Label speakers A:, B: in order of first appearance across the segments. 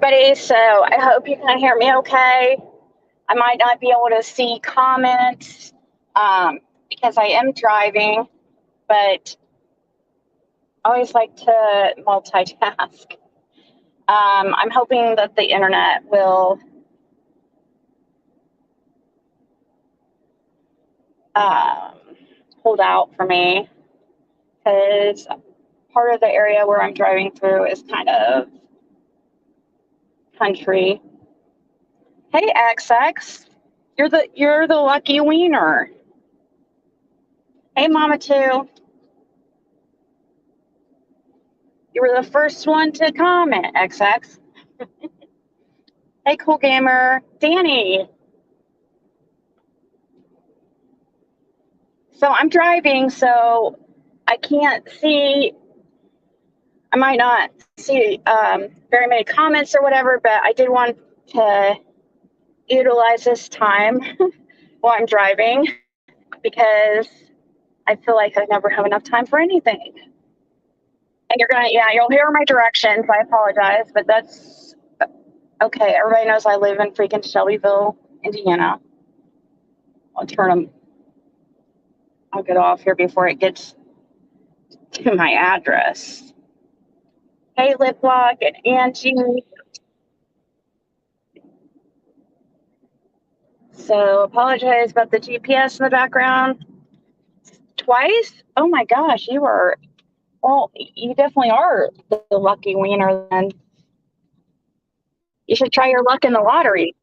A: everybody. So I hope you can hear me okay. I might not be able to see comments because I am driving, but I always like to multitask. I'm hoping that the internet will hold out for me, because part of the area where I'm driving through is kind of country. Hey, XX, you're the lucky wiener. Hey, Mama Two, you were the first one to comment. XX. Hey, Cool Gamer, Danny. So I'm driving, so I can't see. I might not see very many comments or whatever, but I did want to utilize this time while I'm driving, because I feel like I never have enough time for anything. And you'll hear my directions. I apologize, but that's okay. Everybody knows I live in freaking Shelbyville, Indiana. I'll get off here before it gets to my address. Hey, Liplock and Angie. So apologize about the GPS in the background. Twice? Oh my gosh, you definitely are the lucky wiener then. You should try your luck in the lottery.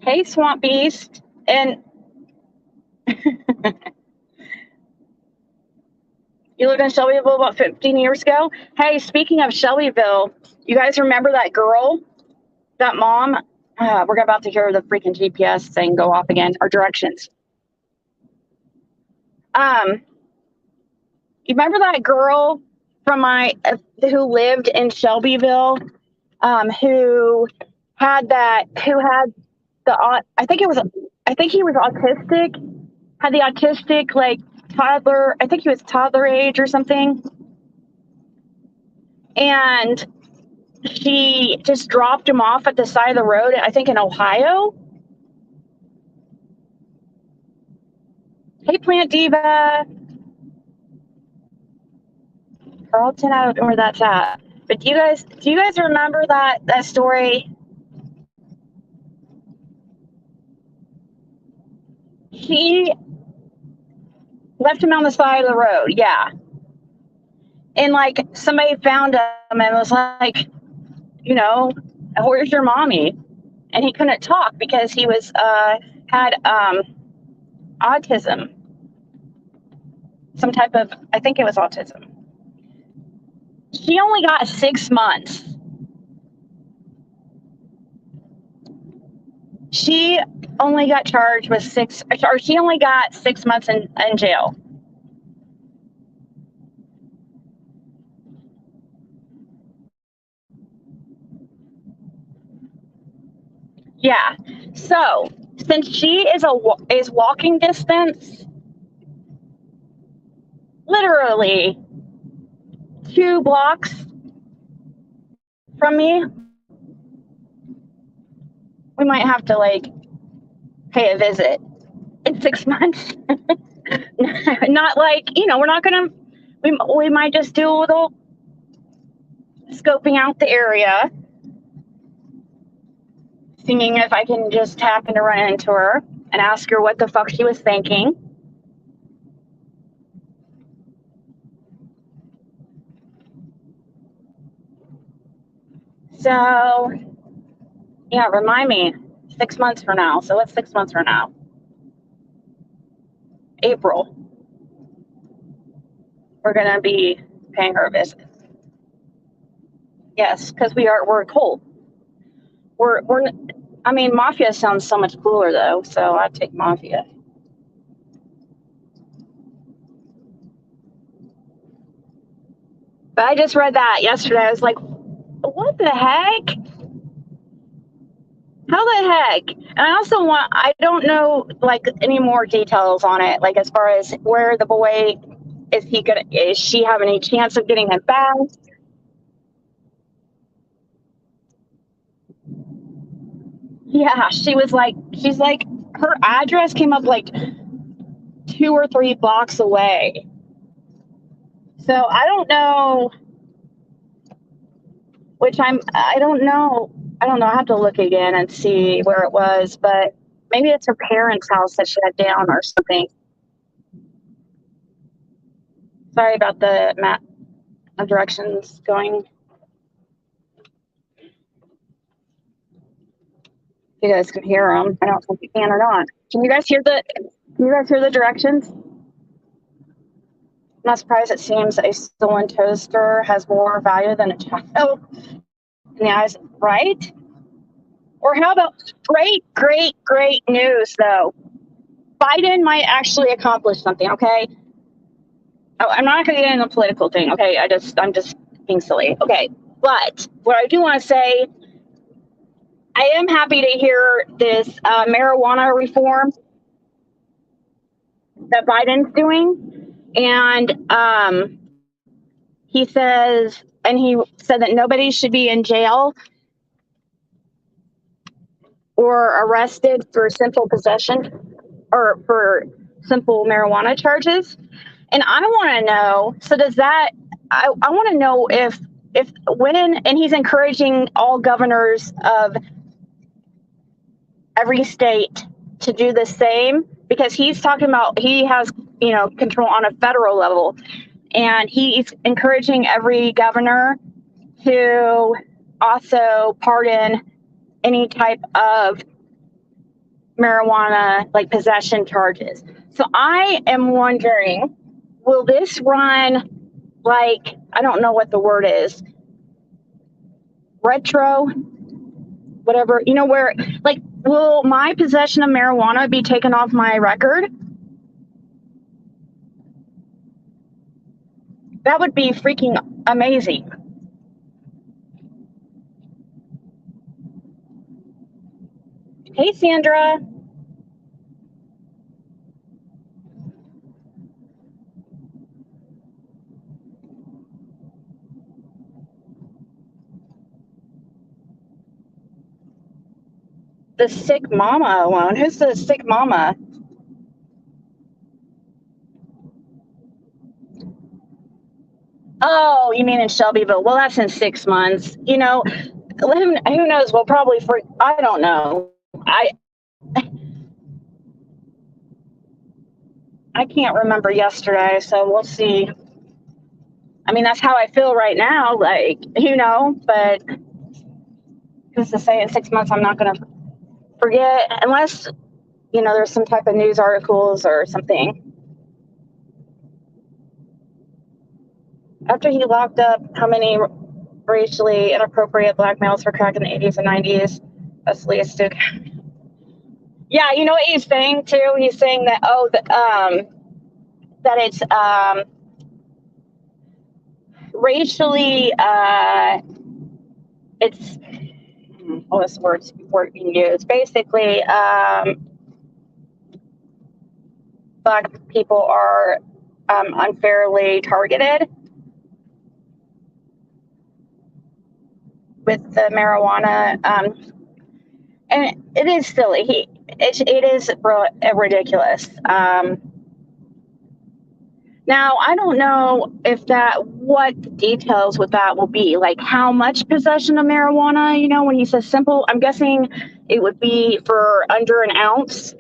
A: Hey, Swamp Beast. And you lived in Shelbyville about 15 years ago? Hey, speaking of Shelbyville, you guys remember that girl, that mom? We're about to hear the freaking GPS thing go off again, or directions. You remember that girl from who lived in Shelbyville, who had I think he was autistic, had the autistic like toddler, I think he was toddler age or something. And she just dropped him off at the side of the road, I think in Ohio. Hey, Plant Diva. Carlton, I don't know where that's at. But do you guys remember that story? He left him on the side of the road, yeah. And like somebody found him and was like, where's your mommy? And he couldn't talk because he was had autism. Some type of, I think it was autism. She only got 6 months. She only got charged with she only got 6 months in jail. Yeah. So since she is walking distance, literally 2 blocks from me, we might have to like pay a visit in 6 months. Not like, we're not gonna, we might just do a little scoping out the area, seeing if I can just happen to run into her and ask her what the fuck she was thinking. So, yeah, remind me, 6 months from now. So what's 6 months from now? April. We're going to be paying her a visit. Yes, because we're cold. Mafia sounds so much cooler though, so I'd take Mafia. But I just read that yesterday. I was like, what the heck? How the heck? And I don't know like any more details on it, like as far as where the boy is she having any chance of getting him back? Yeah, she's like, her address came up like 2 or 3 blocks away. So I don't know, I don't know. I have to look again and see where it was, but maybe it's her parents' house that shut down or something. Sorry about the map of directions going. If you guys can hear them. I don't know if you can or not. Can you guys hear the directions? I'm not surprised. It seems a stolen toaster has more value than a child in the eyes, right? Or how about great news though? Biden might actually accomplish something, okay? I'm not going to get into the political thing, okay? I'm just being silly, okay? But what I do want to say, I am happy to hear this marijuana reform that Biden's doing, and he said that nobody should be in jail or arrested for simple possession or for simple marijuana charges. And I want to know, so does that, I want to know if when, and he's encouraging all governors of every state to do the same, because he's talking about, he has, control on a federal level, and he's encouraging every governor to also pardon any type of marijuana, like possession charges. So I am wondering, will this run like, I don't know what the word is, retro, whatever, where, like, will my possession of marijuana be taken off my record? That would be freaking amazing. Hey, Sandra. The sick mama alone. Who's the sick mama? Oh, you mean in Shelbyville? Well, that's in 6 months. Who knows? We'll probably I don't know. I can't remember yesterday, so we'll see. I mean, that's how I feel right now, like, but who's to say in 6 months I'm not going to forget, unless, there's some type of news articles or something. After he locked up how many racially inappropriate black males for crack in the 80s and 90s, that's Leah Stuck. Yeah, you know what he's saying too? He's saying that, that it's racially, it's, what's the word being used? Basically, black people are unfairly targeted with the marijuana, and it is silly. It is ridiculous. Now, I don't know what the details with that will be, like how much possession of marijuana, when he says simple, I'm guessing it would be for under an ounce.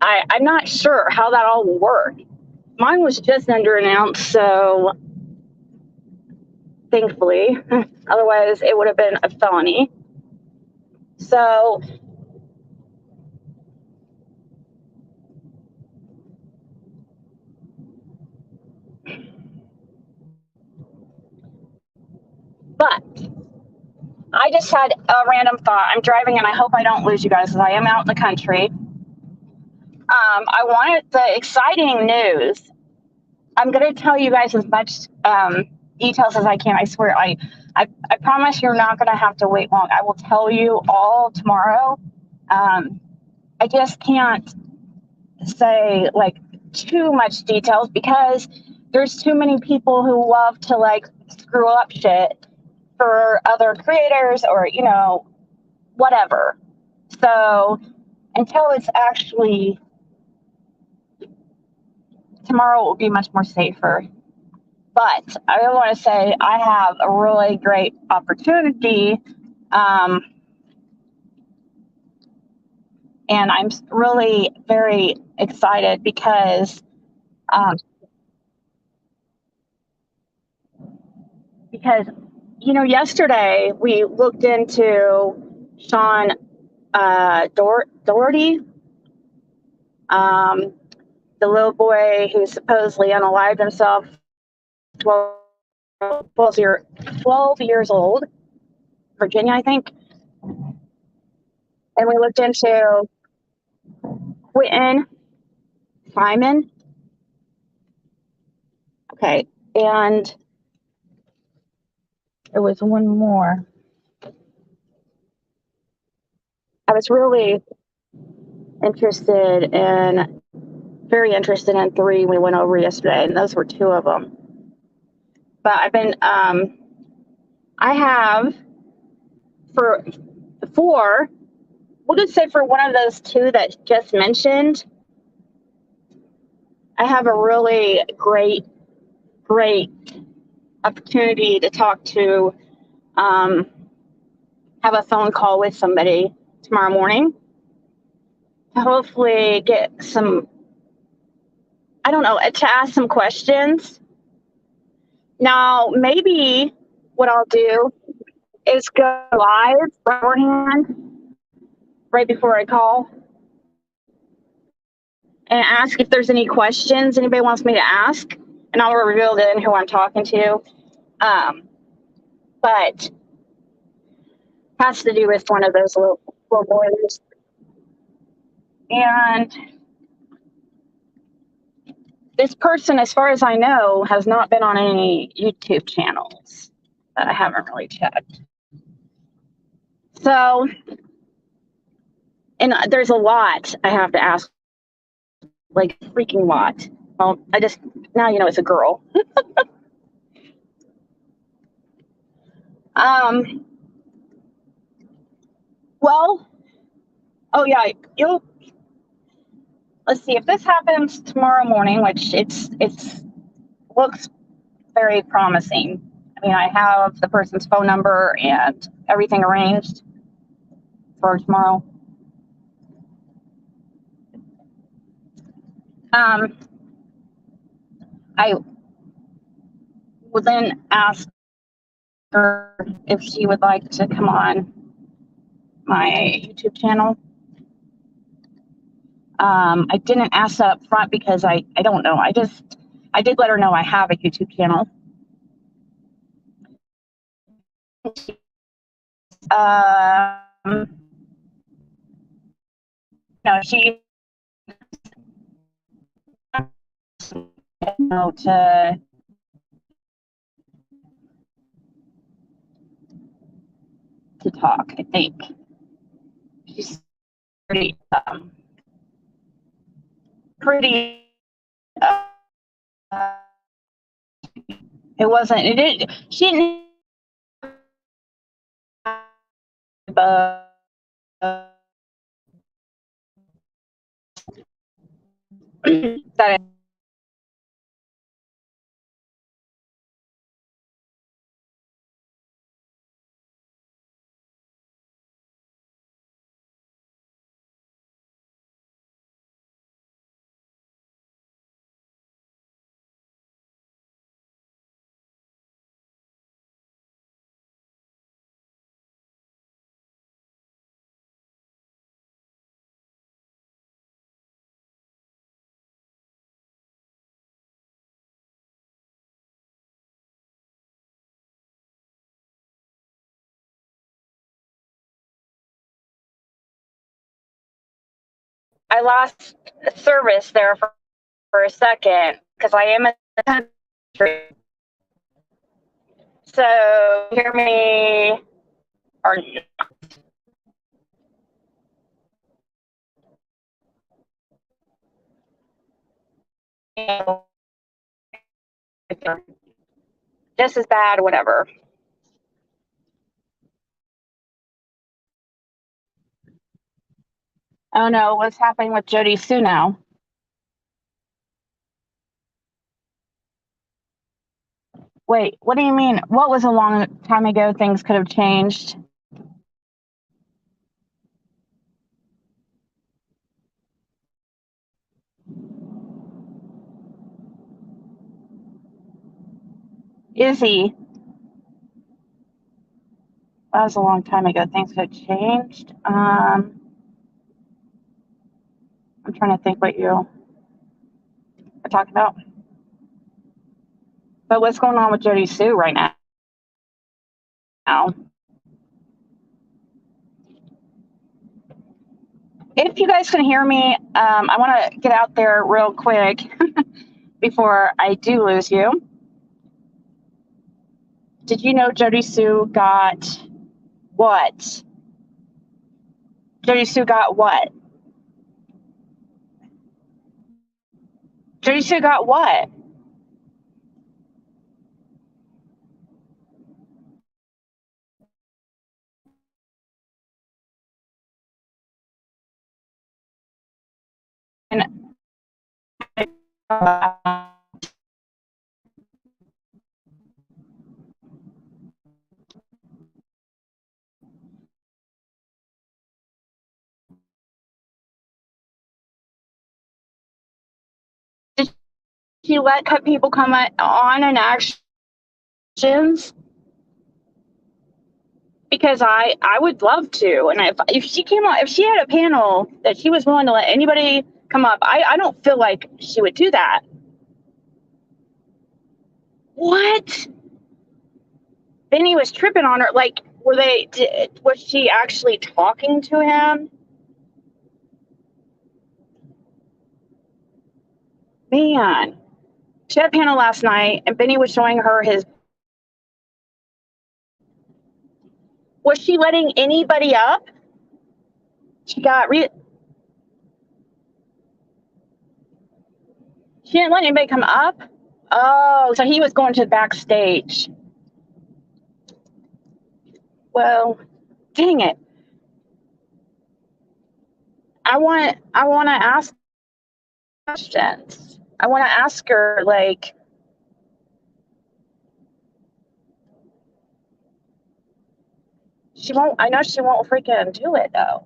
A: I'm not sure how that all will work. Mine was just under an ounce, so thankfully, otherwise it would have been a felony. So, but I just had a random thought. I'm driving and I hope I don't lose you guys because I am out in the country. I wanted the exciting news. I'm going to tell you guys as much details as I can. I swear. I promise you're not going to have to wait long. I will tell you all tomorrow. I just can't say like too much details because there's too many people who love to like screw up shit for other creators or, you know, whatever. So until it's actually tomorrow, it will be much more safer. But I want to say I have a really great opportunity. And I'm really very excited because um, because you know yesterday we looked into Sean Doherty, the little boy who supposedly unalived himself 12, 12 years old, Virginia, I think. And we looked into Quentin Simon. Okay, and there was one more. I was really interested in, very interested in three we went over yesterday, and those were two of them. But I've been, I have for four, we'll just say for one of those two that just mentioned, I have a really great opportunity to talk to, have a phone call with somebody tomorrow morning to hopefully get some, I don't know, to ask some questions. Now, maybe what I'll do is go live beforehand, right before I call, and ask if there's any questions anybody wants me to ask, and I'll reveal then who I'm talking to. But has to do with one of those little boys. And this person, as far as I know, has not been on any YouTube channels that I haven't really checked. So, and there's a lot I have to ask, like freaking lot. Well, I just, now you know it's a girl. Well, oh yeah, let's see if this happens tomorrow morning, which it's looks very promising. I mean, I have the person's phone number and everything arranged for tomorrow. I would then ask her if she would like to come on my YouTube channel. I didn't ask that up front because I don't know. I did let her know I have a YouTube channel. No, she know to talk. I think she's pretty. It wasn't. It didn't. She didn't. That I lost service there for a second because I am in the country. So hear me or Just as bad, whatever. Oh no, what's happening with Jody Sue now? Wait, what do you mean? What was a long time ago things could have changed? Izzy, that was a long time ago. Things could have changed. I'm trying to think what you are talking about. But what's going on with Jody Sue right now? If you guys can hear me, I want to get out there real quick before I do lose you. Did you know Jody Sue got what? Jody Sue got what? Jody Sue got what? And did she let people come on and actions? Because I would love to, and if she came on, if she had a panel that she was willing to let anybody come up, I don't feel like she would do that. What? Benny was tripping on her. Like, was she actually talking to him? Man, she had a panel last night, and Benny was showing her his. Was she letting anybody up? She got She didn't let anybody come up. Oh, so he was going to the backstage. Well, dang it. I want to ask questions. I want to ask her, like, she won't. I know she won't freaking do it though.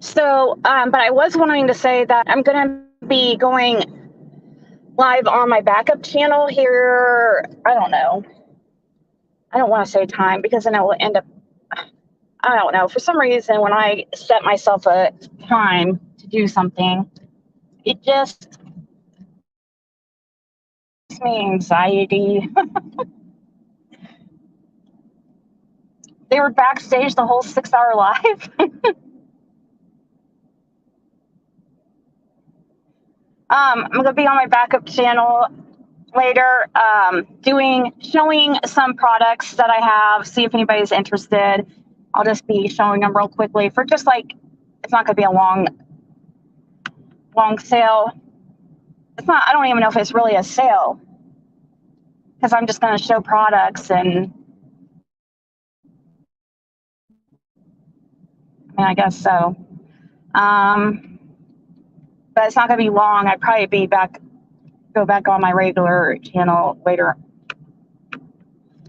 A: So, but I was wanting to say that I'm going to be going live on my backup channel here. I don't know. I don't want to say time because then I will end up. I don't know. For some reason, when I set myself a time to do something, it just gives me anxiety. They were backstage the whole 6-hour live. I'm gonna be on my backup channel later, showing some products that I have. See if anybody's interested. I'll just be showing them real quickly for just like, it's not gonna be a long sale. It's not. I don't even know if it's really a sale because I'm just gonna show products and. I mean, I guess so. But it's not gonna be long. I'd probably go back on my regular channel later.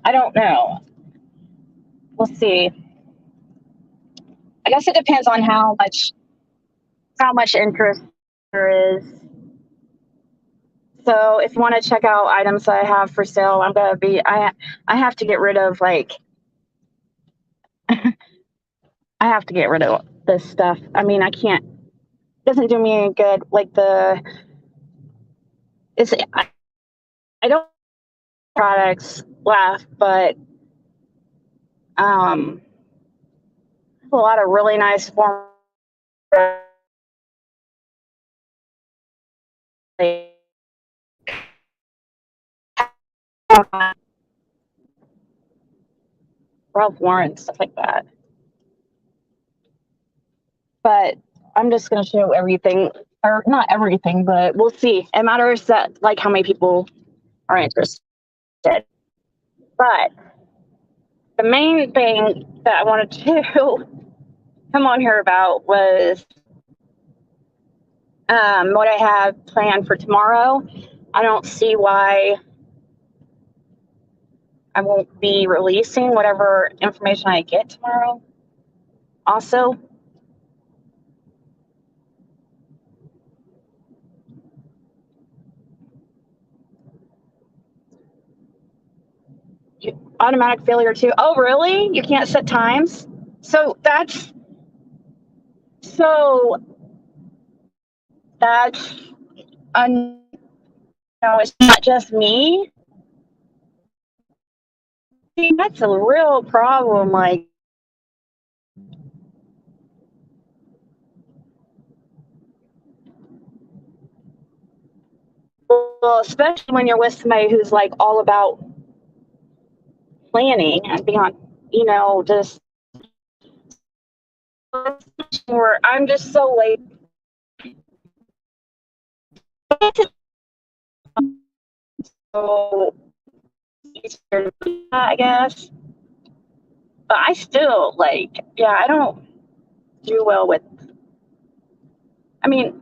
A: I don't know. We'll see. I guess it depends on how much interest there is. So if you want to check out items that I have for sale, I have to get rid of like I have to get rid of this stuff. I mean, I can't. It doesn't do me any good. Like I don't have products left, but a lot of really nice form. Ralph Lauren, stuff like that. But I'm just going to show everything, or not everything, but we'll see. It matters that, like, how many people are interested. But the main thing that I wanted to come on here about was what I have planned for tomorrow. I don't see why I won't be releasing whatever information I get tomorrow. Also, automatic failure too. Oh, really? You can't set times? So that's no, it's not just me. That's a real problem. Like, well, especially when you're with somebody who's like all about planning and being on, just where I'm just so late. So easier to do that, I guess. But I still I don't do well with. I mean,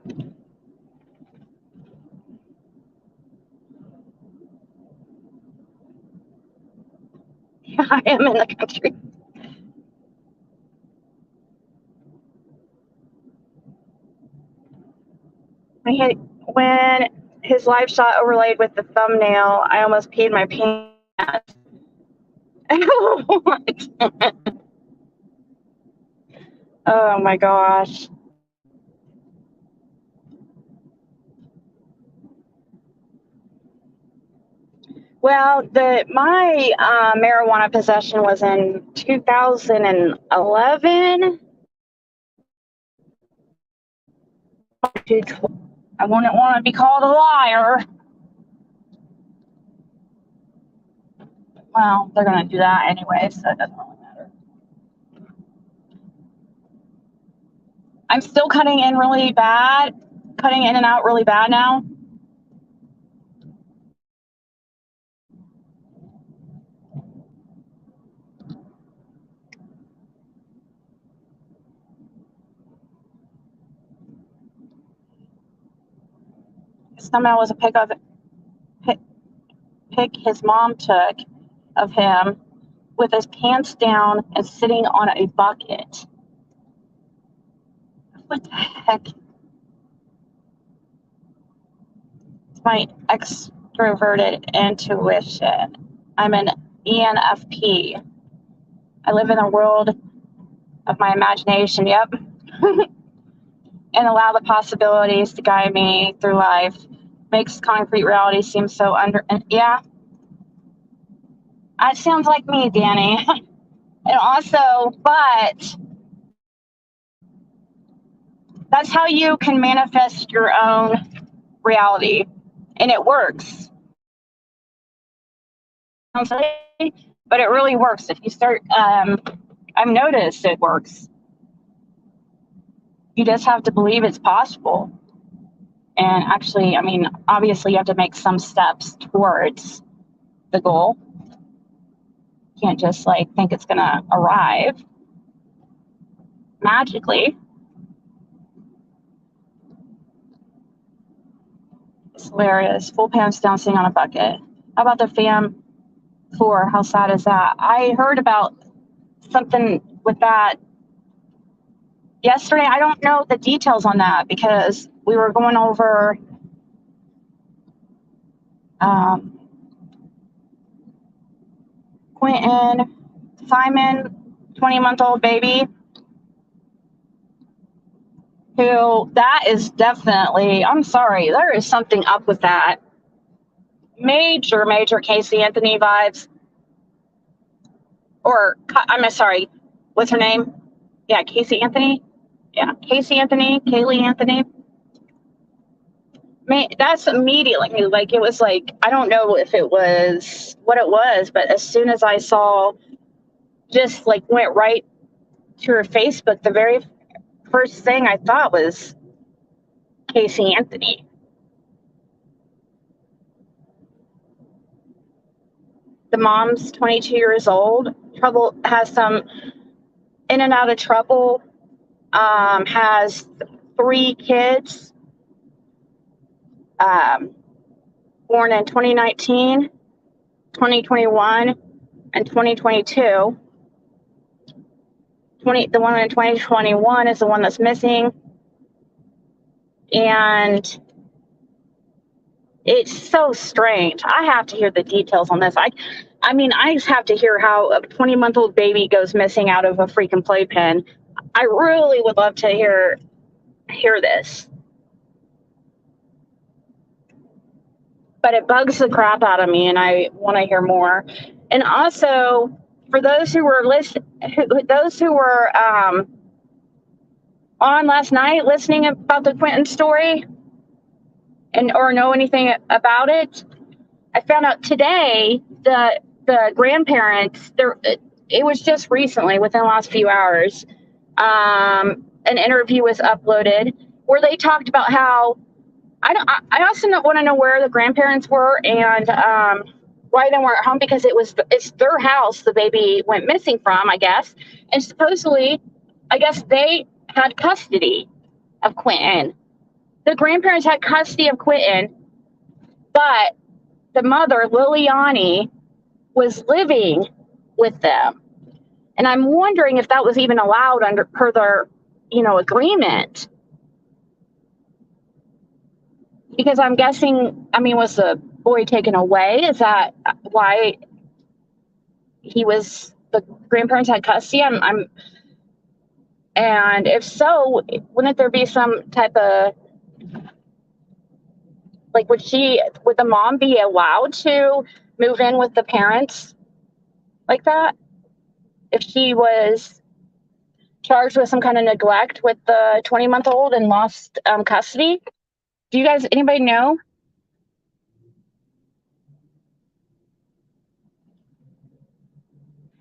A: I am in the country. When his live shot overlaid with the thumbnail, I almost peed my pants. Oh my gosh. Well, my marijuana possession was in 2011. I wouldn't want to be called a liar. Well, they're going to do that anyway, so it doesn't really matter. I'm still cutting in and out really bad now. His thumbnail was a pic his mom took of him with his pants down and sitting on a bucket. What the heck? It's my extroverted intuition. I'm an ENFP. I live in a world of my imagination, yep. And allow the possibilities to guide me through life. Makes concrete reality seem so yeah. That sounds like me, Danny. And also, but that's how you can manifest your own reality. And it works. But it really works. If you start, I've noticed it works. You just have to believe it's possible. And actually, I mean, obviously you have to make some steps towards the goal. You can't just think it's going to arrive magically. It's hilarious. Full pants down sitting on a bucket. How about the fam floor? How sad is that? I heard about something with that yesterday. I don't know the details on that because we were going over Quentin, Simon, 20-month-old baby, who that is definitely, I'm sorry, there is something up with that. Major Casey Anthony vibes. Or, I'm sorry, what's her name? Yeah, Casey Anthony. Yeah, Casey Anthony, Kaylee Anthony. That's immediately, it was I don't know if it was what it was, but as soon as I saw just like went right to her Facebook. The very first thing I thought was Casey Anthony. The mom's 22 years old, has some in and out of trouble, has 3 kids, born in 2019, 2021, and 2022. The one in 2021 is the one that's missing. And it's so strange. I have to hear the details on this. I mean, I just have to hear how a 20-month-old baby goes missing out of a freaking playpen. I really would love to hear this. But it bugs the crap out of me, and I want to hear more. And also, for those who were on last night listening about the Quentin story or know anything about it, I found out today the grandparents, it was just recently, within the last few hours, an interview was uploaded where they talked about how I also want to know where the grandparents were and why they weren't home, because it's their house the baby went missing from, I guess. And supposedly, I guess they had custody of Quentin. The grandparents had custody of Quentin, but the mother, Liliani, was living with them. And I'm wondering if that was even allowed per their, agreement. Because I'm guessing, was the boy taken away? Is that why the grandparents had custody? And if so, wouldn't there be some type of, like, would the mom be allowed to move in with the parents like that? If she was charged with some kind of neglect with the 20-month-old and lost custody? Do you guys, anybody know?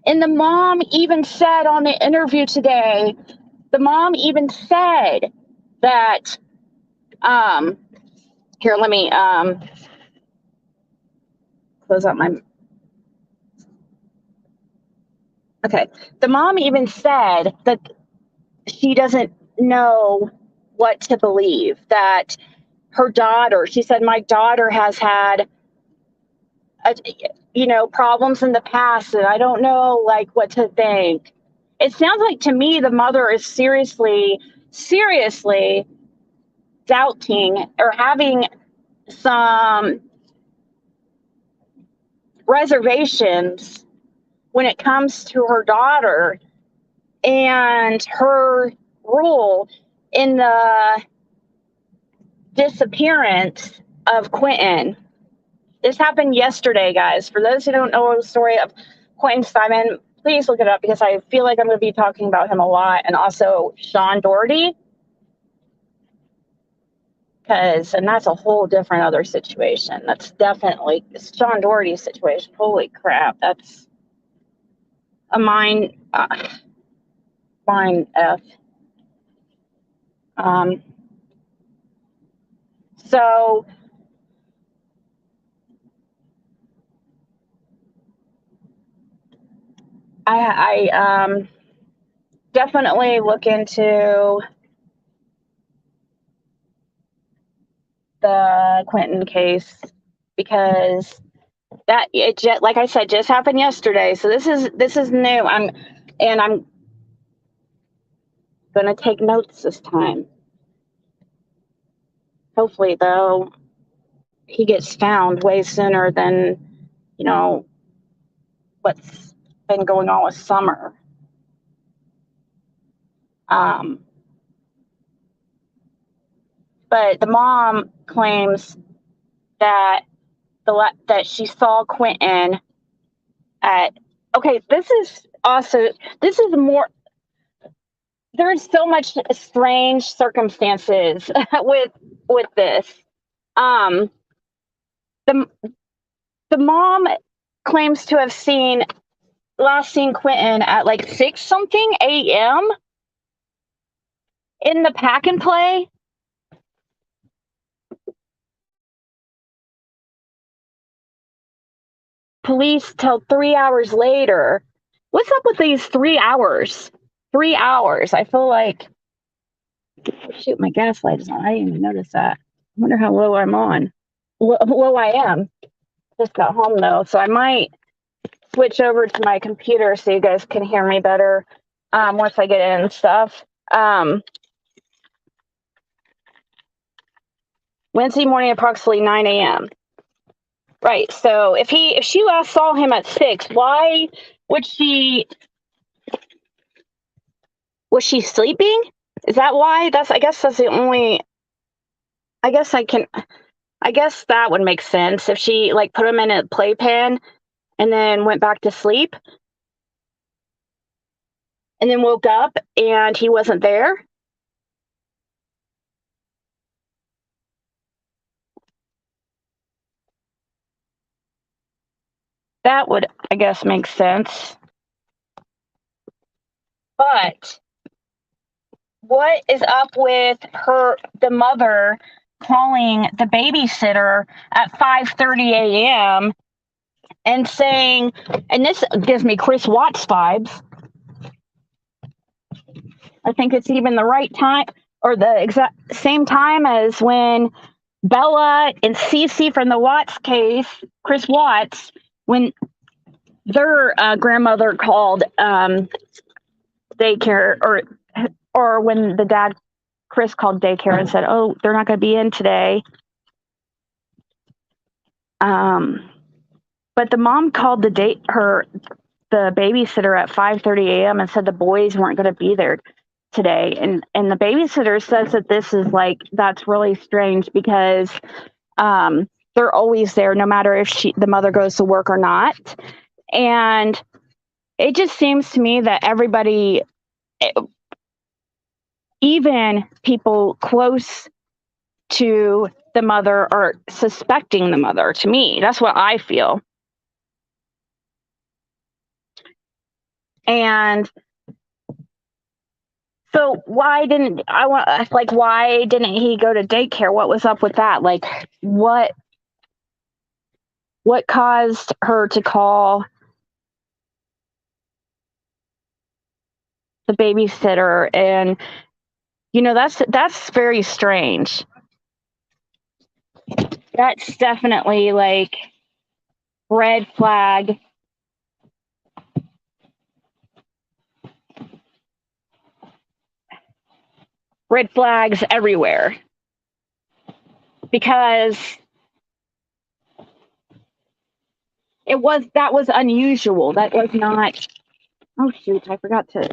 A: And the mom even said on the interview today, that, here, let me close out my, okay. The mom even said that she doesn't know what to believe, that her daughter, she said, my daughter has had, problems in the past, and I don't know, like, what to think. It sounds like to me the mother is seriously doubting or having some reservations when it comes to her daughter and her role in the disappearance of Quentin. This happened yesterday, guys. For those who don't know the story of Quentin Simon, please look it up, because I feel like I'm going to be talking about him a lot. And also Sean Doherty, and that's a whole different other situation. That's definitely Sean Doherty's situation. Holy crap. That's a mind F. So I definitely look into the Quentin case, because like I said, just happened yesterday. So this is new. I'm gonna take notes this time. Hopefully, though, he gets found way sooner than what's been going on with Summer. But the mom claims that she saw Quentin at. Okay, this is more. There's so much strange circumstances with this. The mom claims to have seen last seen Quentin at like 6 something a.m. in the pack and play. Police till 3 hours later. What's up with these 3 hours? 3 hours. I feel like, shoot, my gas light is on. I didn't even notice that. I wonder how low I'm on. Low I am. Just got home though, so I might switch over to my computer so you guys can hear me better once I get in and stuff. Wednesday morning, approximately 9 a.m. Right. So if she last saw him at 6, why would she? Was she sleeping? Is that why? I guess that's the only. I guess that would make sense if she like put him in a playpen and then went back to sleep and then woke up and he wasn't there. That would, I guess, make sense. But what is up with the mother calling the babysitter at 5:30 a.m. and saying, and this gives me Chris Watts vibes. I think it's even the right time or the exact same time as when Bella and Cece from the Watts case, Chris Watts, when their grandmother called daycare, or when the dad, Chris, called daycare and said, "Oh, they're not going to be in today." But the mom called the babysitter at 5:30 a.m. and said the boys weren't going to be there today, and the babysitter says that that's really strange because they're always there no matter if the mother goes to work or not. And it just seems to me that everybody, even people close to the mother, are suspecting the mother. To me, that's what I feel. And so why didn't he go to daycare? What was up with that? Like, what caused her to call the babysitter? And that's very strange. That's definitely like red flag. Red flags everywhere. Because that was unusual. That was not. Oh shoot, I forgot to.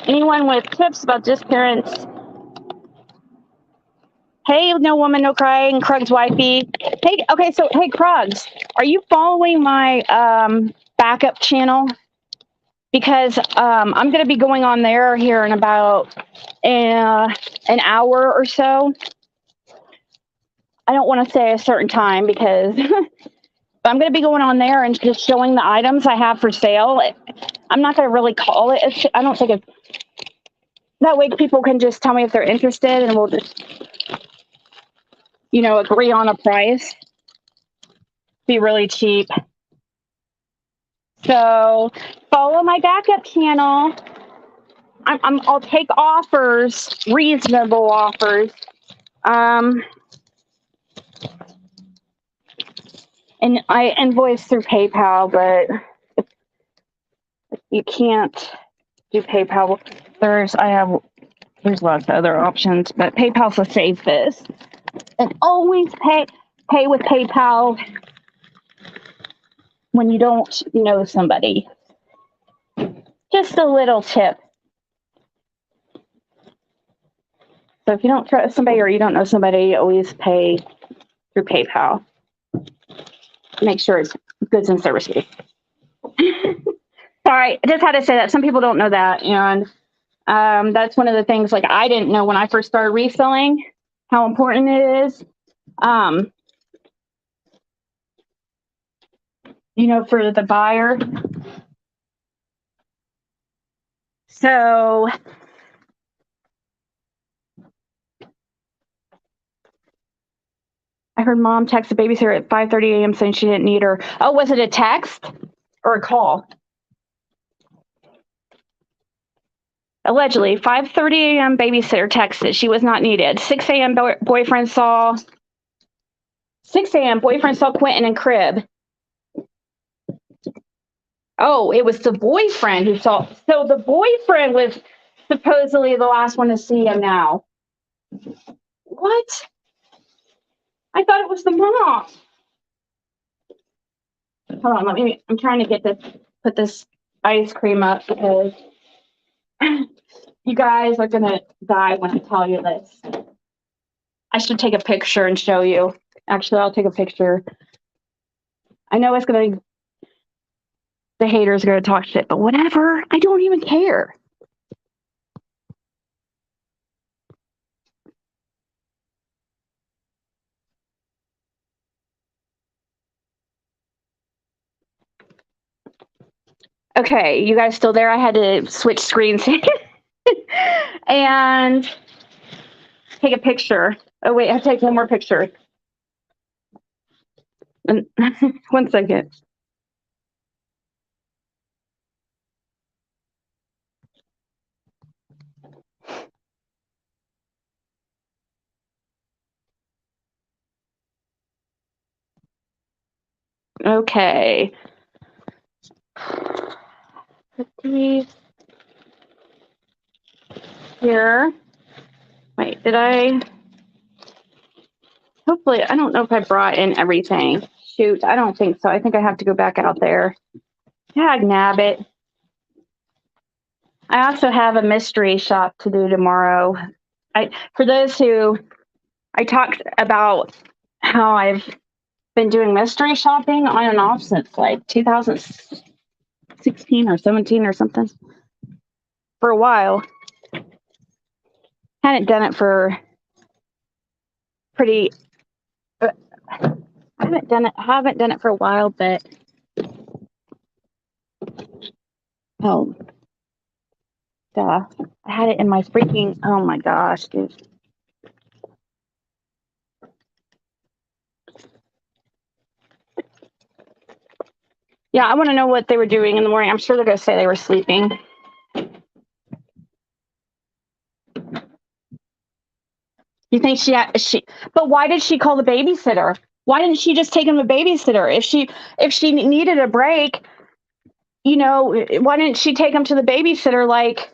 A: Anyone with tips about disappearance? Hey, no woman, no crying, Krug's wifey. Hey, okay, so hey, Krugs, are you following my backup channel? Because I'm going to be going on there here in about an hour or so. I don't want to say a certain time because I'm going to be going on there and just showing the items I have for sale. I'm not going to really call it. I don't think it's that way people can just tell me if they're interested and we'll just, agree on a price. Be really cheap. So follow my backup channel. I'll take offers, reasonable offers. And I invoice through PayPal, but you can't do PayPal. There's lots of other options, but PayPal's the safest. And always pay with PayPal when you don't know somebody. Just a little tip. So if you don't trust somebody or you don't know somebody, always pay through PayPal. Make sure it's goods and services. Sorry, I just had to say that. Some people don't know that. And that's one of the things I didn't know when I first started reselling, how important it is. for the buyer. So I heard mom text the babysitter at 5:30 a.m. saying she didn't need her. Oh, was it a text or a call? Allegedly, 5:30 a.m. babysitter texted she was not needed. 6 a.m. boyfriend saw 6 a.m. boyfriend saw Quentin in crib. Oh, it was the boyfriend who saw. So the boyfriend was supposedly the last one to see him now. What? I thought it was the mom. Hold on, I'm trying to put this ice cream up because you guys are gonna die when I tell you this. I should take a picture and show you. Actually, I'll take a picture. I know the haters are gonna talk shit, but whatever. I don't even care. Okay, you guys still there? I had to switch screens and take a picture. Oh wait, I have to take one more picture. And 1 second. Okay. Put these here. Wait, did I? Hopefully, I don't know if I brought in everything. Shoot, I don't think so. I think I have to go back out there. Tag nabbit. I also have a mystery shop to do tomorrow. For those who I talked about how I've been doing mystery shopping on and off since like 2016 or 17 or something. For a while. Hadn't done it for pretty. I haven't done it for a while, but oh, duh. I had it in my freaking. Oh my gosh, dude. Yeah, I want to know what they were doing in the morning. I'm sure they're going to say they were sleeping. You think but why did she call the babysitter? Why didn't she just take him a babysitter? If she needed a break, why didn't she take him to the babysitter? Like,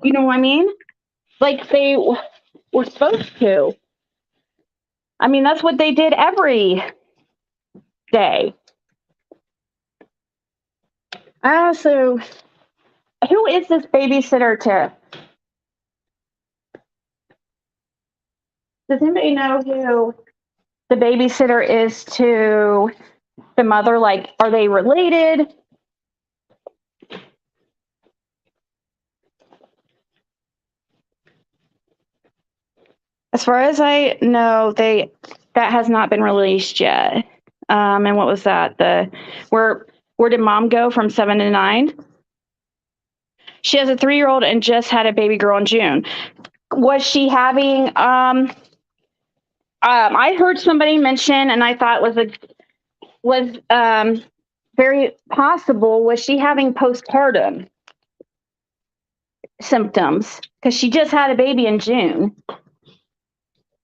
A: you know what I mean? Like they were supposed to. I mean, that's what they did every day. So who is this babysitter to? Does anybody know who the babysitter is to the mother? Like, are they related? As far as I know, that has not been released yet. And what was that? Where did mom go from 7 to 9? She has a 3-year-old and just had a baby girl in June. Was she having? I heard somebody mention, and I thought was very possible. Was she having postpartum symptoms? Because she just had a baby in June.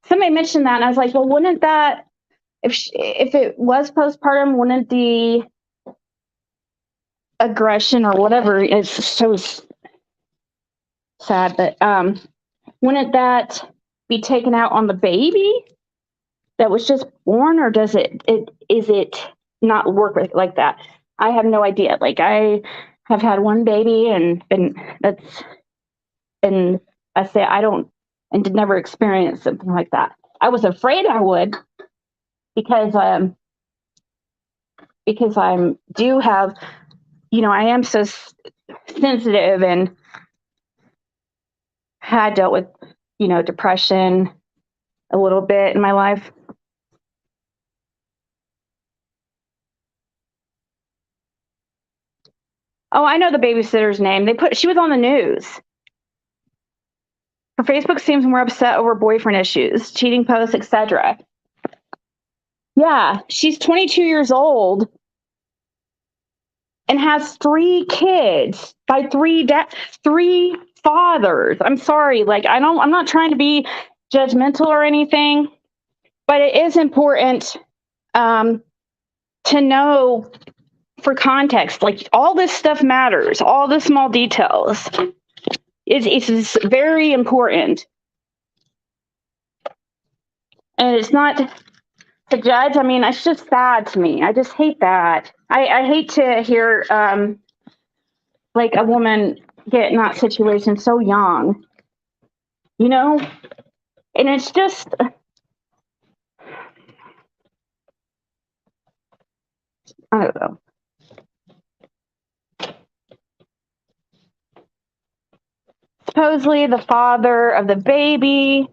A: Somebody mentioned that, and I was like, well, wouldn't that, if it was postpartum, wouldn't the aggression or whatever is so sad, but wouldn't that be taken out on the baby that was just born, or does is it not work like that? I have no idea. Like, I have had one baby, and I say I don't, and did never experience something like that. I was afraid I would, because I do have, I am so sensitive, and had dealt with, depression a little bit in my life. Oh, I know the babysitter's name. She was on the news. Her Facebook seems more upset over boyfriend issues, cheating posts, etc. Yeah, she's 22 years old and has 3 kids by 3 fathers. I'm sorry, like I'm not trying to be judgmental or anything, but it is important to know for context. Like all this stuff matters, all the small details. It's very important, and it's not to judge. I mean, it's just sad to me. I just hate that. I hate to hear like a woman get in that situation so young, you know? And it's just, I don't know. Supposedly the father of the baby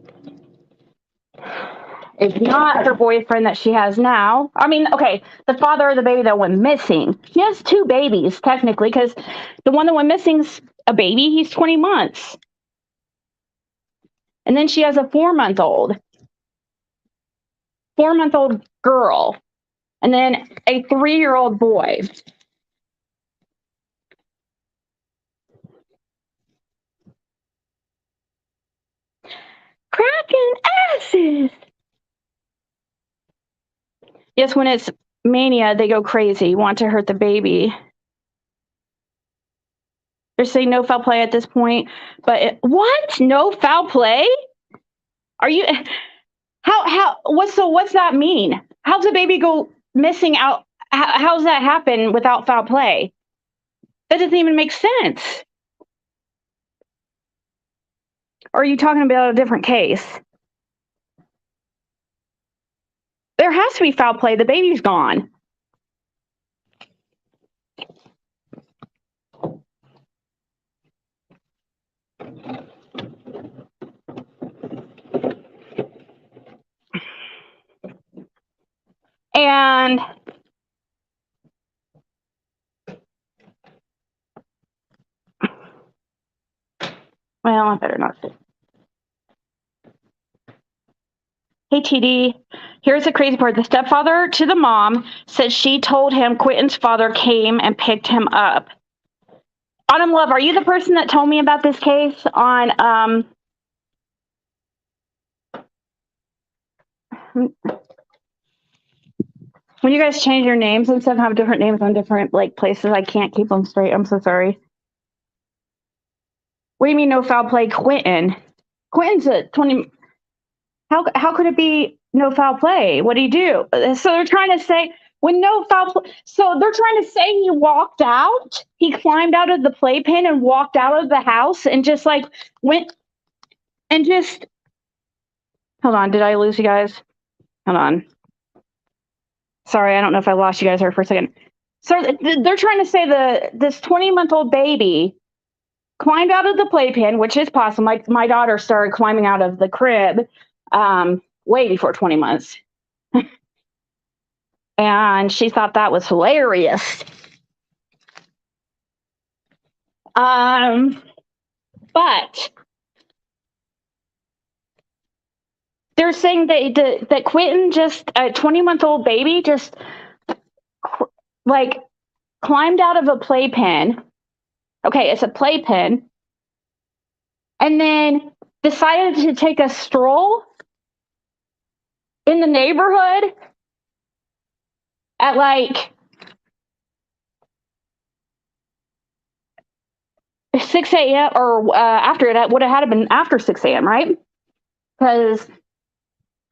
A: is not her boyfriend that she has now. I mean, okay, the father of the baby that went missing. She has 2 babies, technically, because the one that went missing's a baby. He's 20 months. And then she has a 4-month-old girl. And then a 3-year-old boy. Cracking asses. Yes, when it's mania, they go crazy, want to hurt the baby. They're saying no foul play at this point, but what? No foul play? Are you? What's that mean? How's the baby go missing out? How's that happen without foul play? That doesn't even make sense. Or are you talking about a different case? There has to be foul play. The baby's gone. And well, I better not say. Hey, TD, here's the crazy part. The stepfather to the mom said she told him Quentin's father came and picked him up. Autumn Love, are you the person that told me about this case on when you guys change your names and stuff, have different names on different like places? I can't keep them straight. I'm so sorry. What do you mean no foul play? Quentin's a 20. How could it be no foul play? What did he do? So they're trying to say when no foul play. So they're trying to say he walked out. He climbed out of the playpen and walked out of the house and just like went and just. Hold on, did I lose you guys? Hold on. Sorry, I don't know if I lost you guys there for a second. So they're trying to say this 20-month-old baby climbed out of the playpen, which is possible. My daughter started climbing out of the crib way before 20 months. And she thought that was hilarious. But they're saying that Quentin, just a 20-month-old baby, just like climbed out of a playpen. Okay, it's a playpen. And then decided to take a stroll in the neighborhood at like 6 a.m. or after it would have had been after 6 a.m., right? Because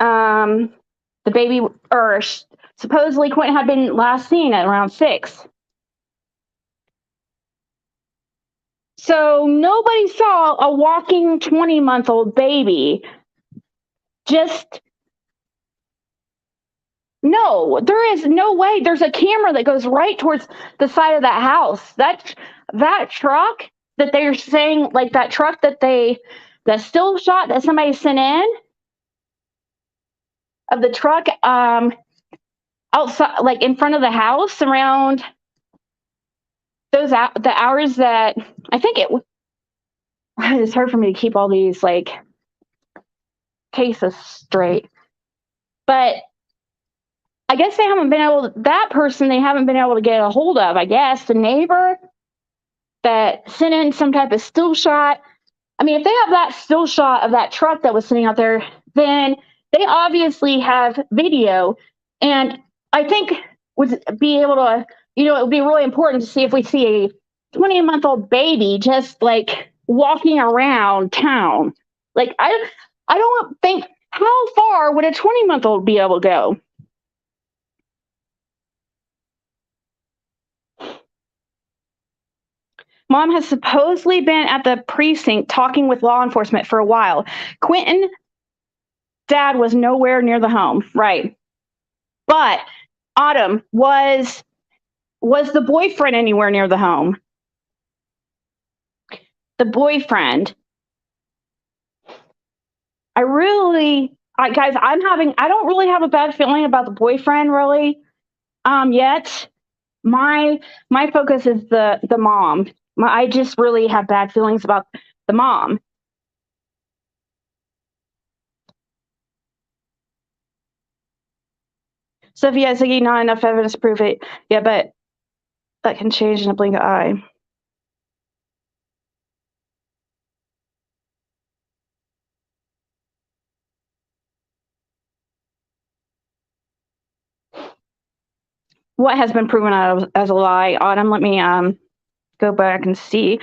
A: the baby, or supposedly Quentin had been last seen at around 6. So nobody saw a walking 20-month-old baby. Just no, there is no way. There's a camera that goes right towards the side of that house. That truck that they're saying, like that truck that still shot that somebody sent in of the truck outside, like in front of the house around the hours that I think it's hard for me to keep all these like cases straight, but I guess they haven't been able they haven't been able to get a hold of. I guess the neighbor that sent in some type of still shot. I mean, if they have that still shot of that truck that was sitting out there, then they obviously have video. And I think would be able to, it would be really important to see if we see a 20-month-old baby just like walking around town. Like I don't think, how far would a 20-month-old be able to go? Mom has supposedly been at the precinct talking with law enforcement for a while. Quentin dad was nowhere near the home, right? But Autumn, was the boyfriend anywhere near the home? The boyfriend. Guys, I don't really have a bad feeling about the boyfriend really. Yet my focus is the mom. I just really have bad feelings about the mom. Sophia, Ziggy, not enough evidence to prove it. Yeah, but that can change in a blink of an eye. What has been proven as a lie? Autumn, let me go back and see.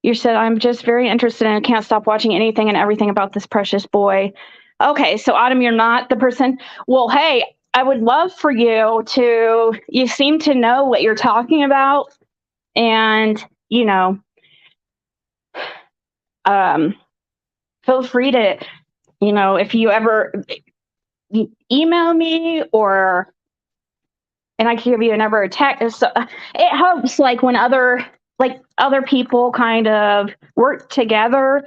A: You said, I'm just very interested and can't stop watching anything and everything about this precious boy. Okay, so Autumn, you're not the person. Well, hey, I would love for you seem to know what you're talking about. And, feel free to, if you ever email me and I can give you a number of text. So it helps like when other people kind of work together.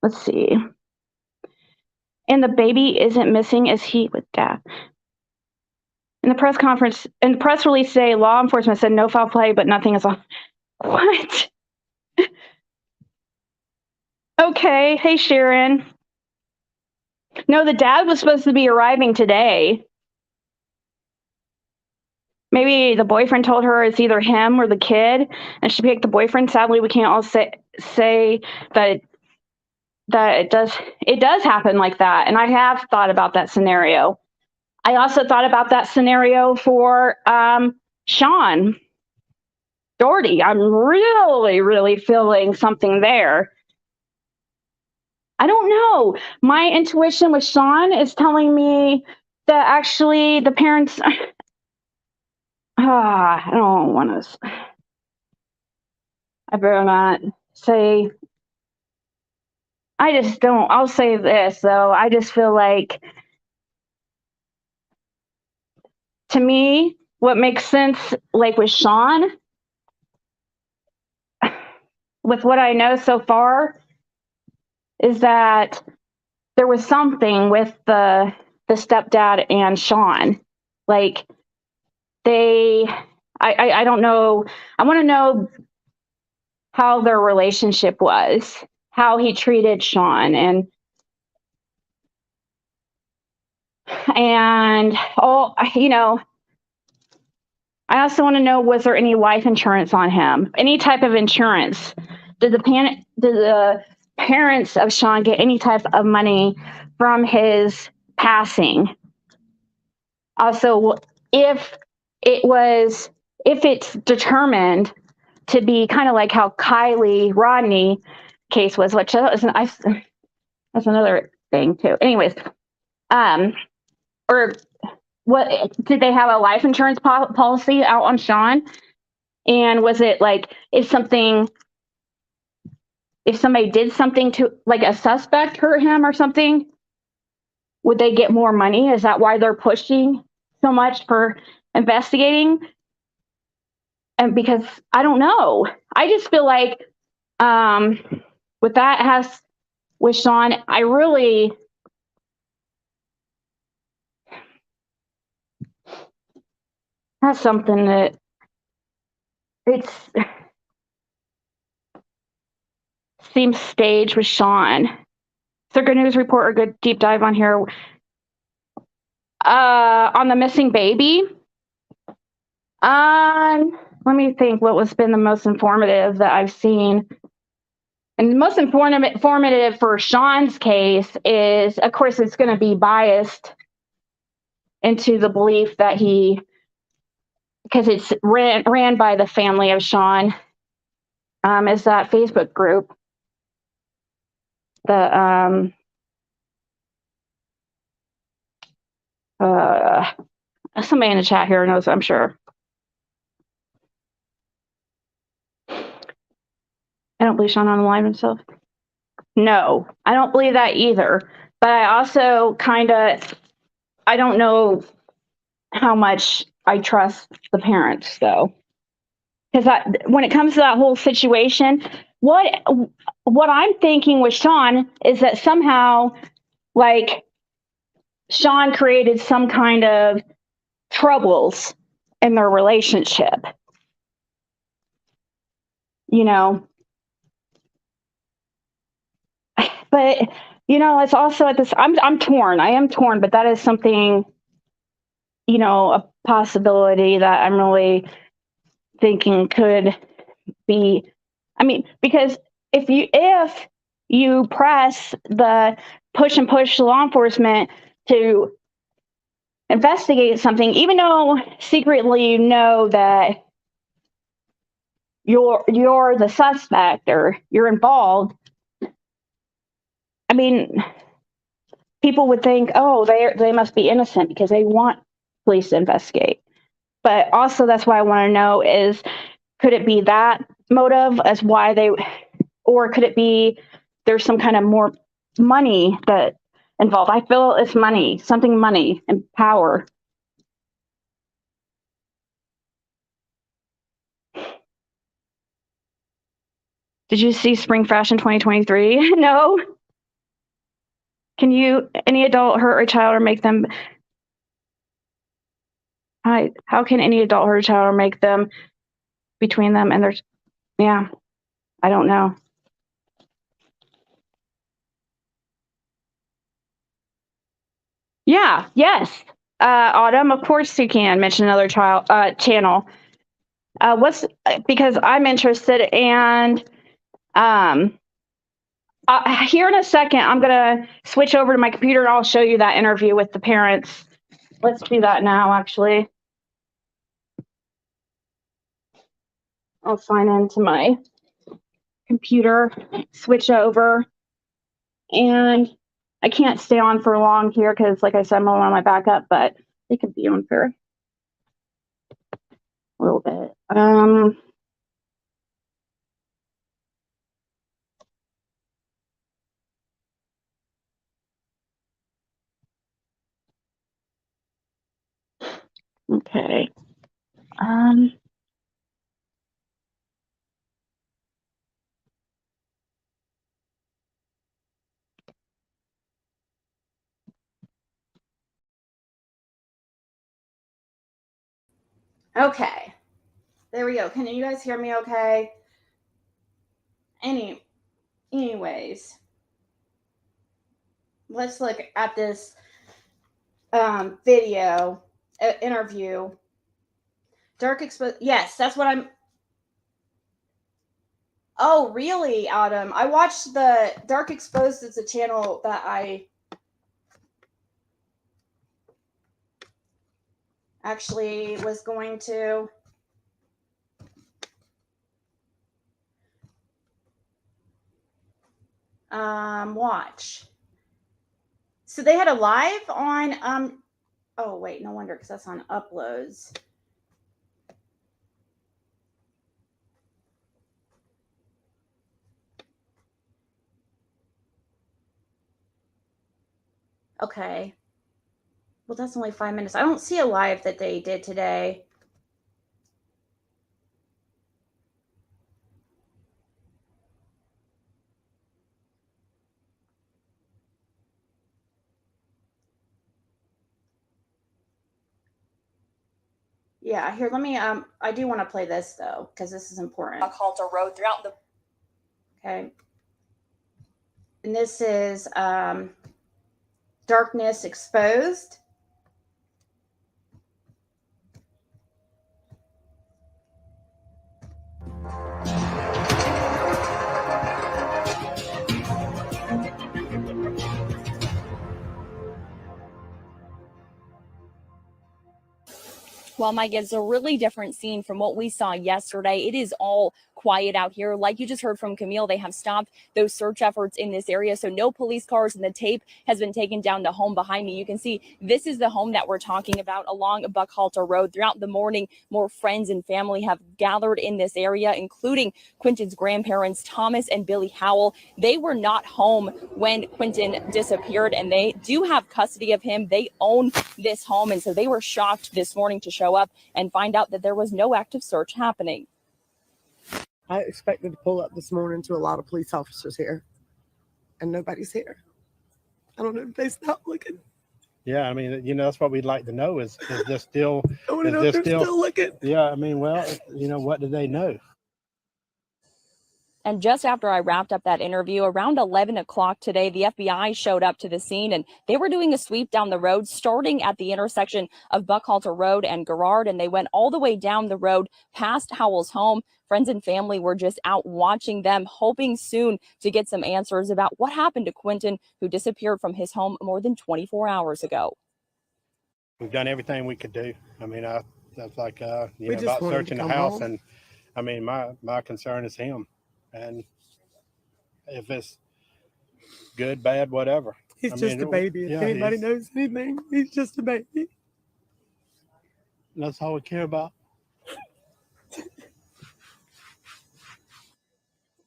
A: Let's see. And the baby isn't missing, is he with dad? In the press release today, law enforcement said no foul play, but nothing is on. What? Okay. Hey, Sharon. No, the dad was supposed to be arriving today. Maybe the boyfriend told her it's either him or the kid, and she picked the boyfriend. Sadly, we can't all say that it does happen like that. And I have thought about that scenario. I also thought about that scenario for Sean Doherty. I'm really, really feeling something there. I don't know. My intuition with Sean is telling me that actually the parents. I don't want to. I better not say. I just don't. I'll say this though. I just feel like, to me, what makes sense, like with Sean, with what I know so far, is that there was something with the stepdad and Sean. Like I don't know. I want to know how their relationship was, how he treated Sean, and all, I also want to know, was there any life insurance on him? Any type of insurance? Did the parents of Sean get any type of money from his passing? Also, if it's determined to be kind of like how Kylie Rodney case was, which that's another thing too. Anyways, or what, did they have a life insurance policy out on Sean? And was it like, if somebody did something to, like, a suspect hurt him or something, would they get more money? Is that why they're pushing so much for investigating? And because I don't know, I just feel like with Sean, That's something that it's seems staged with Sean. Circa News Report or good deep dive on here. On the missing baby. Let me think what was been the most informative that I've seen. And the most informative for Sean's case is, of course, it's going to be biased into the belief that because it's ran by the family of Sean, is that Facebook group. The somebody in the chat here knows, I'm sure. I don't believe Sean unalived himself. No, I don't believe that either. But I also I don't know how much I trust the parents, though. Because when it comes to that whole situation, what I'm thinking with Sean is that somehow, like, Sean created some kind of troubles in their relationship. But it's also at this. I'm torn. I am torn, but that is something, a possibility that I'm really thinking could be. I mean, because if you press the push law enforcement to investigate something, even though secretly you know that you're the suspect or you're involved, I mean, people would think, oh, they must be innocent because they want police to investigate. But also, that's why I want to know is, could it be that motive as why or could it be there's some kind of more money that involved? I feel it's money and power. Did you see Spring Fashion 2023? No. Can any adult hurt a child or make them? How can any adult hurt a child or make them between them and their? Yeah, I don't know. Yeah. Yes. Autumn. Of course you can mention another channel. Because I'm interested, and here in a second, I'm gonna switch over to my computer and I'll show you that interview with the parents. Let's do that now, actually. I'll sign into my computer, switch over, and I can't stay on for long here because, like I said, I'm on my backup, but it could be on for a little bit. Okay. Okay. There we go. Can you guys hear me okay? Anyways, let's look at this video interview. Dark Exposed. Yes, that's what I'm. Oh, really, Adam? I watched the Dark Exposed. It's a channel that I actually was going to watch. So they had a live on oh wait, no wonder, because that's on uploads. Okay. Well, that's only 5 minutes. I don't see a live that they did today. Yeah, here, let me, I do want to play this though, because this is important.
B: Buckhalter Road throughout the.
A: Okay. And this is Darkness Exposed.
B: Well, Mike, it's a really different scene from what we saw yesterday. It is all quiet out here. Like you just heard from Camille, they have stopped those search efforts in this area. So no police cars, and the tape has been taken down. The home behind me, you can see this is the home that we're talking about along Buckhalter Road. Throughout the morning, more friends and family have gathered in this area, including Quentin's grandparents, Thomas and Billy Howell. They were not home when Quentin disappeared, and they do have custody of him. They own this home, and so they were shocked this morning to show up and find out that there was no active search happening.
C: I expected to pull up this morning to a lot of police officers here, and nobody's here. I don't know if they stopped looking.
D: Yeah, I mean, that's what we'd like to know is this still,
C: I want to know if they're still looking.
D: Yeah, I mean, well, what do they know?
B: And just after I wrapped up that interview, around 11 o'clock today, the FBI showed up to the scene, and they were doing a sweep down the road, starting at the intersection of Buckhalter Road and Garrard, and they went all the way down the road past Howell's home. Friends and family were just out watching them, hoping soon to get some answers about what happened to Quentin, who disappeared from his home more than 24 hours ago.
D: We've done everything we could do. I mean, that's like,
C: We just
D: about
C: wanted
D: searching
C: to
D: the
C: come
D: house.
C: home.
D: And I mean, my concern is him. And if it's good, bad, whatever.
C: He's just a baby. If anybody knows anything, he's just a baby.
D: That's all we care about.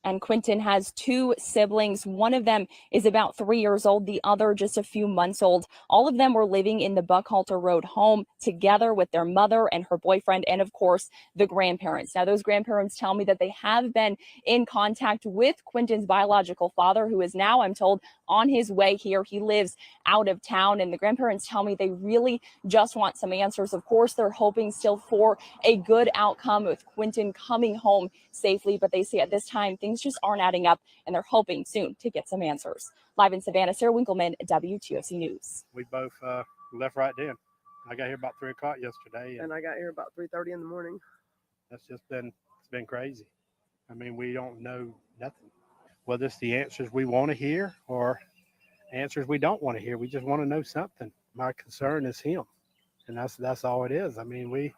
B: And Quentin has two siblings. One of them is about 3 years old, the other just a few months old. All of them were living in the Buckhalter Road home together with their mother and her boyfriend, and of course, the grandparents. Now, those grandparents tell me that they have been in contact with Quentin's biological father, who is now, I'm told, on his way here. He lives out of town, and the grandparents tell me they really just want some answers. Of course, they're hoping still for a good outcome with Quentin coming home safely, but they say at this time, things just aren't adding up, and they're hoping soon to get some answers. Live in Savannah, Sarah Winkleman, WTOC News.
D: We both left right then. I got here about 3 o'clock yesterday.
C: And I got here about 3:30 in the morning.
D: It's been crazy. I mean, we don't know nothing. Whether it's the answers we want to hear or answers we don't want to hear, we just want to know something. My concern is him, and that's all it is. I mean, we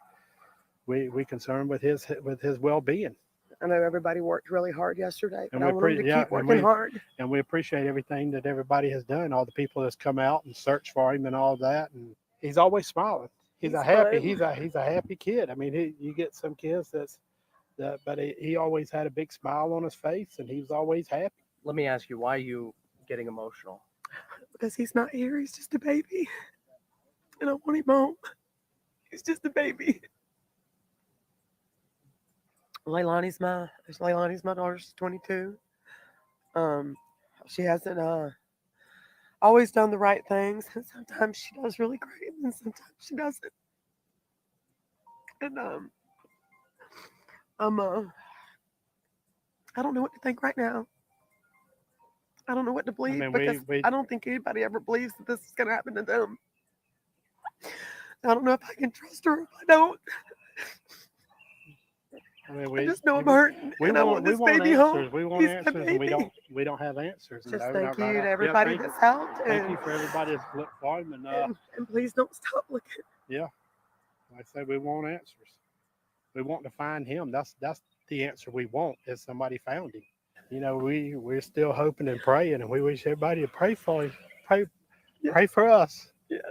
D: concerned with his well-being.
C: I know everybody worked really hard yesterday, but
D: And
C: I want them to keep working hard.
D: And we appreciate everything that everybody has done, all the people that's come out and searched for him and all that. And he's always smiling. He's a happy kid. I mean, you get some kids but he always had a big smile on his face, and he was always happy.
E: Let me ask you, why are you getting emotional?
C: Because he's not here. He's just a baby. And I want him home. He's just a baby. Leilani's my daughter. She's 22. She hasn't always done the right things. And sometimes she does really great, and sometimes she doesn't. And I don't know what to think right now. I don't know what to believe, because I don't think anybody ever believes that this is going to happen to them. I don't know if I can trust her or if I don't.
D: I mean,
C: I just know I'm hurting, and I want this baby home.
D: We want answers, and we don't have answers.
C: Just thank you to everybody that's helped.
D: Thank you for everybody that's looked for him,
C: and please don't stop looking.
D: Yeah, like I say, we want answers. We want to find him. That's the answer we want, is somebody found him. We're still hoping and praying, and we wish everybody to pray for him. Pray for us.
C: Yes.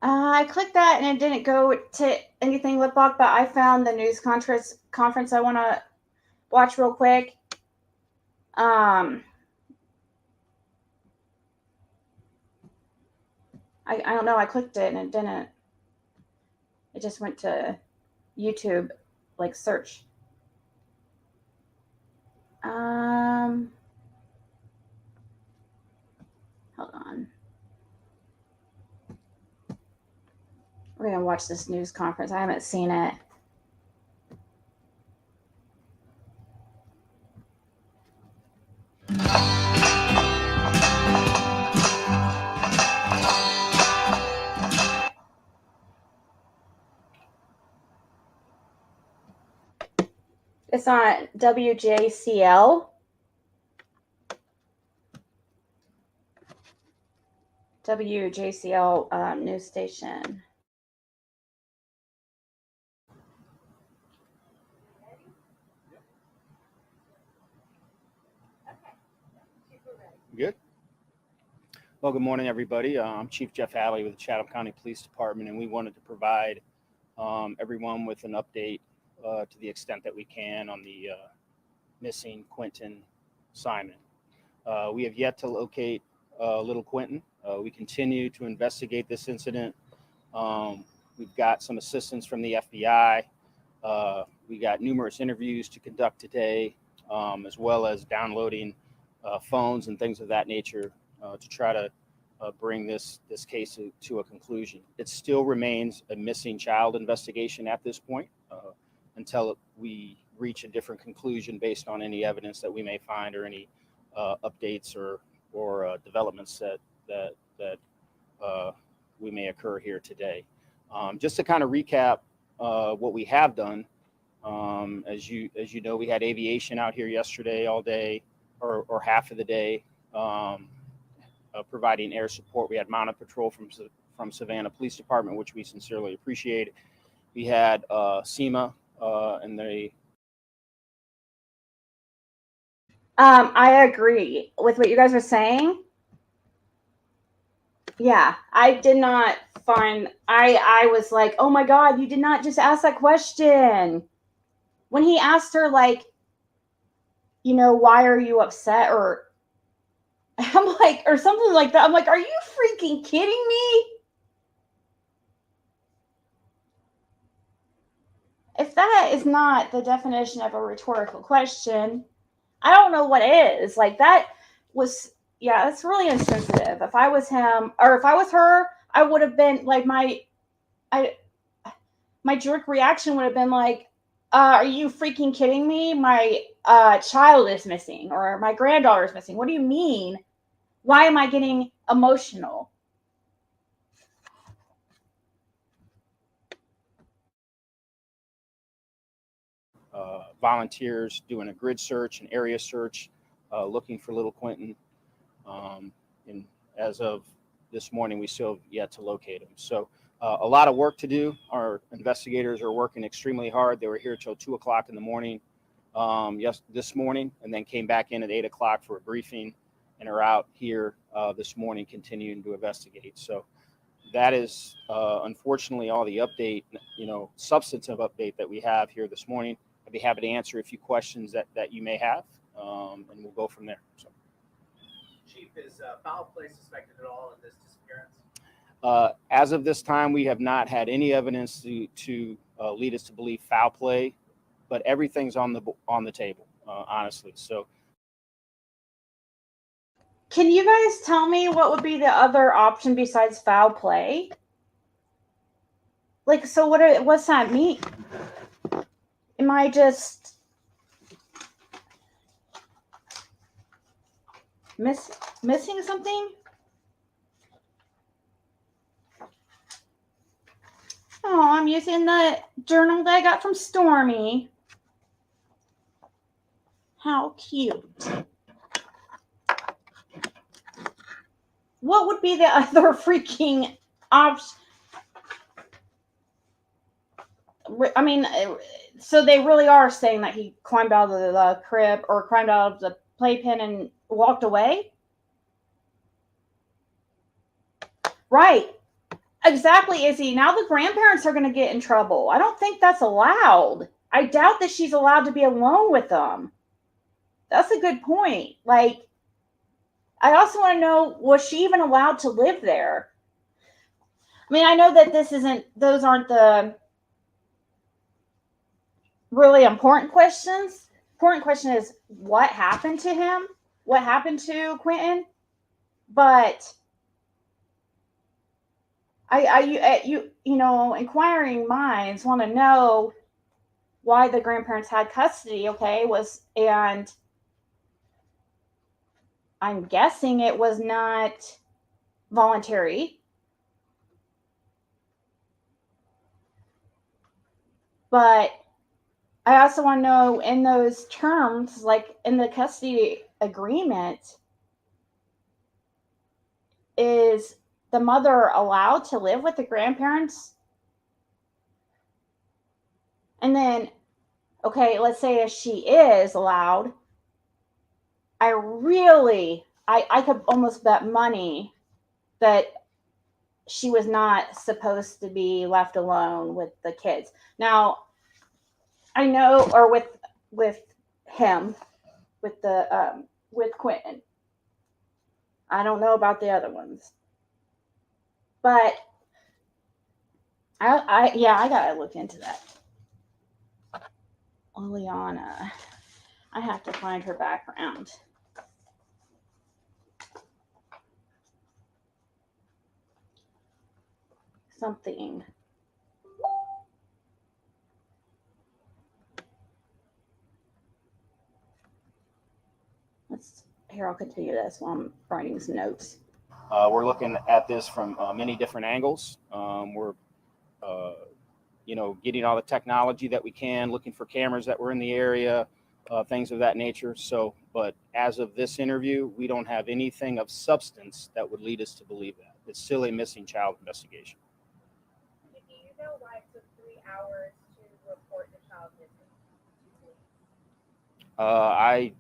A: I clicked that and it didn't go to anything lip lock, but I found the news conference I want to watch real quick. I don't know. I clicked it and it didn't. It just went to YouTube, like search. Hold on. We're going to watch this news conference. I haven't seen it. It's on WJCL. WJCL news station.
F: Good. Well, good morning, everybody. I'm Chief Jeff Halley with the Chatham County Police Department, and we wanted to provide everyone with an update to the extent that we can on the missing Quentin Simon. We have yet to locate little Quentin. We continue to investigate this incident. We've got some assistance from the FBI. We got numerous interviews to conduct today, as well as downloading phones and things of that nature to try to bring this case to a conclusion. It still remains a missing child investigation at this point until we reach a different conclusion based on any evidence that we may find or any updates or developments that we may occur here today. Just to kind of recap what we have done, as you know, we had aviation out here yesterday all day or half of the day, providing air support. We had mounted patrol from Savannah Police Department, which we sincerely appreciate. We had SEMA and they.
A: I agree with what you guys were saying. Yeah, I did not find, I was like, oh my God, you did not just ask that question. When he asked her, like, you know, why are you upset? Or I'm like, or something like that. I'm like, are you freaking kidding me? If that is not the definition of a rhetorical question, I don't know what is. Like, that was, yeah, that's really insensitive. If I was him, or if I was her, I would have been like, my jerk reaction would have been like, are you freaking kidding me? My child is missing, or my granddaughter is missing. What do you mean? Why am I getting emotional?
F: Volunteers doing a grid search, an area search, looking for little Quentin. And as of this morning, we still have yet to locate him. So a lot of work to do. Our investigators are working extremely hard. They were here till 2 o'clock in the morning this morning, and then came back in at 8 o'clock for a briefing, and are out here this morning continuing to investigate. So that is unfortunately all the update, substantive update that we have here this morning. I'd be happy to answer a few questions that you may have, and we'll go from there. So.
E: Chief, is foul play suspected at all in this disappearance?
F: As of this time, we have not had any evidence to lead us to believe foul play, but everything's on the table, honestly. So,
A: can you guys tell me what would be the other option besides foul play? Like, so what's that mean? Am I just missing something? Oh, I'm using the journal that I got from Stormy. How cute. What would be the other freaking option? I mean, so they really are saying that he climbed out of the crib or climbed out of the playpen and walked away? Right. Exactly, Izzy. Now the grandparents are going to get in trouble. I don't think that's allowed. I doubt that she's allowed to be alone with them. That's a good point. Like, I also want to know, was she even allowed to live there? I mean, I know that those aren't the really important questions. Important question is, what happened to him? What happened to Quentin? But inquiring minds want to know why the grandparents had custody. Okay, and I'm guessing it was not voluntary. But I also want to know, in those terms, like in the custody agreement, is the mother allowed to live with the grandparents? And then, okay, let's say if she is allowed, I could almost bet money that she was not supposed to be left alone with the kids. Now, I know, or with him, with Quentin. I don't know about the other ones, but I gotta look into that. Liliana, I have to find her background. Something. Here, I'll continue this while I'm writing some notes.
F: We're looking at this from many different angles. We're getting all the technology that we can, looking for cameras that were in the area, things of that nature. So, but as of this interview, we don't have anything of substance that would lead us to believe that. It's still a missing child investigation.
G: Do you know why it took 3 hours to report the child missing?
F: I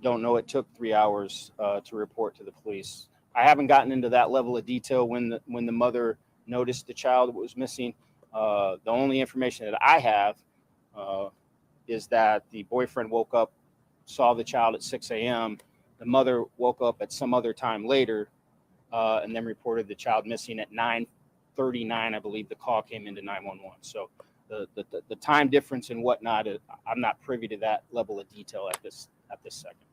F: don't know. It took 3 hours to report to the police. I haven't gotten into that level of detail when the mother noticed the child was missing. The only information that I have is that the boyfriend woke up, saw the child at 6 a.m. The mother woke up at some other time later and then reported the child missing at 9:39. I believe the call came into 911. So the time difference and whatnot, I'm not privy to that level of detail at this second.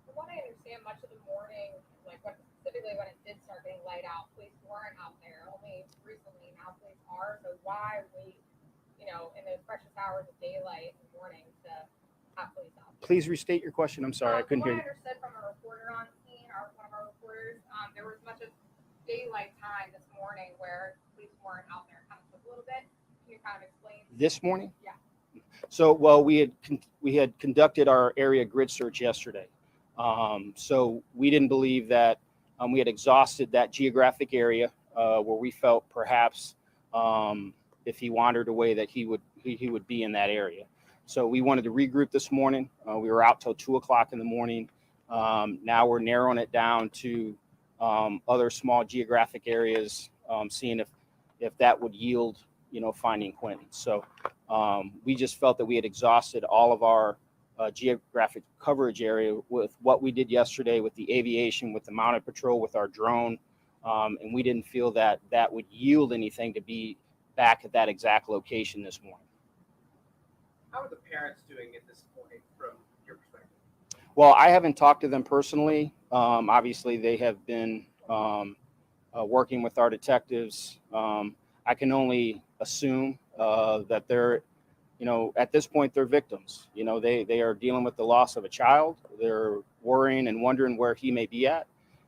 G: From what I understand, much of the morning, like specifically when it did start getting light out, police weren't out there. Only recently now police are. So why wait, in those precious hours of daylight in the morning to have police out there?
F: Please restate your question. I'm sorry, I couldn't hear you.
G: I understood from a reporter on scene, or one of our reporters, there was much of daylight time this morning where police weren't out there. Kind of took a little bit. Can you kind of explain?
F: This morning?
G: Yeah.
F: So, well, we had conducted our area grid search yesterday. So we didn't believe that we had exhausted that geographic area where we felt perhaps if he wandered away that he would be in that area. So we wanted to regroup this morning. We were out till 2:00 in the morning. Now we're narrowing it down to other small geographic areas, seeing if that would yield, finding Quentin. So we just felt that we had exhausted all of our geographic coverage area with what we did yesterday with the aviation, with the mounted patrol, with our drone. And we didn't feel that would yield anything to be back at that exact location this morning.
E: How are the parents doing at this point from your perspective?
F: Well, I haven't talked to them personally. Obviously, they have been working with our detectives. I can only assume that they're, at this point, they're victims. They are dealing with the loss of a child. They're worrying and wondering where he may be at.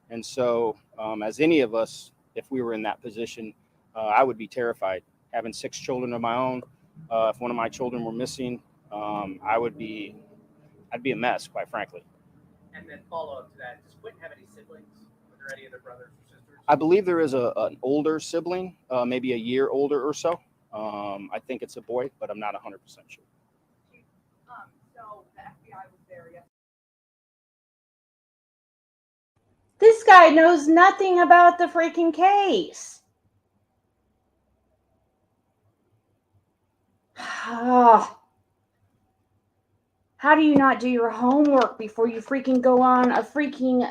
F: And so, as any of us, if we were in that position, I would be terrified. Having 6 children of my own, if one of my children were missing, I'd be a mess, quite frankly.
E: And then follow up to that, does Quentin have any siblings? Are there any other brothers or sisters?
F: I believe there is an older sibling, maybe a year older or so. I think it's a boy, but I'm not 100% sure.
G: So the FBI was there yesterday.
A: This guy knows nothing about the freaking case. How do you not do your homework before you freaking go on a freaking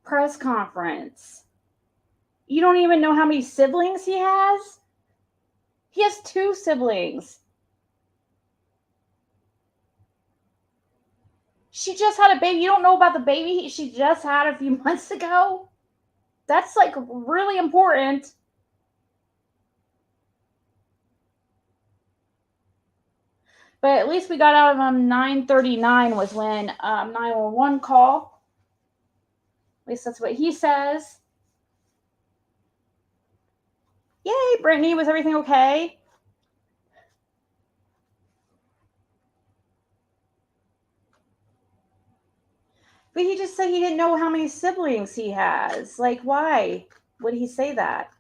A: press conference? You don't even know how many siblings he has? He has 2 siblings.
H: She just had a baby. You don't know about the baby she just had a few months ago? That's like really important. But at least we got out of him 9:39 was when 911 call. At least that's what he says. Yay, Brittany, was everything okay? But he just said he didn't know how many siblings he has. Like, why would he say that?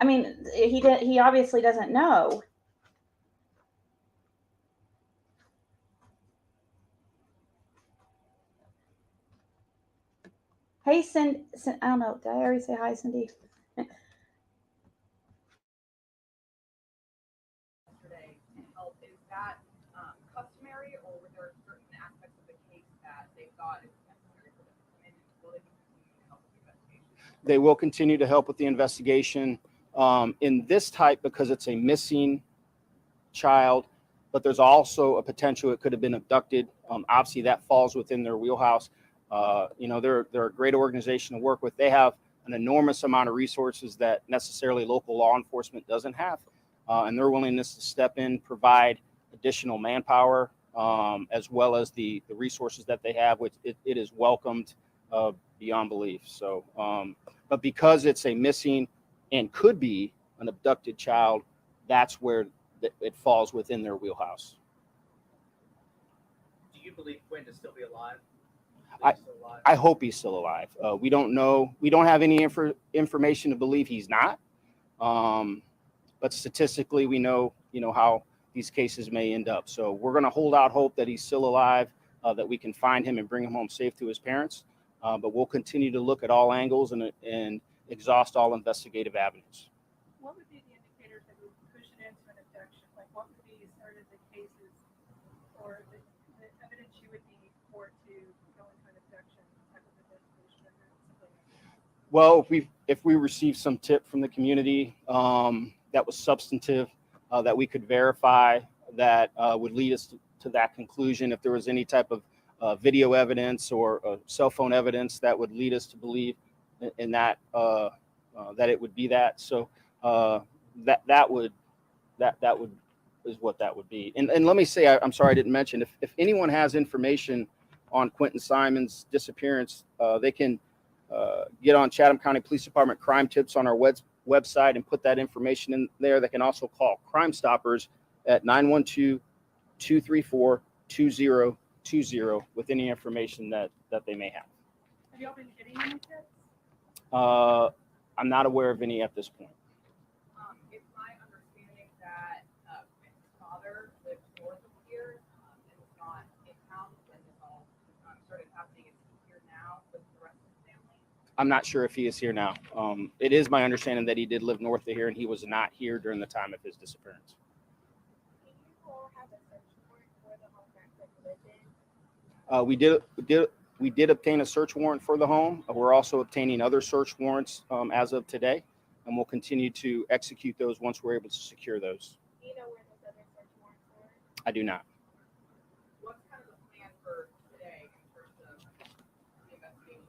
H: I mean, he obviously doesn't know. Hey, Cindy, I don't know. Did I already say hi, Cindy?
G: Yesterday to help. Is that customary, or were there certain aspects of the case that they thought it was necessary for them to come in? And will they continue to help with the investigation?
F: They will continue to help with the investigation in this type because it's a missing child, but there's also a potential it could have been abducted. Obviously, that falls within their wheelhouse. They're a great organization to work with. They have an enormous amount of resources that necessarily local law enforcement doesn't have, and their willingness to step in, provide additional manpower, as well as the resources that they have, which it is welcomed beyond belief. So, but because it's a missing and could be an abducted child, that's where it falls within their wheelhouse.
E: Do you believe Quinn to still be alive?
F: I hope he's still alive. We don't know. We don't have any information to believe he's not. But statistically, we know, how these cases may end up. So we're going to hold out hope that he's still alive, that we can find him and bring him home safe to his parents. But we'll continue to look at all angles and exhaust all investigative avenues.
C: What would be the indicators that would push it into an abduction? Like, what would be sort of the cases or the evidence you would need for it to go into an abduction type of investigation?
F: Well, if we received some tip from the community that was substantive, that we could verify, that would lead us to that conclusion. If there was any type of video evidence or cell phone evidence that would lead us to believe in that that it would be that. So that would is what that would be. And let me say, I'm sorry I didn't mention, if anyone has information on Quentin Simon's disappearance, they can get on Chatham County Police Department crime tips on our website and put that information in there. They can also call Crime Stoppers at 912-234-2020 with any information that they may have.
C: Have y'all been getting any tips?
F: I'm not aware of any at this point.
G: It's my understanding that Quentin's father lived north of here and was not in town when this all started happening. Is he here now with the rest of the family?
F: I'm not sure if he is here now. It is my understanding that he did live north of here and he was not here during the time of his disappearance.
G: Do you all have a search warrant for the home that Quentin lived in?
F: We did obtain a search warrant for the home. We're also obtaining other search warrants as of today, and we'll continue to execute those once we're able to secure those.
G: Do you know where those other search warrants are?
F: I do not.
G: What's kind of the plan for today in terms of the investigation?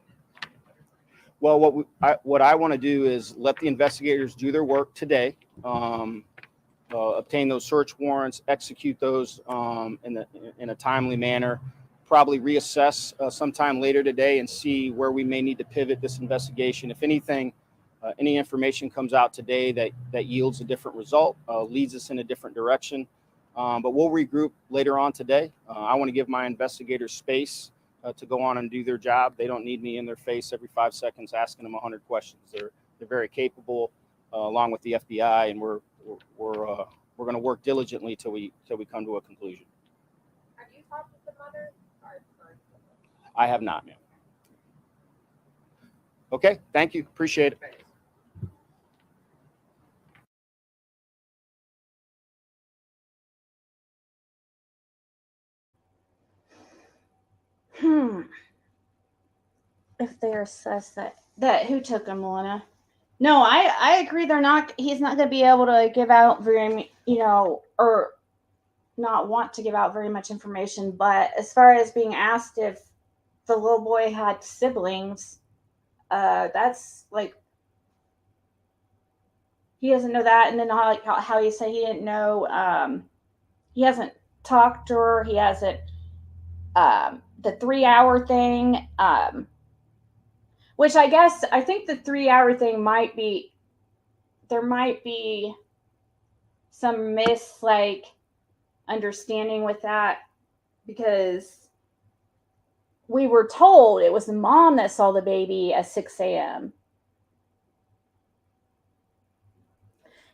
F: Well, what I want to do is let the investigators do their work today, obtain those search warrants, execute those in a timely manner. Probably reassess sometime later today and see where we may need to pivot this investigation. If anything, any information comes out today that yields a different result, leads us in a different direction. But we'll regroup later on today. I want to give my investigators space to go on and do their job. They don't need me in their face every 5 seconds asking them 100 questions. They're very capable, along with the FBI, and we're going to work diligently till we come to a conclusion.
G: Have you talked with the mother?
F: I have not, ma'am. Okay, thank you. Appreciate it.
H: If they assess that who took him, Lana? No, I agree. He's not going to be able to give out very, or not want to give out very much information. But as far as being asked if the little boy had siblings, that's like, he doesn't know that. And then how he said he didn't know, he hasn't talked to her. He hasn't, the 3 hour thing, which I think the 3 hour thing there might be some understanding with that, because we were told it was the mom that saw the baby at 6 a.m.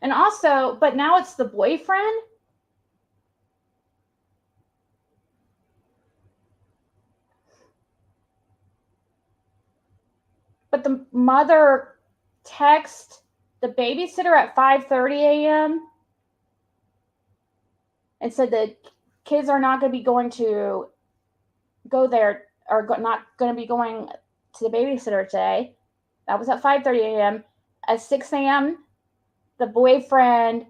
H: And also, but now it's the boyfriend. But the mother texted the babysitter at 5:30 a.m. and said that kids are not going to be going to go there, or not going to be going to the babysitter today. That was at 5:30 a.m. At 6 a.m., the boyfriend,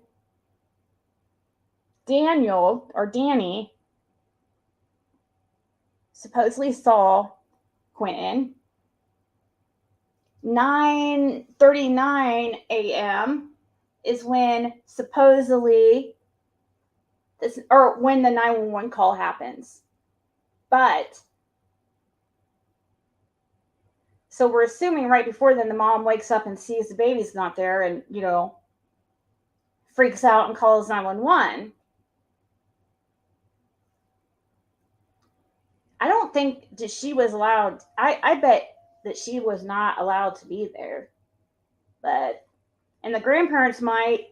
H: Daniel, or Danny, supposedly saw Quentin. 9:39 a.m. is when supposedly when the 911 call happens. But so we're assuming right before then the mom wakes up and sees the baby's not there and, freaks out and calls 911. I don't think that she was allowed. I bet that she was not allowed to be there. And the grandparents might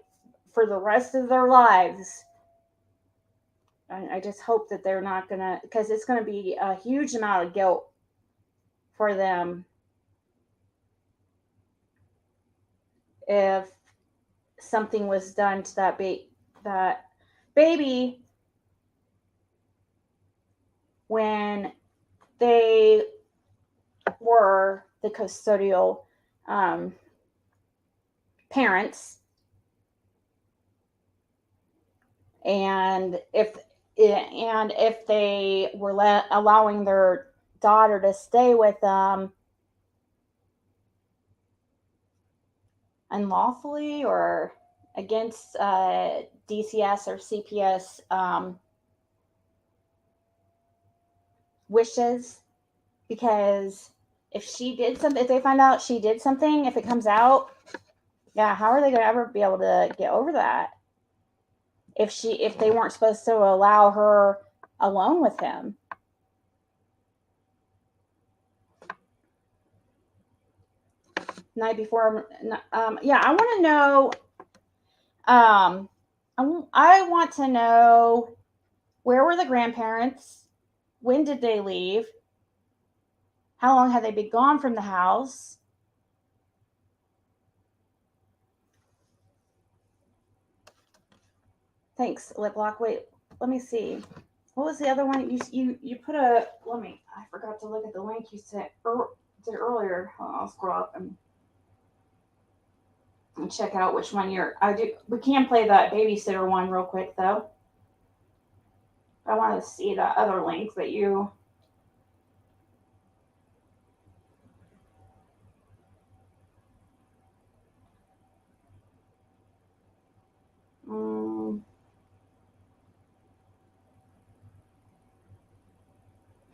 H: for the rest of their lives. I just hope that they're not gonna, because it's gonna be a huge amount of guilt for them if something was done to that baby when they were the custodial parents, and if they were allowing their daughter to stay with them unlawfully or against DCS or CPS wishes, because if they find out she did something, if it comes out, yeah, how are they going to ever be able to get over that? If they weren't supposed to allow her alone with him. Night before, yeah, I want to know. I want to know, where were the grandparents? When did they leave? How long had they been gone from the house? Thanks, Liplock. Wait, let me see. What was the other one? You put a, I forgot to look at the link you sent did earlier. I'll scroll up and check out which one we can play that babysitter one real quick though. I want to see the other link that you.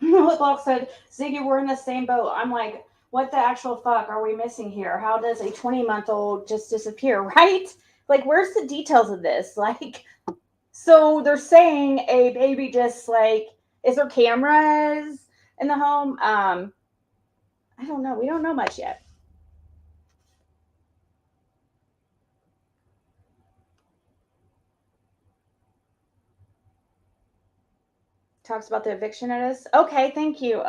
H: Liplock said, Ziggy, we're in the same boat. I'm like, what the actual fuck are we missing here? How does a 20-month-old just disappear, right? Like, where's the details of this? Like, so they're saying a baby just is there cameras in the home? I don't know. We don't know much yet. Talks about the eviction notice. Okay, thank you.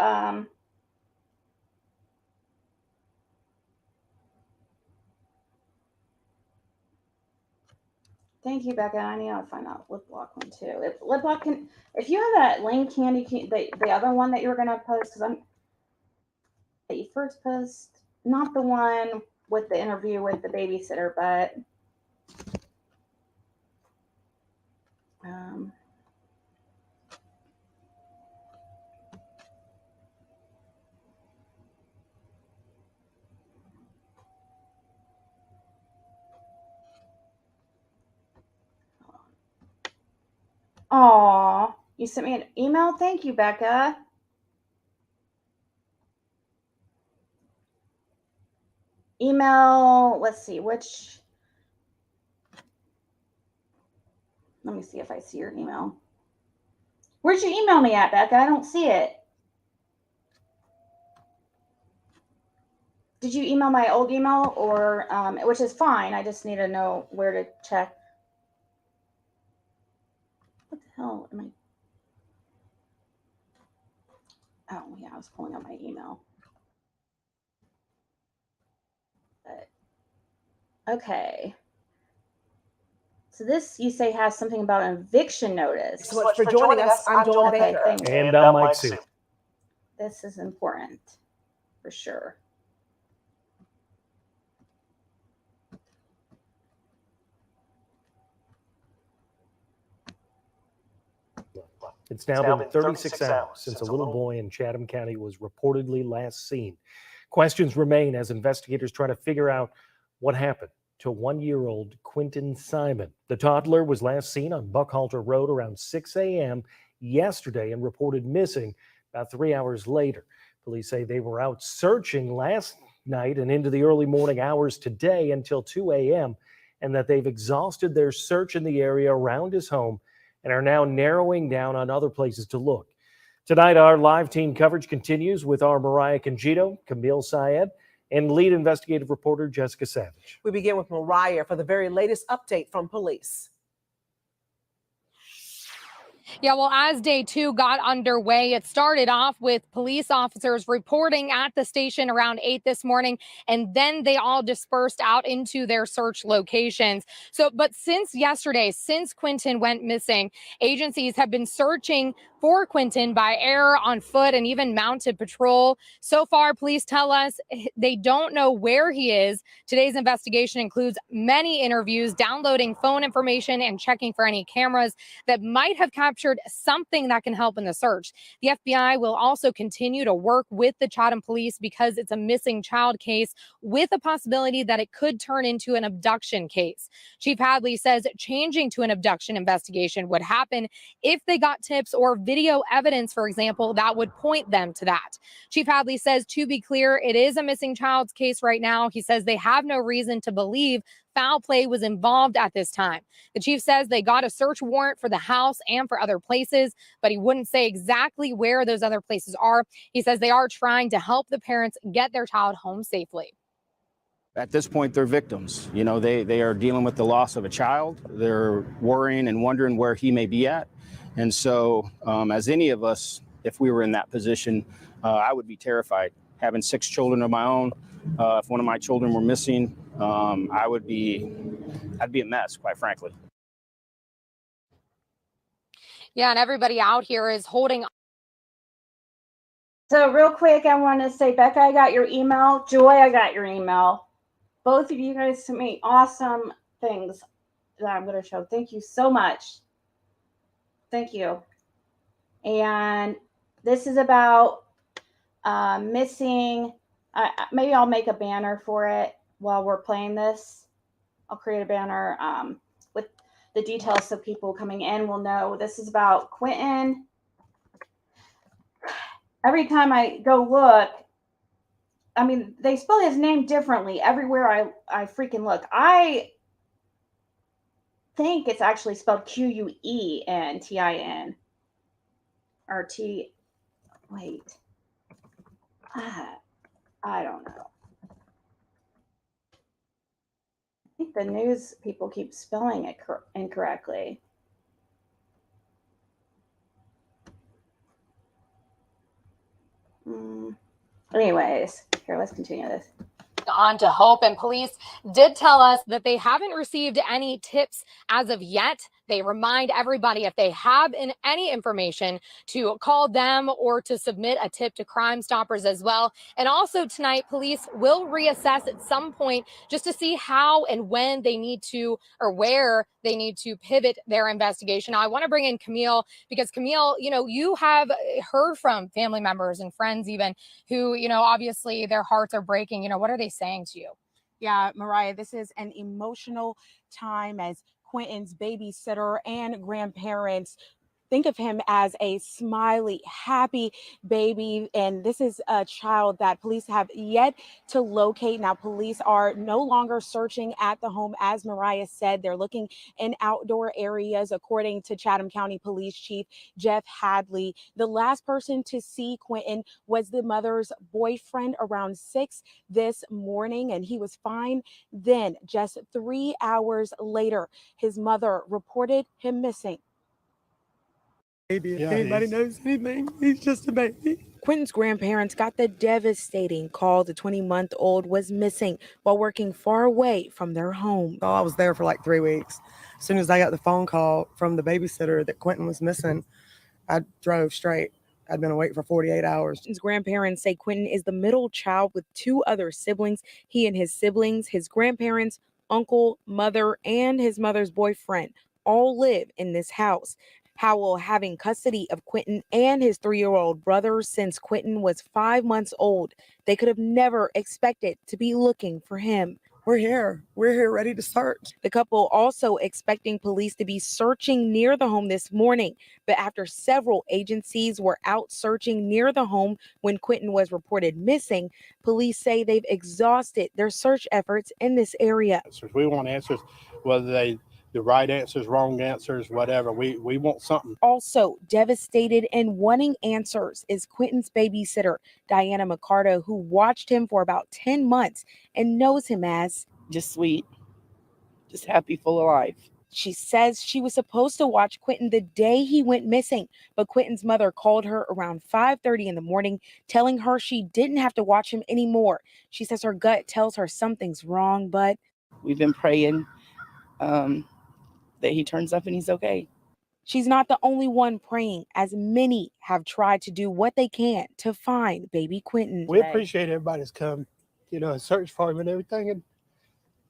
H: Thank you, Becca. I need to find out Liplock one too. If Liplock if you have that link handy, the other one that you were gonna post, that you first post, not the one with the interview with the babysitter, but Aw, you sent me an email? Thank you, Becca. Email, let's see, which, let me see if I see your email. Where'd you email me at, Becca? I don't see it. Did you email my old email or, which is fine. I just need to know where to check. What the hell am I? Oh, yeah, I was pulling up my email. But, okay. So this, you say, has something about an eviction notice.
I: So much for joining us. I'm Joel Baker.
H: Thank you.
J: And I'm Mike Sue.
H: This is important, for sure.
J: It's now been 36 hours since a little boy in Chatham County was reportedly last seen. Questions remain as investigators try to figure out what happened to 1-year-old Quentin Simon. The toddler was last seen on Buckhalter Road around 6 a.m. yesterday and reported missing about 3 hours later. Police say they were out searching last night and into the early morning hours today until 2 a.m. and that they've exhausted their search in the area around his home and are now narrowing down on other places to look. Tonight, our live team coverage continues with our Mariah Congito, Camille Syed, and lead investigative reporter Jessica Savage.
I: We begin with Mariah for the very latest update from police.
G: Yeah, well, as day 2 got underway, it started off with police officers reporting at the station around 8 this morning, and then they all dispersed out into their search locations. But since yesterday, since Quentin went missing, agencies have been searching for Quentin by air, on foot, and even mounted patrol. So far, police tell us they don't know where he is. Today's investigation includes many interviews, downloading phone information, and checking for any cameras that might have captured something that can help in the search. The FBI will also continue to work with the Chatham police because it's a missing child case with a possibility that it could turn into an abduction case. Chief Hadley says changing to an abduction investigation would happen if they got tips or video evidence, for example, that would point them to that. Chief Hadley says, to be clear, it is a missing child's case right now. He says they have no reason to believe foul play was involved at this time. The chief says they got a search warrant for the house and for other places, but he wouldn't say exactly where those other places are. He says they are trying to help the parents get their child home safely.
F: At this point, they're victims. You know, they are dealing with the loss of a child. They're worrying and wondering where he may be at. And so, as any of us, if we were in that position, I would be terrified. Having 6 children of my own, if one of my children were missing, I'd be a mess, quite frankly.
G: Yeah, and everybody out here is holding.
H: So real quick, I want to say, Becca, I got your email. Joy, I got your email. Both of you guys sent me awesome things that I'm going to show. Thank you so much. Thank you. And this is about missing. Maybe I'll make a banner for it while we're playing this. I'll create a banner with the details so people coming in will know. This is about Quentin. Every time I go look, I mean, they spell his name differently everywhere I freaking look. I think it's actually spelled Quentin. Or T. Wait. I don't know. I think the news people keep spelling it incorrectly. Anyways, here, let's continue this.
G: On to Hope, and police did tell us that they haven't received any tips as of yet. They remind everybody, if they have any information, to call them or to submit a tip to Crime Stoppers as well. And also tonight, police will reassess at some point just to see how and when they need to, or where they need to pivot their investigation. Now, I want to bring in Camille, because Camille, you know, you have heard from family members and friends even who, you know, obviously their hearts are breaking. You know, what are they saying to you?
K: Yeah, Mariah, this is an emotional time as Quentin's babysitter and grandparents think of him as a smiley, happy baby. And this is a child that police have yet to locate. Now, police are no longer searching at the home. As Mariah said, they're looking in outdoor areas, according to Chatham County Police Chief Jeff Hadley. The last person to see Quentin was the mother's boyfriend around 6 this morning, and he was fine then. Just 3 hours later, his mother reported him missing.
L: Baby, if anybody knows anything, he's just a baby.
K: Quentin's grandparents got the devastating call the 20-month-old was missing while working far away from their home.
L: So I was there for like 3 weeks. As soon as I got the phone call from the babysitter that Quentin was missing, I drove straight. I'd been awake for 48 hours.
K: His grandparents say Quentin is the middle child with 2 other siblings. He and his siblings, his grandparents, uncle, mother, and his mother's boyfriend all live in this house. Howell having custody of Quentin and his 3-year-old brother since Quentin was 5 months old. They could have never expected to be looking for him.
L: We're here. We're here ready to search.
K: The couple also expecting police to be searching near the home this morning. But after several agencies were out searching near the home when Quentin was reported missing, police say they've exhausted their search efforts in this area.
D: We want answers, whether the right answers, wrong answers, whatever. We want something.
K: Also devastated and wanting answers is Quentin's babysitter, Diana McCarto, who watched him for about 10 months and knows him as
M: just sweet, just happy, full of life.
K: She says she was supposed to watch Quentin the day he went missing, but Quentin's mother called her around 5:30 in the morning, telling her she didn't have to watch him anymore. She says her gut tells her something's wrong, but
M: we've been praying that he turns up and he's okay.
K: She's not the only one praying, as many have tried to do what they can to find baby Quentin.
D: We appreciate everybody that's come, and search for him and everything, and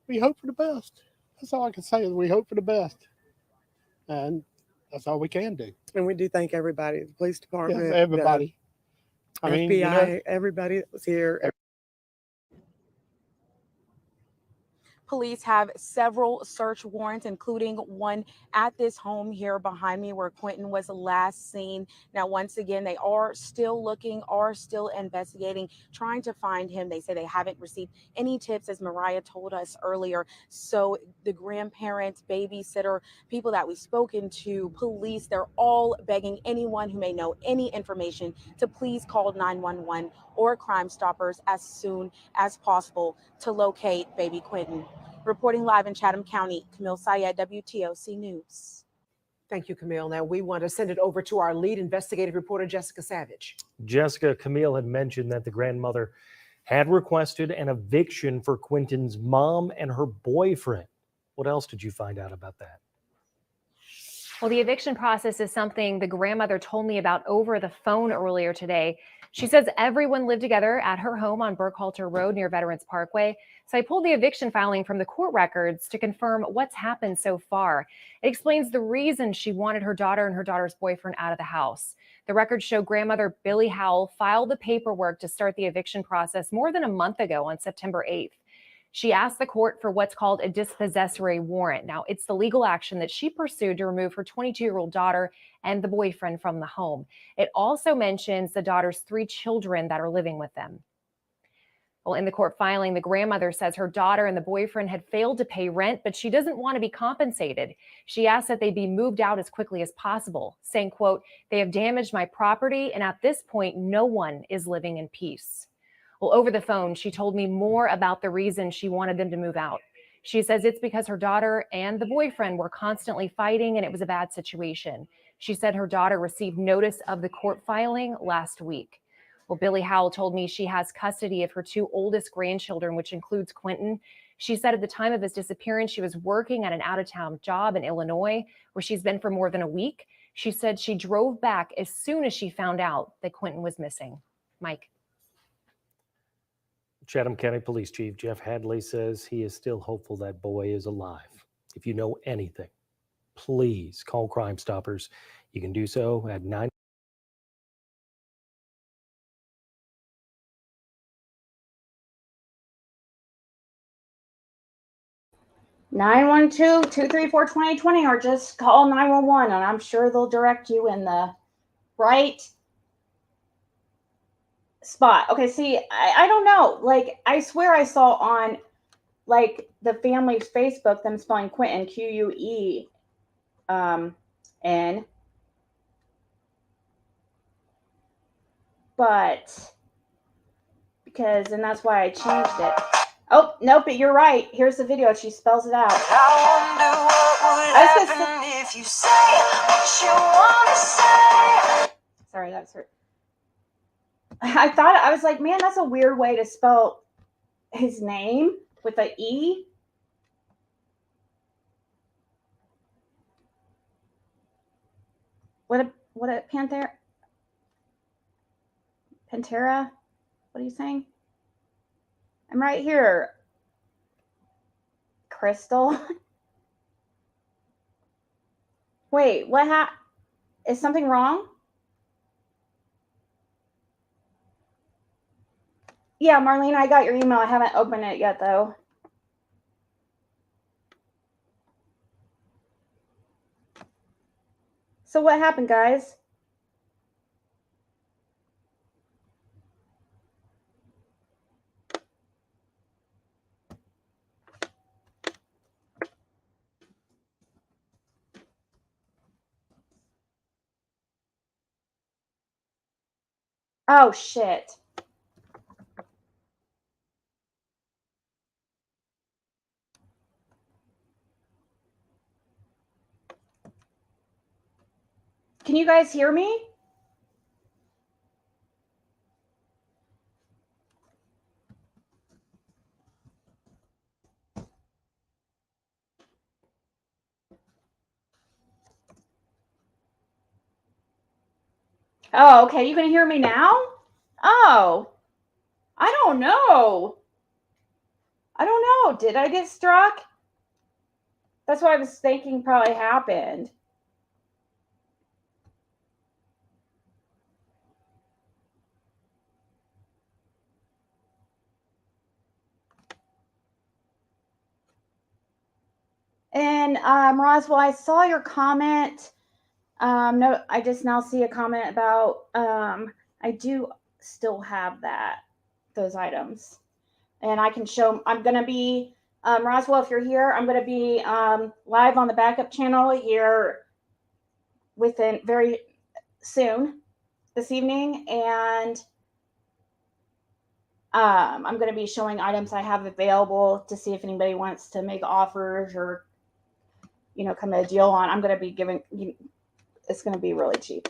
D: we hope for the best. That's all I can say is we hope for the best. And that's all we can do.
L: And we do thank everybody, the police department,
D: Yes, everybody.
L: FBI, everybody that was here.
K: Police have several search warrants, including one at this home here behind me where Quentin was last seen. Now, once again, they are still looking, are still investigating, trying to find him. They say they haven't received any tips, as Mariah told us earlier. So the grandparents, babysitter, people that we've spoken to, police, they're all begging anyone who may know any information to please call 911 or Crime Stoppers as soon as possible to locate baby Quentin. Reporting live in Chatham County, Camille Sayed, WTOC News.
I: Thank you, Camille. Now we want to send it over to our lead investigative reporter, Jessica Savage.
J: Jessica, Camille had mentioned that the grandmother had requested an eviction for Quentin's mom and her boyfriend. What else did you find out about that?
N: Well, the eviction process is something the grandmother told me about over the phone earlier today. She says everyone lived together at her home on Burkhalter Road near Veterans Parkway. So I pulled the eviction filing from the court records to confirm what's happened so far. It explains the reason she wanted her daughter and her daughter's boyfriend out of the house. The records show grandmother Billy Howell filed the paperwork to start the eviction process more than a month ago on September 8th. She asked the court for what's called a dispossessory warrant. Now, it's the legal action that she pursued to remove her 22-year-old daughter and the boyfriend from the home. It also mentions the daughter's 3 children that are living with them. Well, in the court filing, the grandmother says her daughter and the boyfriend had failed to pay rent, but she doesn't want to be compensated. She asks that they be moved out as quickly as possible, saying, quote, "They have damaged my property, and at this point, no one is living in peace." Well, over the phone, she told me more about the reason she wanted them to move out. She says it's because her daughter and the boyfriend were constantly fighting and it was a bad situation. She said her daughter received notice of the court filing last week. Well, Billy Howell told me she has custody of her 2 oldest grandchildren, which includes Quentin. She said at the time of his disappearance, she was working at an out-of-town job in Illinois, where she's been for more than a week. She said she drove back as soon as she found out that Quentin was missing. Mike.
J: Chatham County Police Chief Jeff Hadley says he is still hopeful that boy is alive. If you know anything, please call Crime Stoppers. You can do so at 9.
H: 912-234-2020 or just call 911 and I'm sure they'll direct you in the right spot. Okay, see, I don't know. Like, I swear I saw on like the family's Facebook them spelling Quentin, Queen. But and that's why I changed it. Oh, nope, but you're right. Here's the video. She spells it out.
O: I wonder what would happen if you say what you want to say.
H: Sorry, that's her. I was like, man, that's a weird way to spell his name with an E. What a Pantera? What are you saying? I'm right here. Crystal. Wait, what is something wrong? Yeah, Marlene, I got your email. I haven't opened it yet, though. So what happened, guys? Oh, shit. Can you guys hear me? Oh, okay. You can hear me now? Oh, I don't know. Did I get struck? That's what I was thinking probably happened. And Roswell, I saw your comment. No, I just now see a comment about I do still have those items. And I can show, I'm going to be, Roswell, if you're here, I'm going to be live on the backup channel here within very soon this evening. And I'm going to be showing items I have available to see if anybody wants to make offers or, come to a deal on. I'm going to be giving, it's going to be really cheap.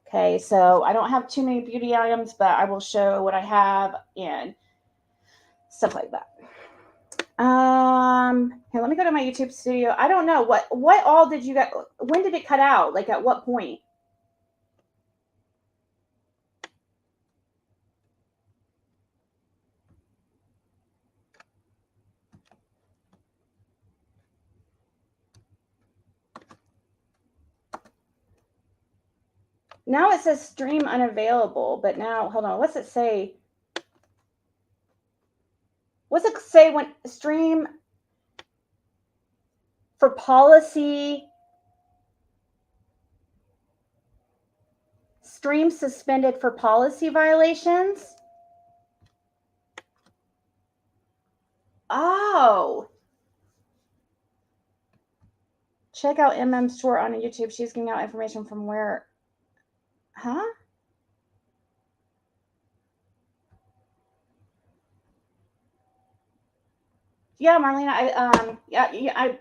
H: Okay, so I don't have too many beauty items, but I will show what I have and stuff like that. Here, let me go to my YouTube studio. I don't know what all did you get. When did it cut out? Like at what point? Now it says stream unavailable, but now hold on. What's it say? What's it say when stream for policy? Stream suspended for policy violations? Oh. Check out MM's tour on YouTube. She's giving out information from where. Huh? Yeah, Marlene, I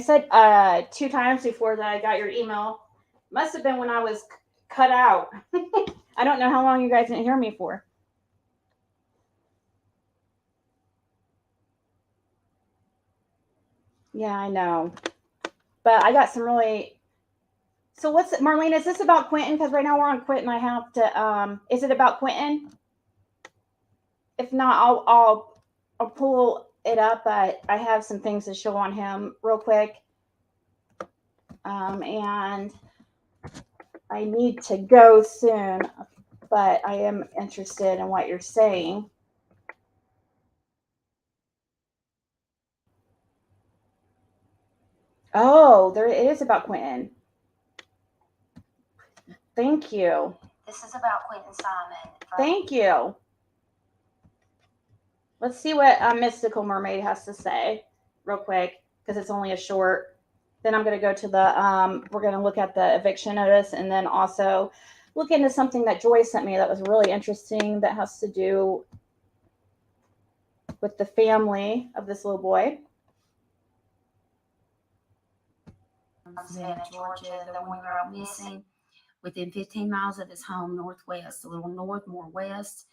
H: said 2 times before that I got your email. Must have been when I was cut out. I don't know how long you guys didn't hear me for. Yeah, I know. But I got some really. So what's it, Marlene? Is this about Quentin? Because right now we're on Quentin. I have to. Is it about Quentin? If not, I'll pull it up. But I have some things to show on him real quick. And I need to go soon, but I am interested in what you're saying. Oh, there it is about Quentin. Thank you.
P: This is about Quentin Simon.
H: Thank you. Let's see what Mystical Mermaid has to say real quick, because it's only a short. Then I'm going to go to the, we're going to look at the eviction notice and then also look into something that Joy sent me that was really interesting that has to do with the family of this little boy.
P: From Savannah, Georgia, the 1-year-old missing within 15 miles of his home northwest, a little north, more west,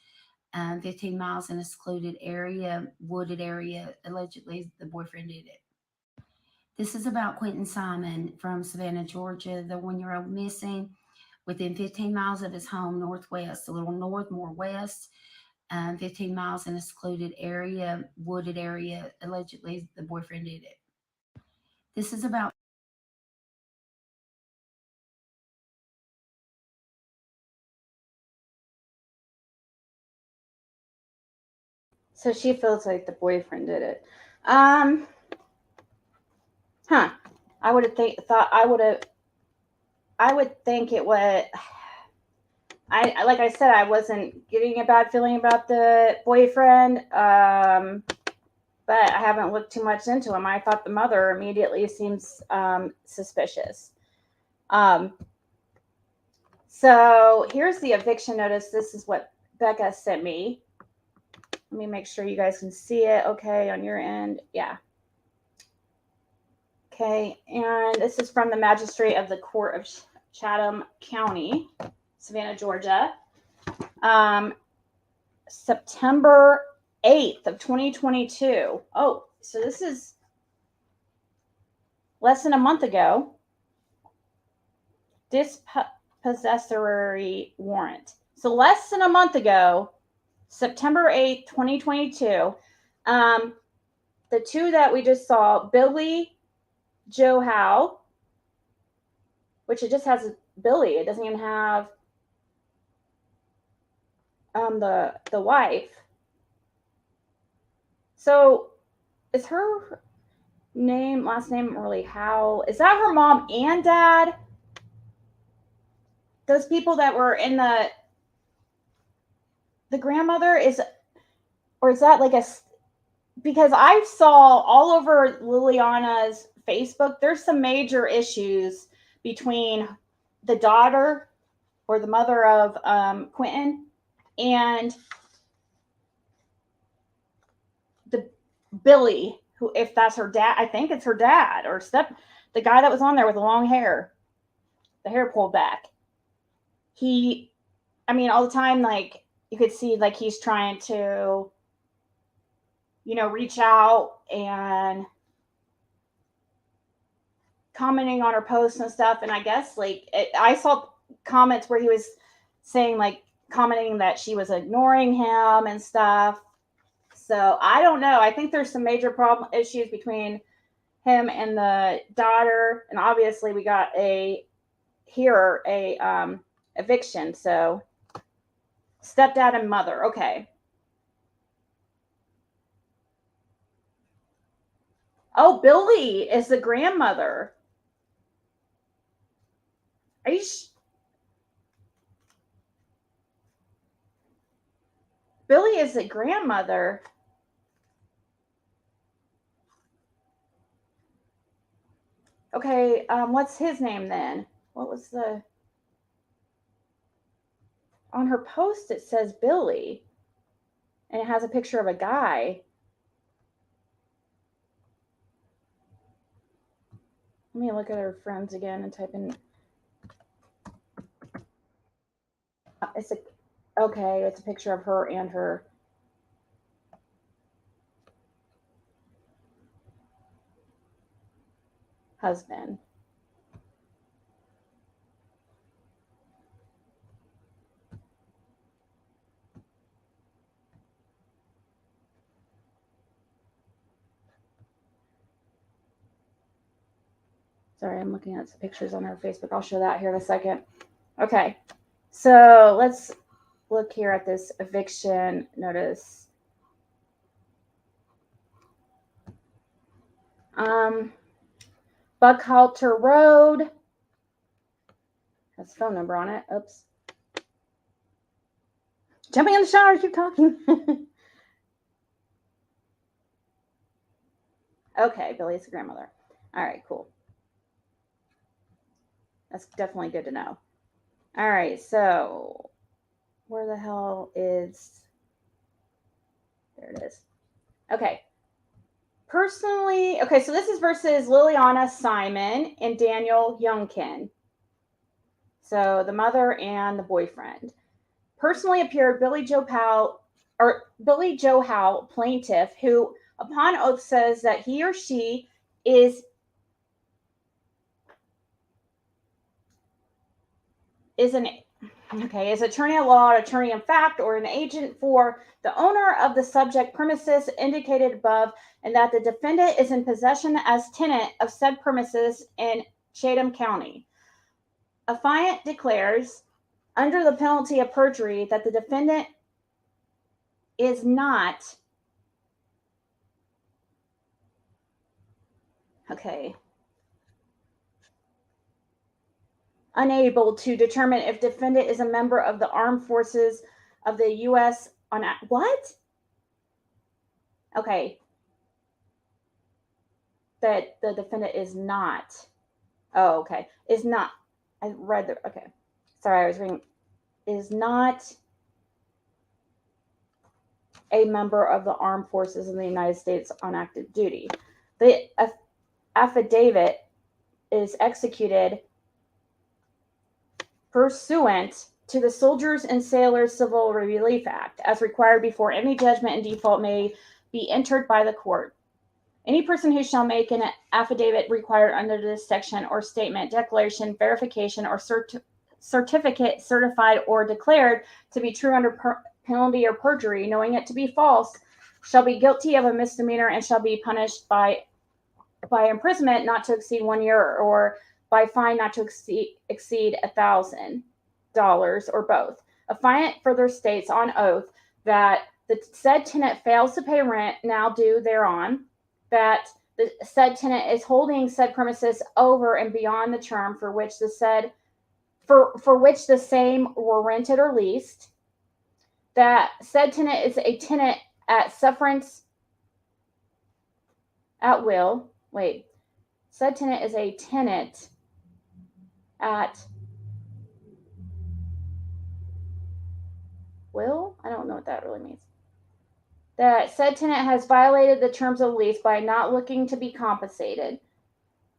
P: 15 miles in a secluded area, wooded area. Allegedly, the boyfriend did it. This is about Quentin Simon from Savannah, Georgia, the 1-year-old missing within 15 miles of his home northwest, a little north, more west, 15 miles in a secluded area, wooded area. Allegedly, the boyfriend did it. This is about
H: So she feels like the boyfriend did it. I would have I would think it would. I like I said, I wasn't getting a bad feeling about the boyfriend. But I haven't looked too much into him. I thought the mother immediately seems suspicious. So here's the eviction notice. This is what Becca sent me. Let me make sure you guys can see it okay on your end. Yeah. Okay, and this is from the magistrate of the Court of Chatham County, Savannah, Georgia. September 8th of 2022. Oh, so this is less than a month ago. Dispossessory warrant. So less than a month ago, September 8th, 2022. The two that we just saw, Billy Joe Howe, which it just has Billy. It doesn't even have the wife. So is her last name really Howe? Is that her mom and dad? Those people that were in the grandmother is, or is that like because I saw all over Liliana's Facebook, there's some major issues between the daughter or the mother of Quentin and the Billy, who, if that's her dad, I think it's her dad or the guy that was on there with the long hair, the hair pulled back. All the time, like you could see, like he's trying to, reach out and commenting on her posts and stuff. And I guess I saw comments where he was saying, like, commenting that she was ignoring him and stuff. So I don't know. I think there's some major issues between him and the daughter. And obviously we got a eviction. So stepdad and mother. Okay. Oh, Billy is the grandmother. Are you Billy is the grandmother. Okay, what's his name then? What was on her post it says Billy. And it has a picture of a guy. Let me look at her friends again and type in. It's a picture of her and her husband. Sorry, I'm looking at some pictures on her Facebook. I'll show that here in a second. Okay, so let's look here at this eviction notice. Buckhalter Road. Has a phone number on it. Oops. Jumping in the shower, keep talking. Okay, Billy's the grandmother. All right, cool. That's definitely good to know. All right, so where the hell is... There it is. Okay. Personally, okay, so this is versus Liliana Simon and Daniel Youngkin. So the mother and the boyfriend. Personally appeared Billy Joe Howe, plaintiff, who upon oath says that he or she is attorney at law, attorney in fact, or an agent for the owner of the subject premises indicated above, and that the defendant is in possession as tenant of said premises in Chatham County. Affiant declares, under the penalty of perjury, that the defendant is not unable to determine if defendant is a member of the armed forces of the U.S. on what? Okay. That the defendant is not. Oh, okay. Is not. I read the. Okay. Sorry, I was reading. Is not a member of the armed forces in the United States on active duty. The affidavit is executed pursuant to the Soldiers and Sailors Civil Relief Act, as required before any judgment in default may be entered by the court. Any person who shall make an affidavit required under this section or statement, declaration, verification, or certificate certified or declared to be true under penalty or perjury, knowing it to be false, shall be guilty of a misdemeanor and shall be punished by imprisonment not to exceed 1 year or by fine not to exceed $1,000 or both. Affiant further states on oath that the said tenant fails to pay rent now due thereon, that the said tenant is holding said premises over and beyond the term for which the same were rented or leased, that said tenant is a tenant at sufferance at will. Said tenant is a tenant at will? I don't know what that really means. That said tenant has violated the terms of the lease by not looking to be compensated.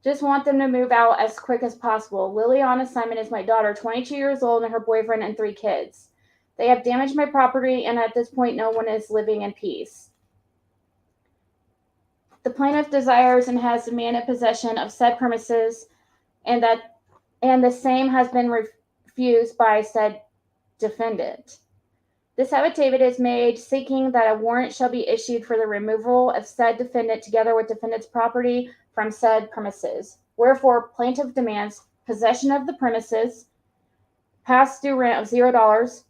H: Just want them to move out as quick as possible. Liliana Simon is my daughter, 22 years old, and her boyfriend and 3 kids. They have damaged my property, and at this point, no one is living in peace. The plaintiff desires and has demanded possession of said premises, and the same has been refused by said defendant. This affidavit is made seeking that a warrant shall be issued for the removal of said defendant together with defendant's property from said premises. Wherefore, plaintiff demands possession of the premises, past due rent of $0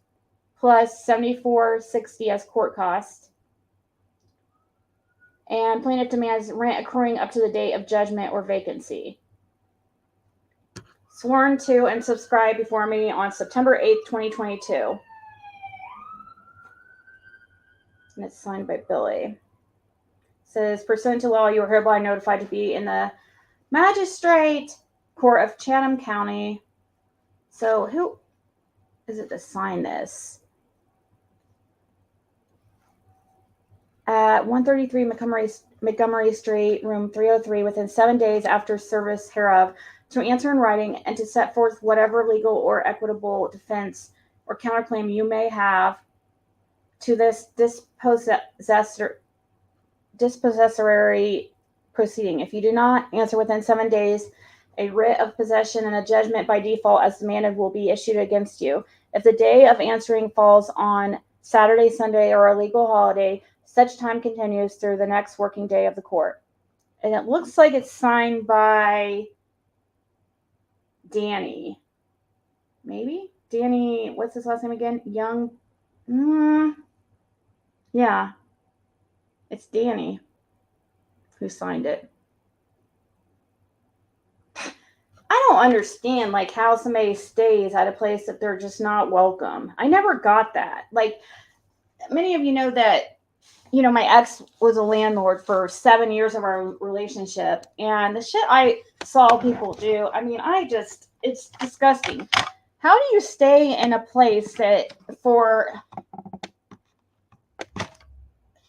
H: plus $74.60 as court cost, and plaintiff demands rent accruing up to the date of judgment or vacancy. Sworn to and subscribed before me on September 8th, 2022. And it's signed by Billy. It says, pursuant to law, you are hereby notified to be in the Magistrate Court of Chatham County. So who is it to sign this? At 133 Montgomery Street, room 303, within 7 days after service hereof, to answer in writing and to set forth whatever legal or equitable defense or counterclaim you may have to this dispossessory proceeding. If you do not answer within 7 days, a writ of possession and a judgment by default as demanded will be issued against you. If the day of answering falls on Saturday, Sunday, or a legal holiday, such time continues through the next working day of the court. And it looks like it's signed by Danny. Maybe? Danny, what's his last name again? Young? Yeah. It's Danny who signed it. don't understand like how somebody stays at a place that they're just not welcome. I never got that. Like, many of you know that, you know, my ex was a landlord for 7 years of our relationship, and the shit I saw people do, I mean, it's disgusting. How do you stay in a place that for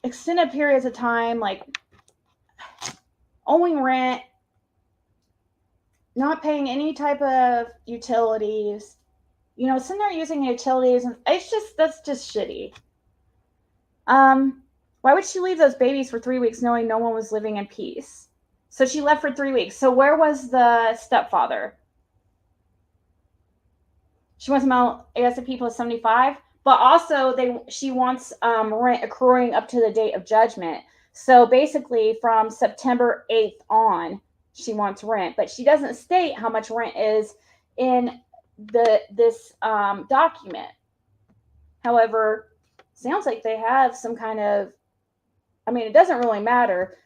H: extended periods of time, like owing rent, not paying any type of utilities, you know, sitting there using utilities, and that's just shitty. Why would she leave those babies for 3 weeks knowing no one was living in peace? So she left for 3 weeks. So where was the stepfather? She wants him out ASAP plus 75, but also she wants rent accruing up to the date of judgment. So basically from September 8th on, she wants rent, but she doesn't state how much rent is in this document. However, sounds like they have some kind of, I mean, it doesn't really matter.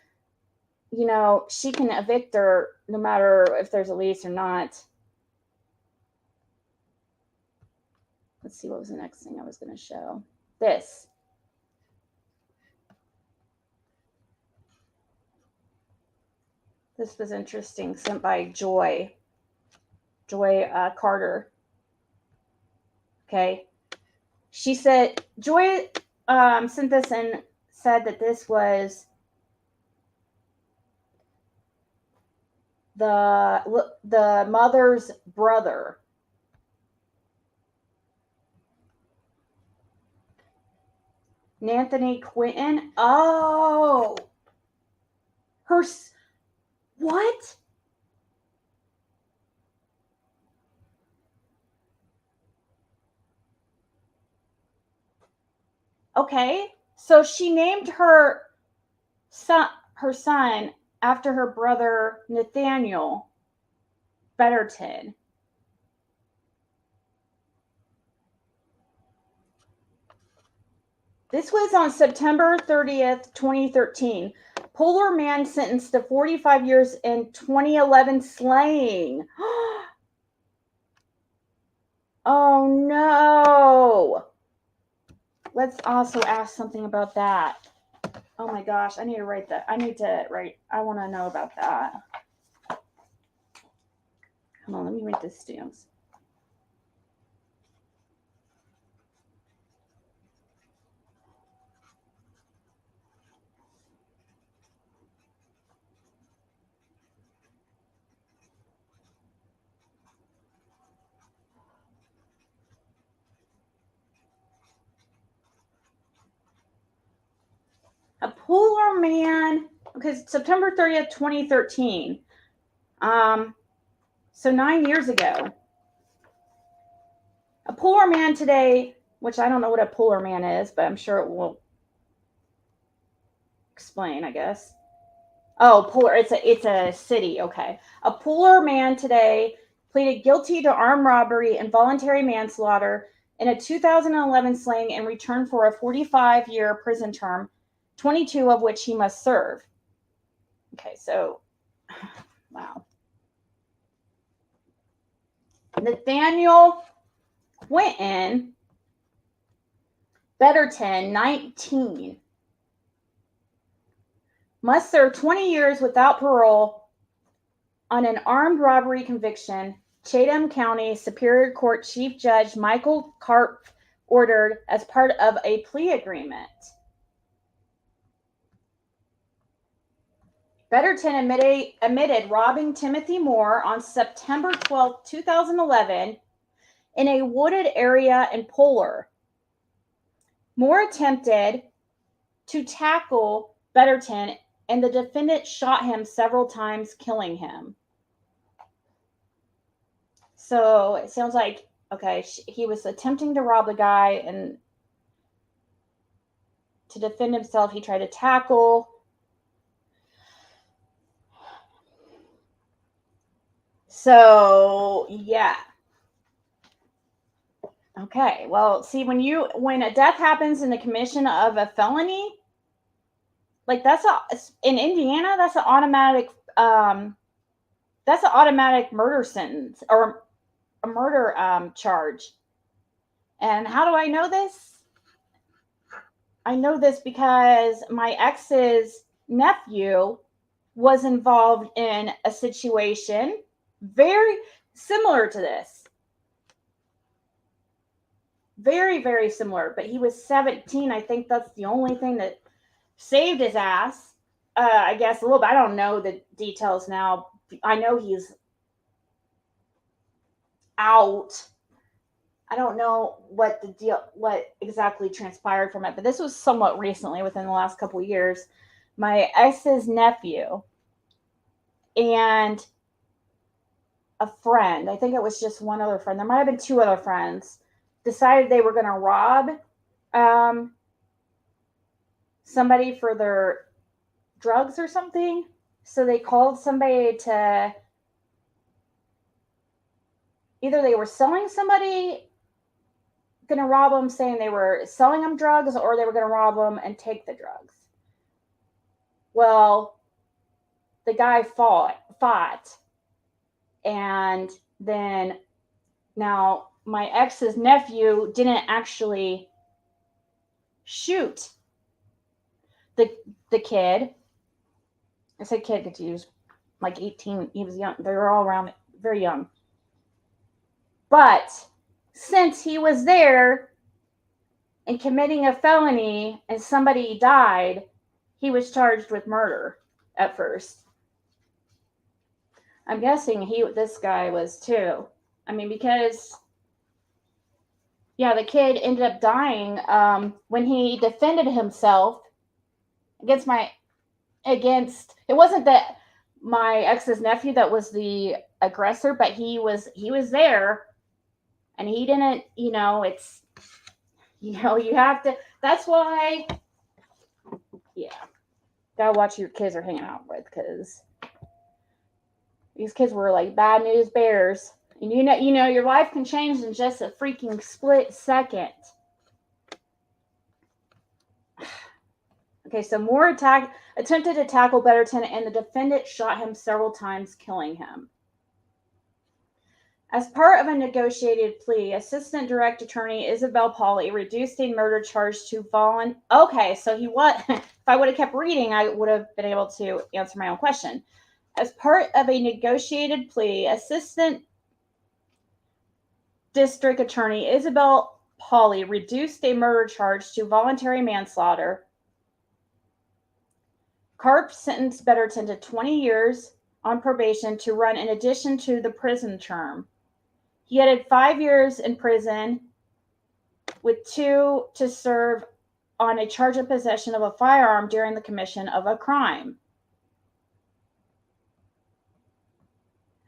H: You know, she can evict her no matter if there's a lease or not. Let's see, what was the next thing I was going to show? This. This was interesting, sent by Joy Carter. Okay. She said, Joy sent this and said that this was the mother's brother. Anthony Quinton. Oh, what? Okay, so she named her son after her brother Nathaniel Betterton. This was on September 30th, 2013. Polar man sentenced to 45 years in 2011 slaying. Oh no. Let's also ask something about that. Oh my gosh, I need to write that. I want to know about that. Come on, let me write this down. A polar man, because September 30th, 2013. So 9 years ago. A polar man today, which I don't know what a polar man is, but I'm sure it will explain, I guess. Oh, polar, it's a city, okay. A polar man today pleaded guilty to armed robbery and voluntary manslaughter in a 2011 slaying in return for a 45-year prison term, 22 of which he must serve. Okay, so, wow. Nathaniel Quinton Betterton, 19, must serve 20 years without parole on an armed robbery conviction. Chatham County Superior Court Chief Judge Michael Karp ordered as part of a plea agreement. Betterton admitted robbing Timothy Moore on September 12, 2011 in a wooded area in Polar. Moore attempted to tackle Betterton, and the defendant shot him several times, killing him. So it sounds like, okay, he was attempting to rob the guy, and to defend himself, he tried to tackle. So, yeah. Okay, well, see, when a death happens in the commission of a felony, like in Indiana, that's an automatic That's an automatic murder sentence or a murder charge. And how do I know this? I know this because my ex's nephew was involved in a situation very similar to this. Very, very similar. But he was 17. I think that's the only thing that saved his ass. I guess a little bit. I don't know the details now. I know he's out. I don't know what exactly transpired from it, but this was somewhat recently, within the last couple of years. My ex's nephew and a friend, I think it was just one other friend, there might have been two other friends, decided they were going to rob somebody for their drugs or something. So they called somebody to, either they were selling somebody, going to rob them, saying they were selling them drugs, or they were going to rob them and take the drugs. Well, the guy fought. And then now my ex's nephew didn't actually shoot the kid. I said kid because he was like 18. He was young. They were all around very young. But since he was there and committing a felony and somebody died, he was charged with murder at first. I'm guessing this guy was too. I mean, because yeah, the kid ended up dying when he defended himself against it wasn't that my ex's nephew that was the aggressor, but he was there, and he didn't, it's, you have to, that's why, yeah, gotta watch who your kids are hanging out with, because these kids were like bad news bears. And your life can change in just a freaking split second. Okay, so Moore attempted to tackle Betterton, and the defendant shot him several times, killing him. As part of a negotiated plea, Assistant Direct Attorney Isabel Pauley reduced a murder charge to Okay, so if I would have kept reading, I would have been able to answer my own question. As part of a negotiated plea, Assistant District Attorney Isabel Pauley reduced a murder charge to voluntary manslaughter. Karp sentenced Betterton to 20 years on probation to run in addition to the prison term. He added 5 years in prison, with 2 to serve on a charge of possession of a firearm during the commission of a crime.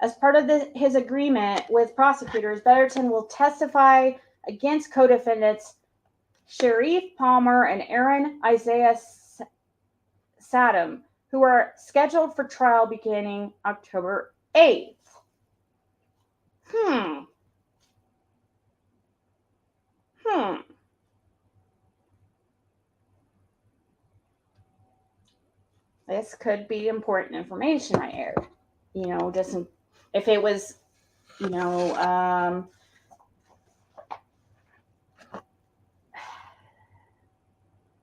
H: As part of his agreement with prosecutors, Betterton will testify against co-defendants Sharif Palmer and Aaron Isaiah Saddam, who are scheduled for trial beginning October 8th. This could be important information right here. Just if it was,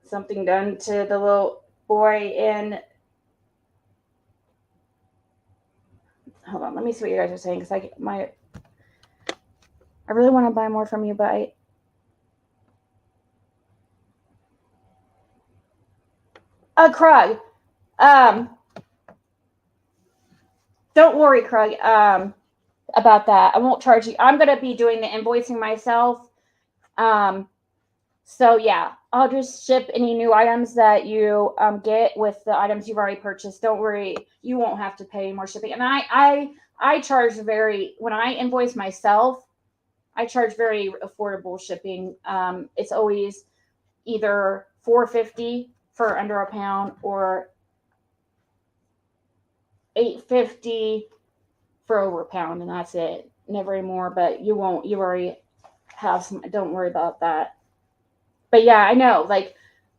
H: something done to the little boy in. Hold on, let me see what you guys are saying, because I really want to buy more from you, but Krug. Don't worry, Krug, about that. I won't charge you. I'm going to be doing the invoicing myself. So yeah, I'll just ship any new items that you get with the items you've already purchased. Don't worry, you won't have to pay more shipping. And I charge when I invoice myself, I charge very affordable shipping. It's always either $4.50 for under a pound or $8.50 for over a pound, and that's it. Never any more, but you already have some. Don't worry about that. But yeah, I know, like,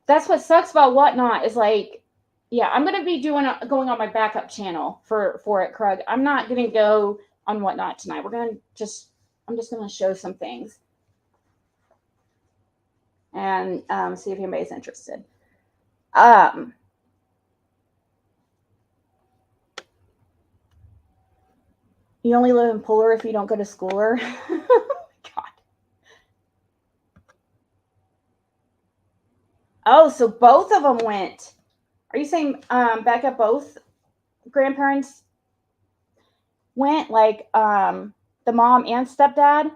H: that's what sucks about Whatnot is, like, Yeah, I'm gonna be going on my backup channel for it, Krug. I'm not gonna go on Whatnot tonight. I'm just gonna show some things and see if anybody's interested. You only live in Puller if you don't go to schooler. God. Oh, so both of them went. Are you saying Becca, both grandparents went, like the mom and stepdad?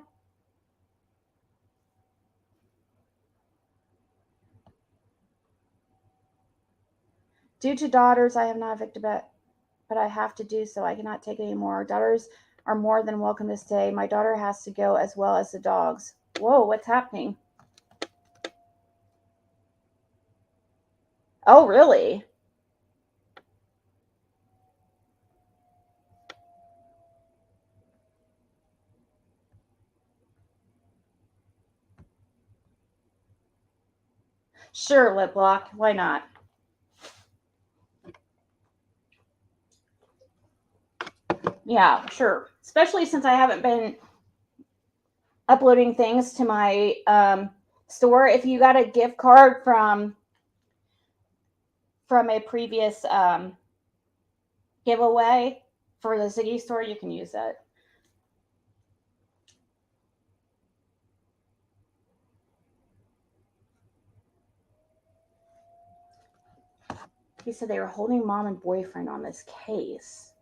H: Due to daughters, I have not evicted, but I have to do so. I cannot take it anymore. Daughters are more than welcome to stay. My daughter has to go as well as the dogs. Whoa, what's happening? Oh, really? Sure, lip lock. Why not? Yeah, sure. Especially since I haven't been uploading things to my store. If you got a gift card from a previous giveaway for the Ziggy store, you can use it. He said they were holding mom and boyfriend on this case.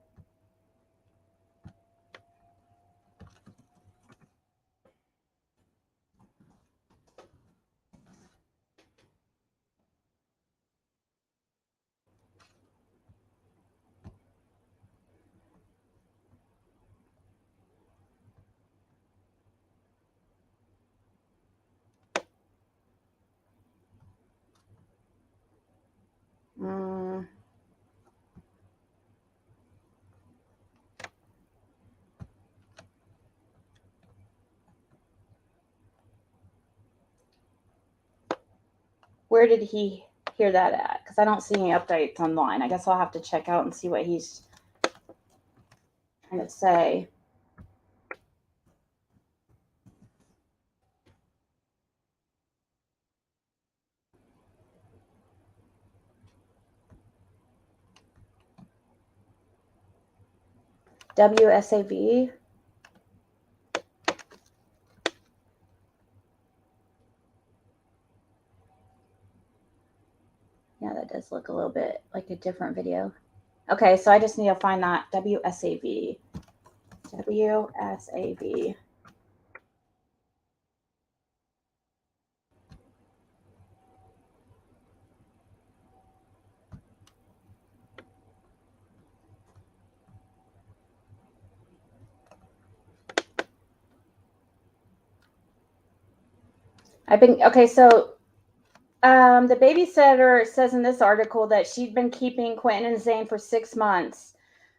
H: Where did he hear that at? Because I don't see any updates online. I guess I'll have to check out and see what he's trying to say. WSAV. Yeah, that does look a little bit like a different video. Okay, so I just need to find that WSAV. WSAV. Okay, so the babysitter says in this article that she'd been keeping Quentin and Zane for 6 months.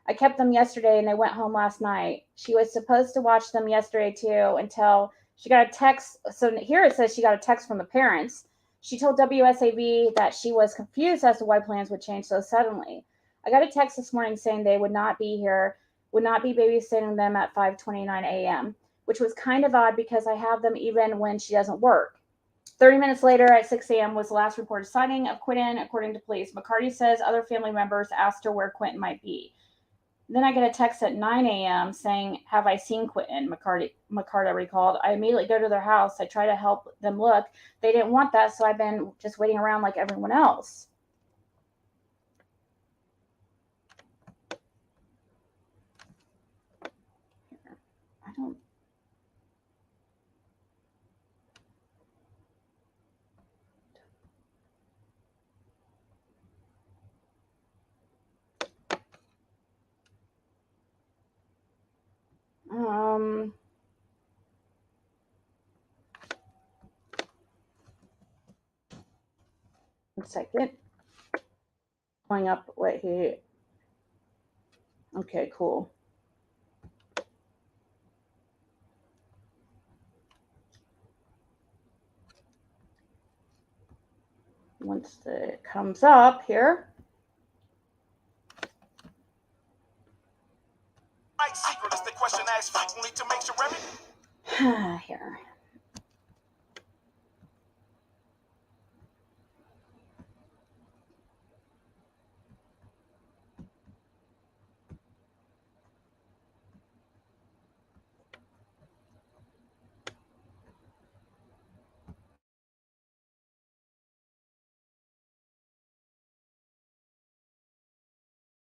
H: I kept them yesterday and they went home last night. She was supposed to watch them yesterday too until she got a text. So here it says she got a text from the parents. She told WSAV that she was confused as to why plans would change so suddenly. I got a text this morning saying they would not be here, would not be babysitting them at 5:29 a.m., which was kind of odd because I have them even when she doesn't work. 30 minutes later at 6 a.m. was the last reported sighting of Quentin, according to police. McCarty says other family members asked her where Quentin might be. Then I get a text at 9 a.m. saying, have I seen Quentin? McCarty recalled. I immediately go to their house. I try to help them look. They didn't want that, so I've been just waiting around like everyone else. I don't... One second. Pulling up what he... Okay, cool. Once it comes up here.
O: secret is the question asked frequently to make sure every...
H: Here.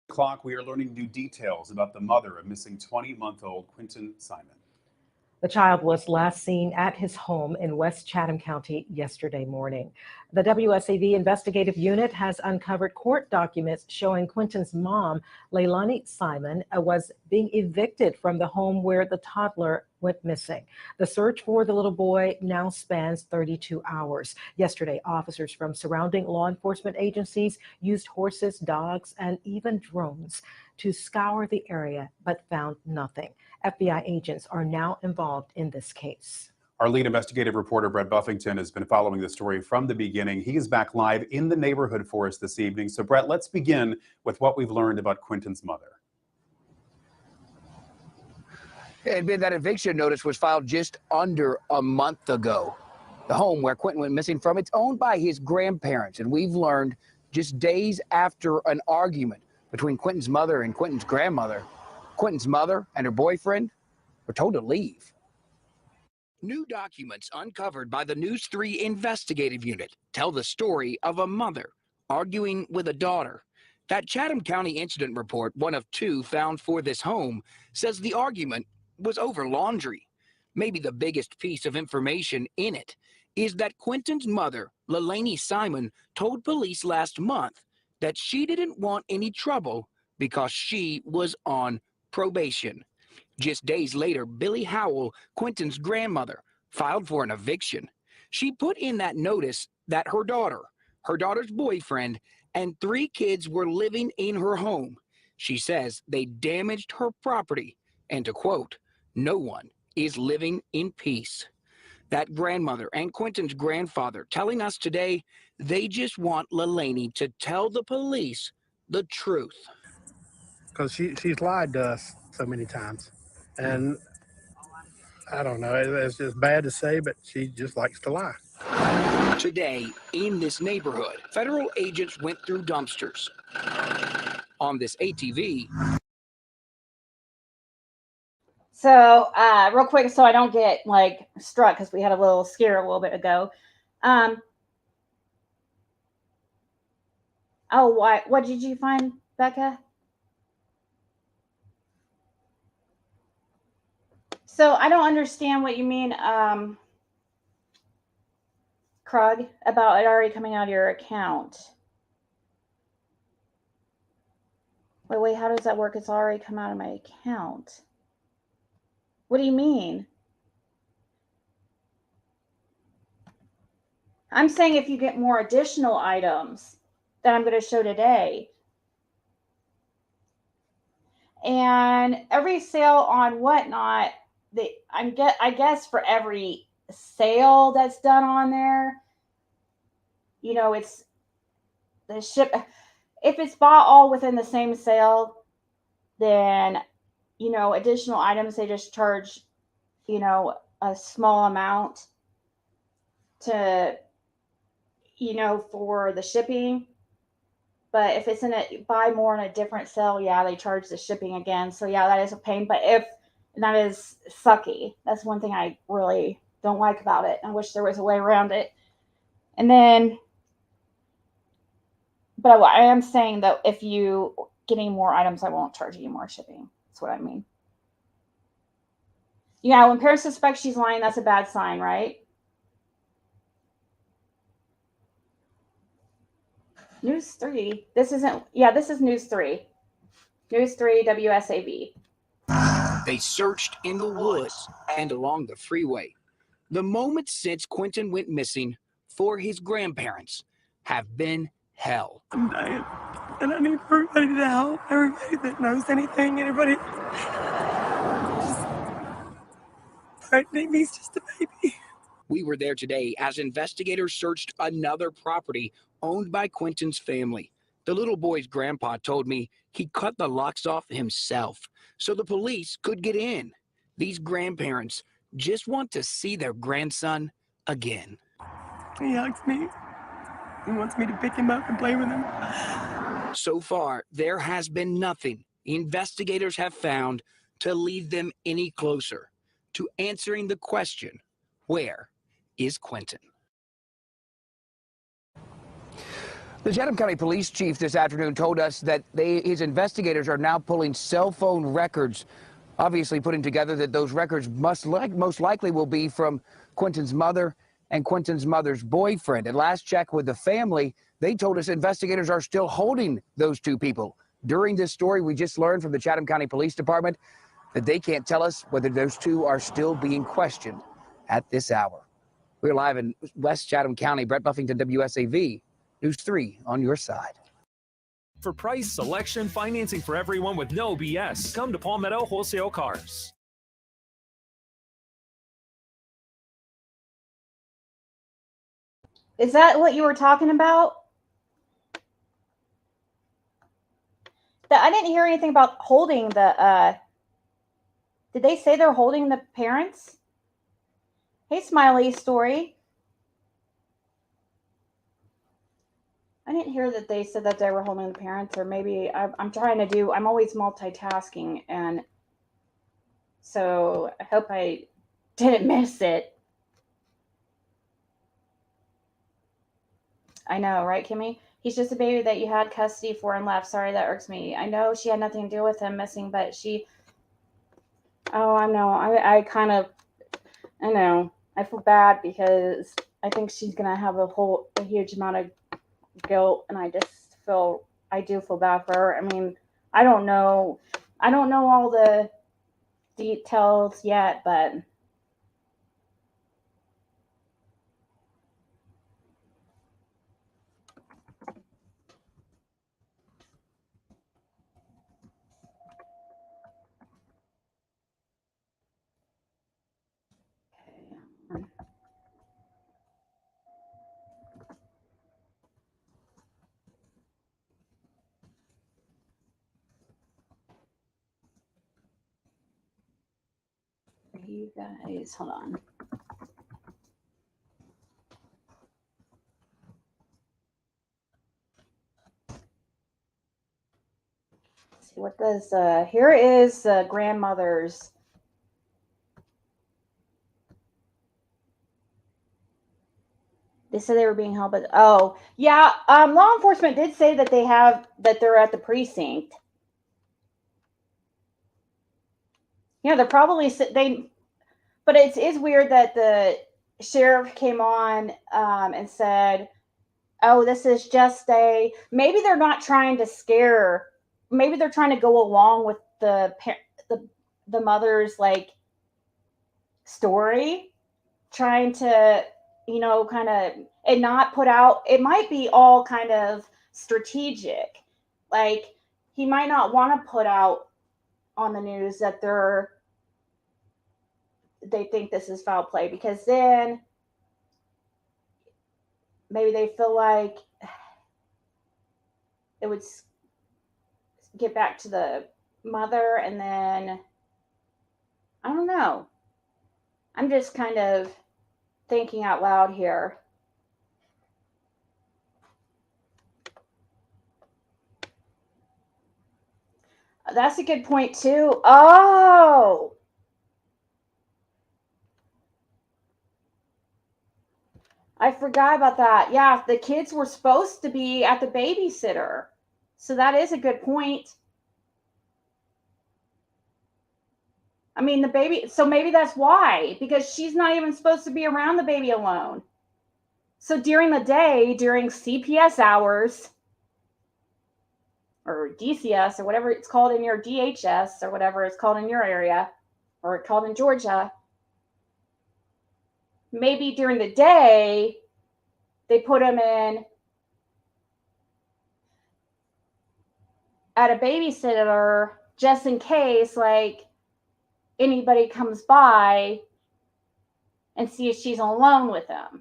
Q: Clock, we are learning new details about the mother of missing 20-month-old Quentin Simon.
I: The child was last seen at his home in West Chatham County yesterday morning. The WSAV investigative unit has uncovered court documents showing Quentin's mom, Leilani Simon, was being evicted from the home where the toddler went missing. The search for the little boy now spans 32 hours. Yesterday, officers from surrounding law enforcement agencies used horses, dogs, and even drones to scour the area, but found nothing. FBI agents are now involved in this case.
Q: Our lead investigative reporter, Brett Buffington, has been following the story from the beginning. He is back live in the neighborhood for us this evening. So, Brett, let's begin with what we've learned about Quentin's mother.
R: And Ben, that eviction notice was filed just under a month ago. The home where Quentin went missing from, it's owned by his grandparents. And we've learned just days after an argument between Quentin's mother and Quentin's grandmother, Quentin's mother and her boyfriend were told to leave. New documents uncovered by the News 3 investigative unit tell the story of a mother arguing with a daughter. That Chatham County incident report, one of two found for this home, says the argument was over laundry. Maybe the biggest piece of information in it is that Quentin's mother, Leilani Simon, told police last month that she didn't want any trouble because she was on probation. Just days later, Billy Howell, Quentin's grandmother, filed for an eviction. She put in that notice that her daughter, her daughter's boyfriend, and 3 kids were living in her home. She says they damaged her property, and to quote, "No one is living in peace." That grandmother and Quentin's grandfather telling us today they just want Leilani to tell the police the truth.
D: Because she's lied to us so many times. And I don't know, it's just bad to say, but she just likes to lie.
R: Today, in this neighborhood, federal agents went through dumpsters. On this ATV.
H: So, real quick, so I don't get like struck because we had a little scare a little bit ago. Oh, what did you find, Becca? So I don't understand what you mean, Krug, about it already coming out of your account. Wait, how does that work? It's already come out of my account. What do you mean? I'm saying if you get more additional items that I'm going to show today. And every sale on Whatnot, I guess for every sale that's done on there, you know, it's the ship. If it's bought all within the same sale, then, you know, additional items, they just charge, you know, a small amount to, you know, for the shipping. But if it's in a buy more in a different sale, yeah, they charge the shipping again. So yeah, that is a pain. But that is sucky. That's one thing I really don't like about it. I wish there was a way around it. And then, but I am saying that if you get any more items, I won't charge you more shipping. That's what I mean. Yeah, when parents suspect she's lying, that's a bad sign, right? News 3. This isn't, yeah, this is News 3. News 3 WSAV.
R: They searched in the woods and along the freeway. The moments since Quentin went missing for his grandparents have been hell.
L: I'm dying. And I need everybody to help. Everybody that knows anything. Everybody. He's just a baby.
R: We were there today as investigators searched another property owned by Quentin's family. The little boy's grandpa told me he cut the locks off himself so the police could get in. These grandparents just want to see their grandson again.
S: He hugs me. He wants me to pick him up and play with him.
R: So far, there has been nothing investigators have found to lead them any closer to answering the question, where is Quentin? The Chatham County Police Chief this afternoon told us that his investigators are now pulling cell phone records, obviously putting together that those records most likely will be from Quentin's mother and Quentin's mother's boyfriend. At last check with the family, they told us investigators are still holding those two people. During this story, we just learned from the Chatham County Police Department that they can't tell us whether those two are still being questioned at this hour. We're live in West Chatham County. Brett Buffington, WSAV, News 3 on your side.
T: For price, selection, financing for everyone with no BS, come to Palmetto Wholesale Cars.
H: Is that what you were talking about? I didn't hear anything about holding the, did they say they're holding the parents? Hey, Smiley Story. I didn't hear that they said that they were holding the parents, or maybe I'm trying to do, I'm always multitasking, and so I hope I didn't miss it. I know, right, Kimmy? He's just a baby that you had custody for and left. Sorry, that irks me. I know she had nothing to do with him missing, but she... Oh, I know. I kind of... I know. I feel bad because I think she's going to have a huge amount of guilt, and I do feel bad for her. I mean, I don't know all the details yet, but... You guys, hold on. Let's see, what does, here is grandmother's. They said they were being held, but oh yeah, law enforcement did say that they're at the precinct. Yeah, they're probably but it is weird that the sheriff came on and said, "Oh, this is just maybe they're not trying to scare. Maybe they're trying to go along with the mother's like story, trying to." Kind of, and not put out, it might be all kind of strategic. Like, he might not want to put out on the news that they think this is foul play, because then maybe they feel like it would get back to the mother, and then, I don't know. I'm just kind of thinking out loud here. That's a good point too. Oh, I forgot about that. Yeah, the kids were supposed to be at the babysitter. So that is a good point. I mean, the baby, so maybe that's why, because she's not even supposed to be around the baby alone. So during the day, during CPS hours, or DCS, or whatever it's called in your DHS, or whatever it's called in your area, or it's called in Georgia, maybe during the day, they put them in at a babysitter just in case, like, anybody comes by and see if she's alone with them.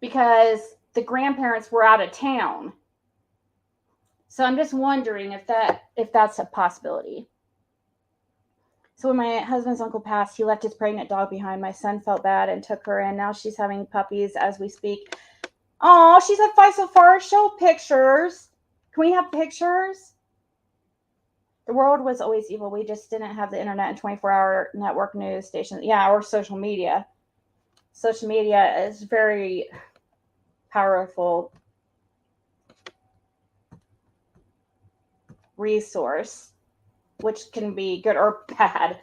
H: because the grandparents were out of town. So I'm just wondering if that's a possibility. So when my husband's uncle passed, he left his pregnant dog behind. My son felt bad and took her in. Now she's having puppies as we speak. Oh, she's had 5 so far. Show pictures. Can we have pictures? The world was always evil. We just didn't have the internet and 24-hour network news station. Yeah, or social media. Social media is very powerful resource, which can be good or bad.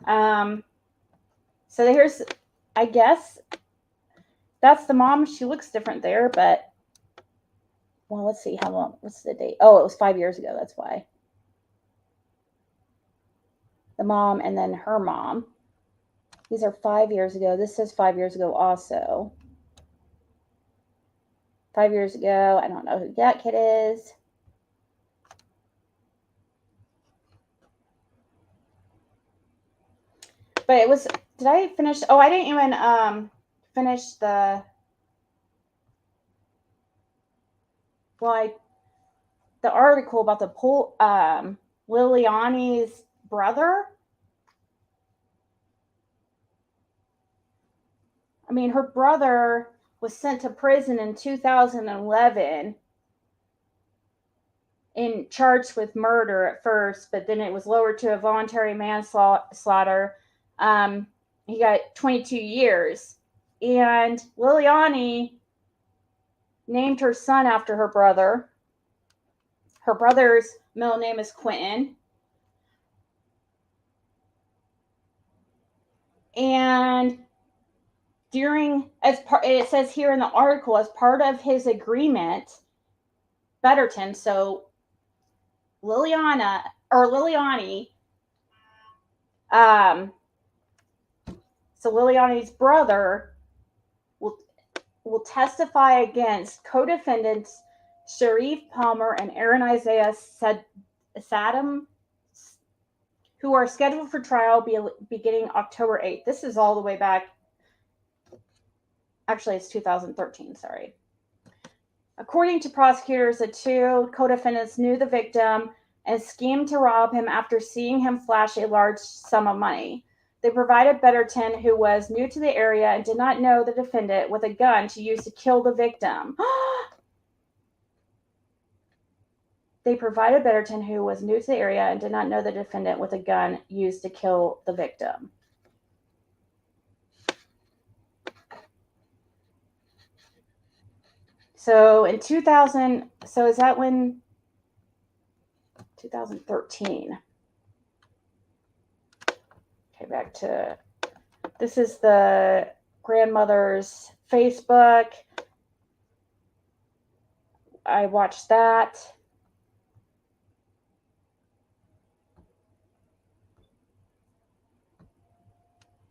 H: So here's, I guess, that's the mom. She looks different there, but, well, let's see how long, what's the date? Oh, it was 5 years ago. That's why. The mom and then her mom. These are 5 years ago. This says 5 years ago also. 5 years ago. I don't know who that kid is. But it was, did I finish? Oh, I didn't even finish the, the article about the Liliani's brother. I mean, her brother was sent to prison in 2011 and charged with murder at first, but then it was lowered to a voluntary manslaughter. He got 22 years. And Liliani named her son after her brother. Her brother's middle name is Quentin. And it says here in the article, as part of his agreement, Betterton, so Liliani, so Liliani's brother will testify against co-defendants Sharif Palmer and Aaron Isaiah Saddam, who are scheduled for trial beginning October 8th. This is all the way back. Actually, it's 2013, sorry. According to prosecutors, the two co-defendants knew the victim and schemed to rob him after seeing him flash a large sum of money. They provided Betterton, who was new to the area and did not know the defendant, with a gun to use to kill the victim. They provided Betterton, who was new to the area and did not know the defendant, with a gun used to kill the victim. So in 2000, so is that when? 2013. Okay, back to, this is the grandmother's Facebook. I watched that.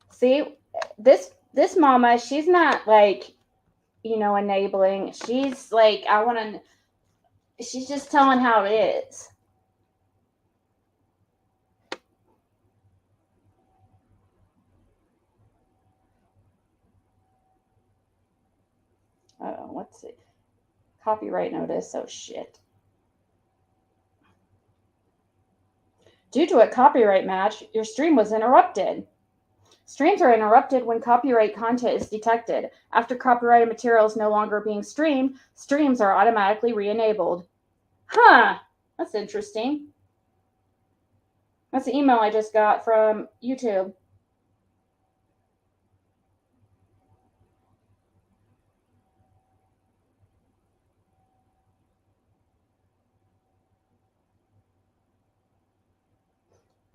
H: See, this mama, she's not like, enabling. She's like, she's just telling how it is. Oh, what's it? Copyright notice. Oh, shit. Due to a copyright match, your stream was interrupted. Streams are interrupted when copyright content is detected. After copyrighted material is no longer being streamed, streams are automatically re-enabled. Huh, that's interesting. That's the email I just got from YouTube.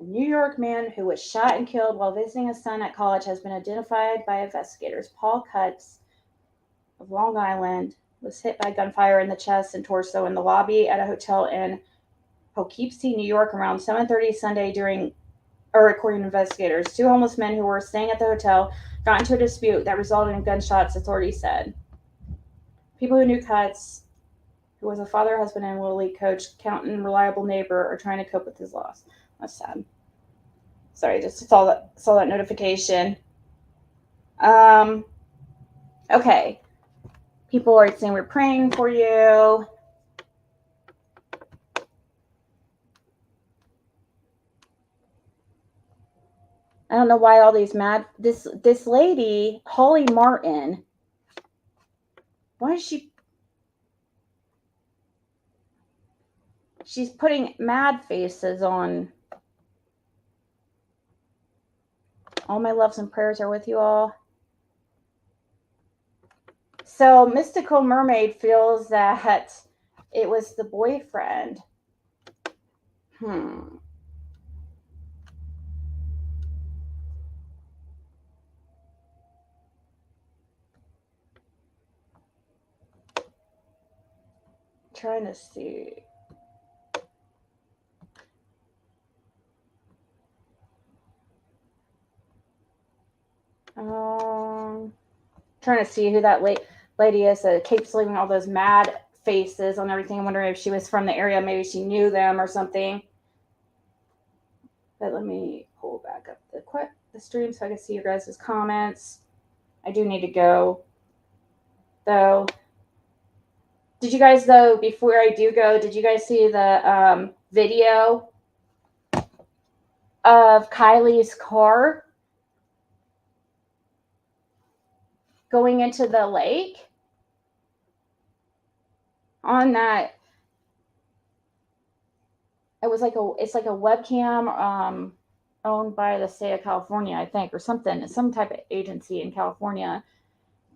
H: A New York man who was shot and killed while visiting his son at college has been identified by investigators. Paul Cutts of Long Island was hit by gunfire in the chest and torso in the lobby at a hotel in Poughkeepsie, New York, around 7:30 Sunday according to investigators. Two homeless men who were staying at the hotel got into a dispute that resulted in gunshots, authorities said. People who knew Cutts, who was a father, husband, and Little League coach, accountant, and reliable neighbor, are trying to cope with his loss. That's sad. Sorry, just saw that notification. Okay. People are saying we're praying for you. I don't know why all these this lady, Holly Martin, why is she's putting mad faces on. All my loves and prayers are with you all. So Mystical Mermaid feels that it was the boyfriend. Trying to see. Trying to see who that lady is that keeps leaving all those mad faces on everything. I'm wondering if she was from the area. Maybe she knew them or something. But let me pull back up the stream so I can see your guys' comments. I do need to go, though. Did you guys, though, before I do go, did you guys see the video of Kylie's car going into the lake? On that, it's like a webcam owned by the state of California, I think, or something, some type of agency in California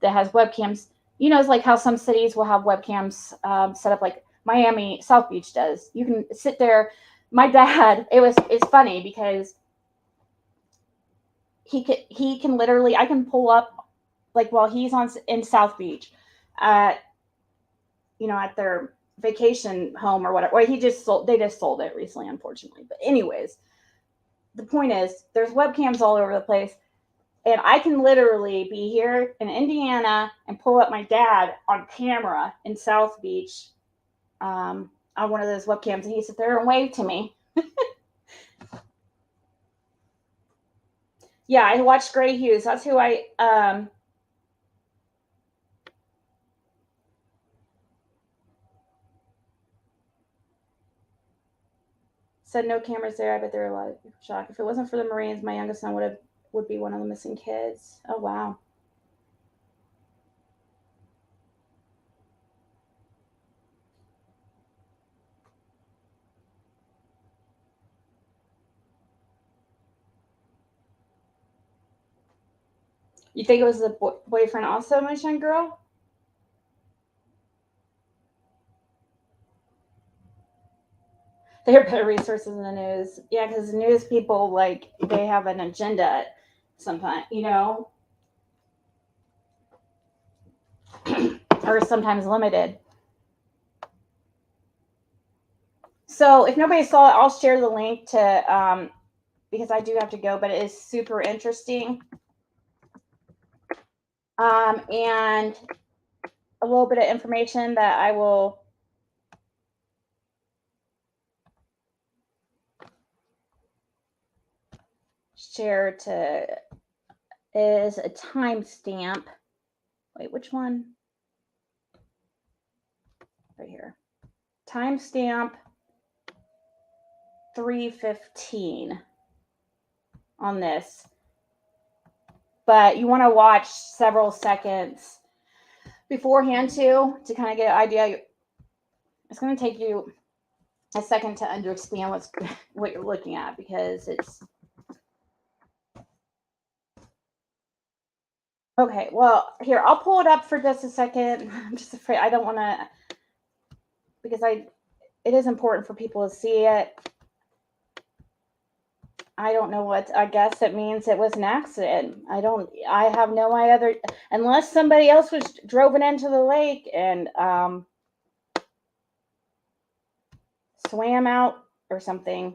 H: that has webcams. You know, it's like how some cities will have webcams set up, like Miami, South Beach does. You can sit there. My dad, it's funny because he can literally, I can pull up, like, while he's in South Beach, at their vacation home or whatever. Well, they just sold it recently, unfortunately. But anyways, the point is, there's webcams all over the place. And I can literally be here in Indiana and pull up my dad on camera in South Beach on one of those webcams, and he sit there and wave to me. Yeah, I watched Gray Hughes. That's who I said no cameras there. I bet there were a lot of shock. If it wasn't for the Marines, my youngest son would be one of the missing kids. Oh wow. You think it was the boyfriend also, Moonshine Girl? There are better resources in the news. Yeah, because the news people, like, they have an agenda sometimes, or sometimes limited. So if nobody saw it, I'll share the link to, because I do have to go, but it is super interesting. And a little bit of information that I will share is a timestamp. Wait, which one? Right here. Timestamp 3:15 on this. But you want to watch several seconds beforehand to kind of get an idea. It's going to take you a second to understand what you're looking at, because it's okay. Well, here, I'll pull it up for just a second. I'm just afraid I don't want to, because it is important for people to see it. I don't know what, I guess it means it was an accident. I have no idea, unless somebody else was drove it into the lake and swam out or something.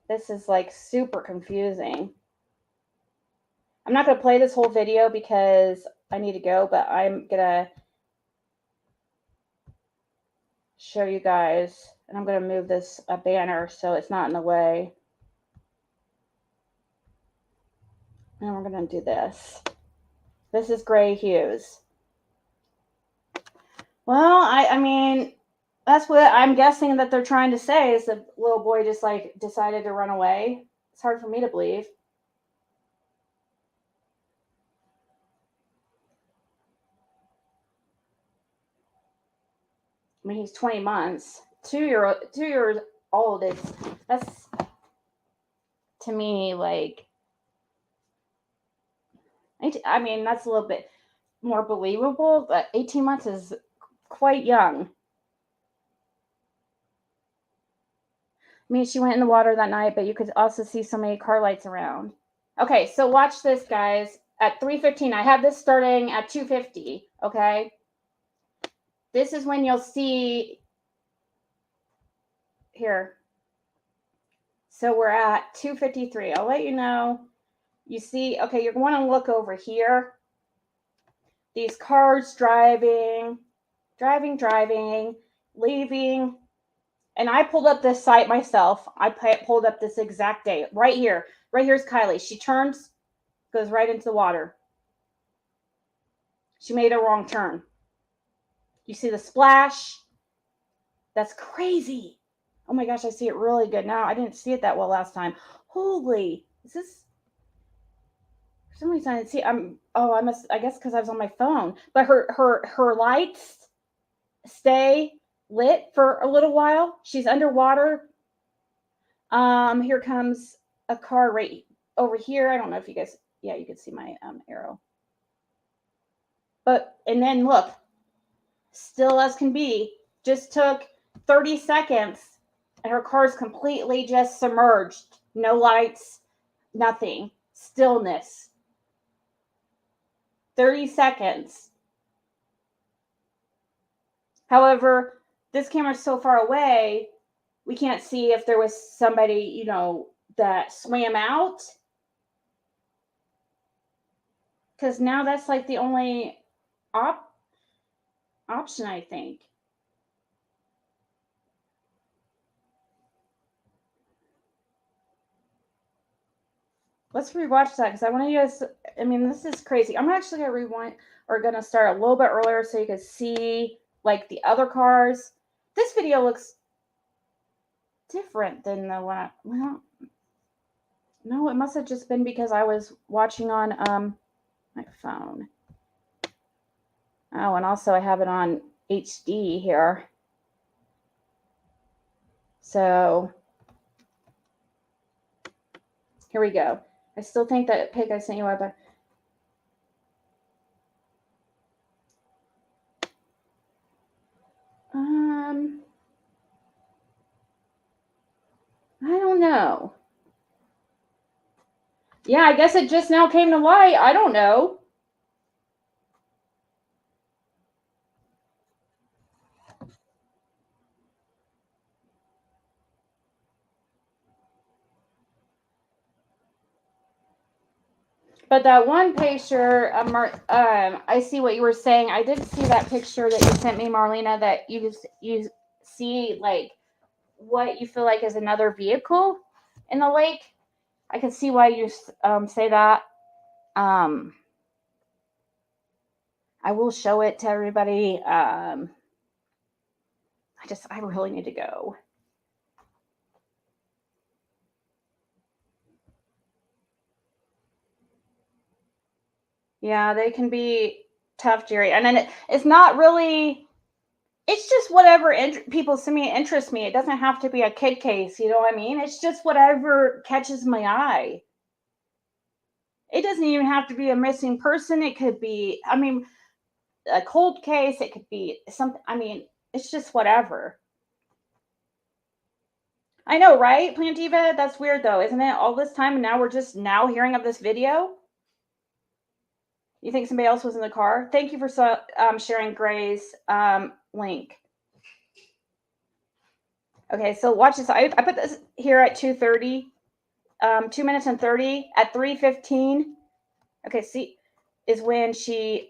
H: This is like super confusing. I'm not going to play this whole video because I need to go, but I'm going to show you guys, and I'm going to move this banner so it's not in the way. And we're going to do this. This is gray hues. Well, I mean, that's what I'm guessing that they're trying to say is the little boy just like decided to run away. It's hard for me to believe. I mean, he's 20 months. 2 years old. That's to me like, I mean, that's a little bit more believable, but 18 months is quite young. I mean, she went in the water that night, but you could also see so many car lights around. Okay, so watch this, guys. At 3:15, I have this starting at 2:50, okay? This is when you'll see here. So we're at 2:53. I'll let you know. You see, okay, you're going to look over here. These cars driving, leaving. And I pulled up this site myself. I pulled up this exact date right here. Right here's Kylie. She turns, goes right into the water. She made a wrong turn. You see the splash? That's crazy. Oh my gosh, I see it really good now. I didn't see it that well last time. Holy, is this? For some reason I didn't see. I guess because I was on my phone. But her lights stay lit for a little while. She's underwater. Here comes a car right over here. I don't know if you guys, yeah, you can see my arrow. But, and then look, still as can be, just took 30 seconds and her car's completely just submerged. No lights, nothing, stillness. 30 seconds. However, this camera's so far away, we can't see if there was somebody, you know, that swam out. Because now that's like the only option, I think. Let's rewatch that because I want you guys. I mean, this is crazy. I'm actually gonna rewind or gonna start a little bit earlier so you can see like the other cars. This video looks different than the one. Well, no, it must have just been because I was watching on my phone. Oh, and also I have it on HD here. So here we go. I still think that pic I sent you over. I don't know. Yeah, I guess it just now came to light. I don't know. But that one picture, I see what you were saying. I did see that picture that you sent me, Marlena, that you see like what you feel like is another vehicle in the lake. I can see why you say that. I will show it to everybody. I really need to go. Yeah, they can be tough, Jerry. And then it's not really, it's just whatever people send me interests me. It doesn't have to be a kid case, you know what I mean? It's just whatever catches my eye. It doesn't even have to be a missing person. It could be, I mean, a cold case. It could be something, I mean, it's just whatever. I know, right, Plantiva? That's weird though, isn't it? All this time and now we're just now hearing of this video? You think somebody else was in the car? Thank you for sharing Gray's link. Okay, so watch this. I put this here at 2:30, 2 minutes and 30 at 3:15. Okay, see, is when it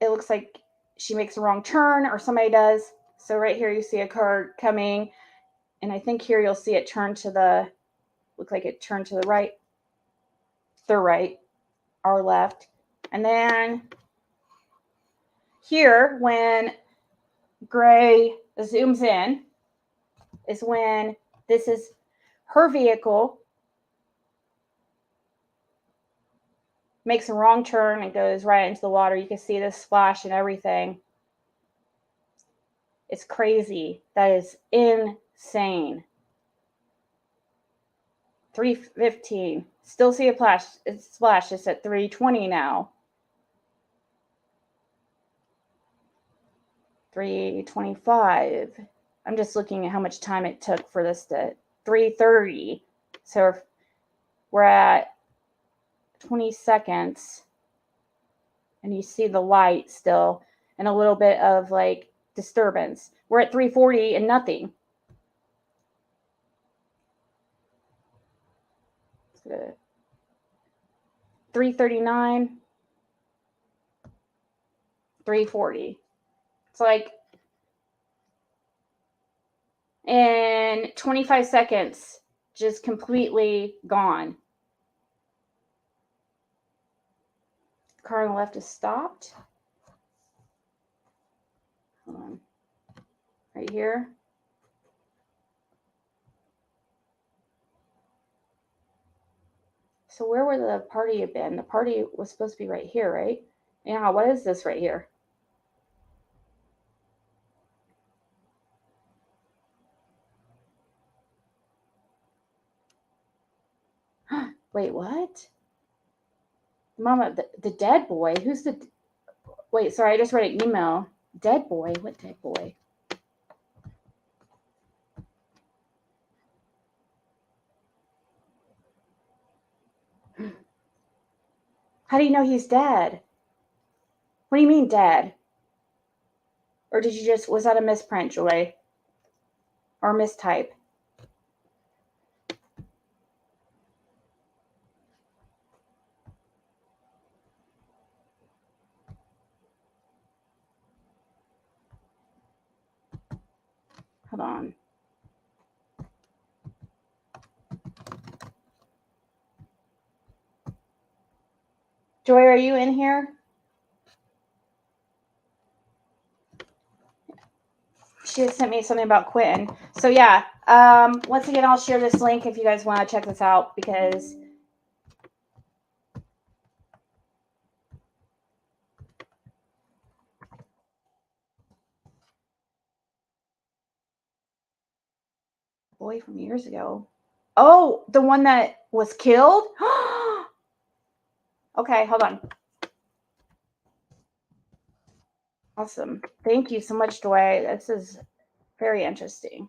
H: looks like she makes a wrong turn or somebody does. So right here you see a car coming, and I think here you'll see it turn to look like it turned to the right. The right, our left. And then here, when gray zooms in, is when this is her vehicle, makes a wrong turn and goes right into the water. You can see this splash and everything. It's crazy. That is insane. 3:15. Still see a splash. It's at 3:20 now. 3:25. I'm just looking at how much time it took for this to 3:30. So we're at 20 seconds. And you see the light still and a little bit of like disturbance. We're at 3:40 and nothing. 3:39, 3:40. It's like in 25 seconds, just completely gone. The car on the left is stopped. Hold on. Right here. So where would the party have been? The party was supposed to be right here, right? Yeah, what is this right here? Wait, what? Mama, the dead boy? Who's the... Wait, sorry, I just read an email. Dead boy? What dead boy? How do you know he's dead? What do you mean dead? Or did you just... Was that a misprint, Joy? Or a mistype? Hold on. Joy, are you in here? She had sent me something about Quentin. So yeah, once again, I'll share this link if you guys want to check this out because boy from years ago. Oh, the one that was killed? Okay, hold on. Awesome. Thank you so much, Joy. This is very interesting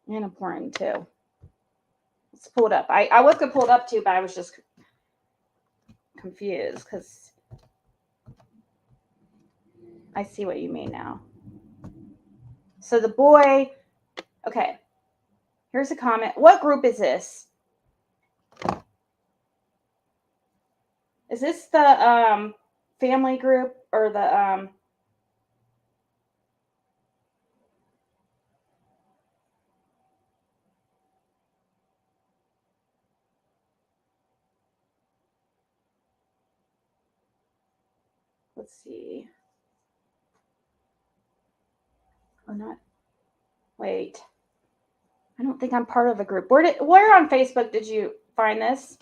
H: and important too. Let's pull it up. I was gonna pull it up too, but I was just confused because I see what you mean now. So the boy, okay. Here's a comment. What group is this? Is this the family group or the let's see. Or not. Wait. I don't think I'm part of the group. Where on Facebook did you find this?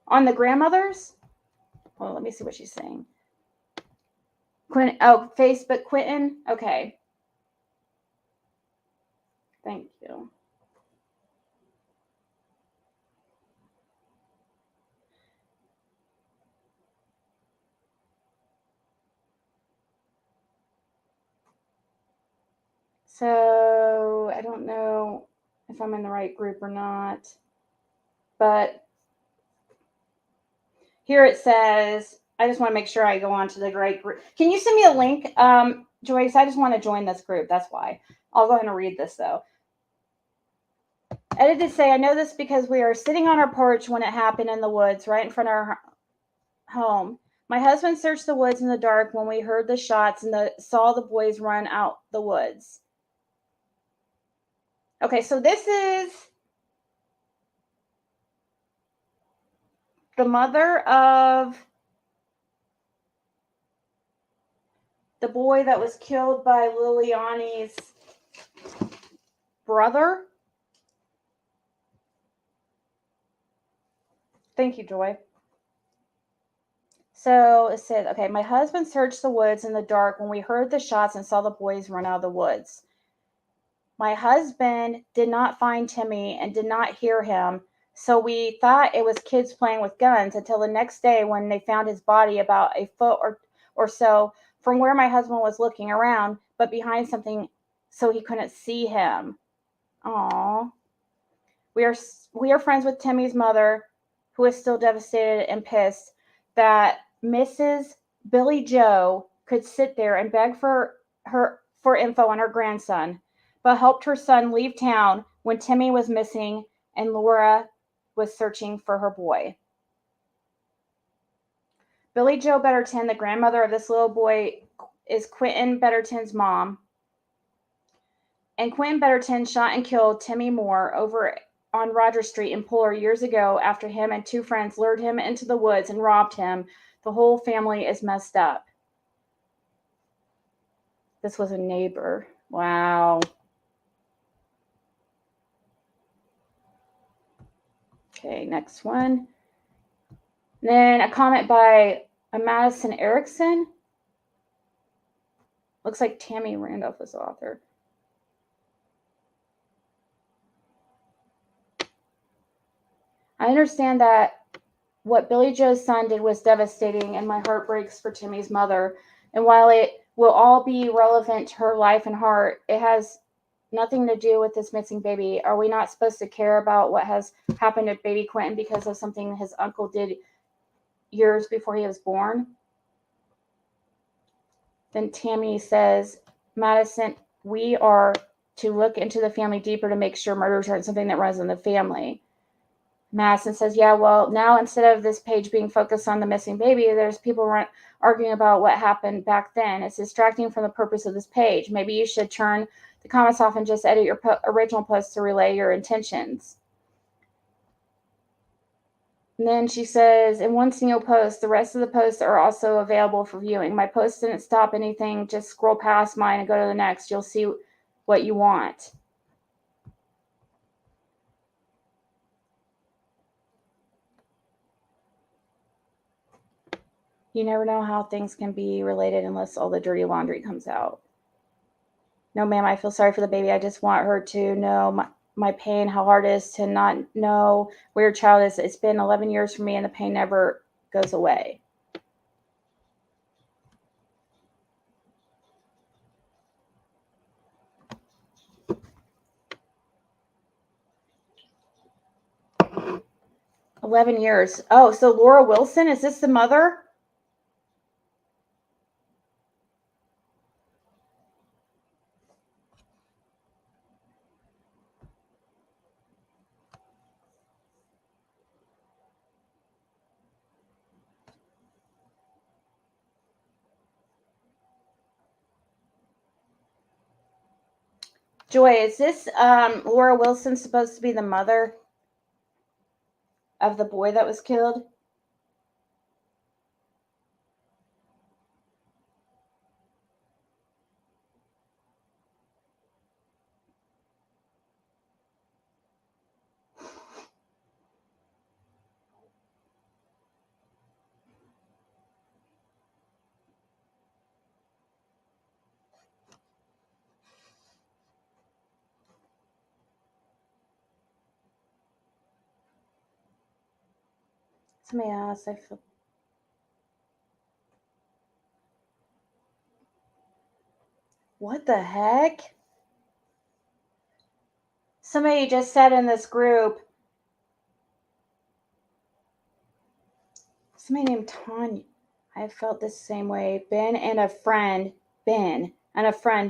H: On the grandmothers? Well, let me see what she's saying. Quentin, oh, Facebook Quentin? Okay. Thank you. So I don't know if I'm in the right group or not, but here it says, I just want to make sure I go on to the right group. Can you send me a link, Joyce? I just want to join this group. That's why. I'll go ahead and read this though. Edited say, I know this because we are sitting on our porch when it happened in the woods right in front of our home. My husband searched the woods in the dark when we heard the shots and saw the boys run out the woods. Okay, so this is the mother of the boy that was killed by Liliani's brother. Thank you, Joy. So it said, okay, my husband searched the woods in the dark when we heard the shots and saw the boys run out of the woods. My husband did not find Timmy and did not hear him, so we thought it was kids playing with guns until the next day when they found his body about a foot or so from where my husband was looking around, but behind something so he couldn't see him. Aww. We are friends with Timmy's mother, who is still devastated and pissed that Mrs. Billy Joe could sit there and beg for info on her grandson, but helped her son leave town when Timmy was missing and Laura was searching for her boy. Billy Joe Betterton, the grandmother of this little boy, is Quentin Betterton's mom. And Quentin Betterton shot and killed Timmy Moore over on Roger Street in Puller years ago after him and two friends lured him into the woods and robbed him. The whole family is messed up. This was a neighbor. Wow. Okay, next one. Then a comment by a Madison Erickson. Looks like Tammy Randolph was the author. I understand that what Billy Joe's son did was devastating, and my heart breaks for Timmy's mother. And while it will all be relevant to her life and heart, it has nothing to do with this missing baby. Are we not supposed to care about what has happened to baby Quentin because of something his uncle did years before he was born? Then Tammy says, Madison, we are to look into the family deeper to make sure murders aren't something that runs in the family. Madison says, yeah, well, now instead of this page being focused on the missing baby, there's people arguing about what happened back then. It's distracting from the purpose of this page. Maybe you should turn the comments off and just edit your original post to relay your intentions. And then she says, in one single post, the rest of the posts are also available for viewing. My post didn't stop anything. Just scroll past mine and go to the next. You'll see what you want. You never know how things can be related unless all the dirty laundry comes out. No, ma'am, I feel sorry for the baby. I just want her to know my pain, how hard it is to not know where your child is. It's been 11 years for me, and the pain never goes away. $11 years. Oh, so Laura Wilson, is this the mother? Joy, is this Laura Wilson supposed to be the mother of the boy that was killed? Somebody else, I feel. What the heck? Somebody just said in this group, somebody named Tanya. I felt the same way. Ben and a friend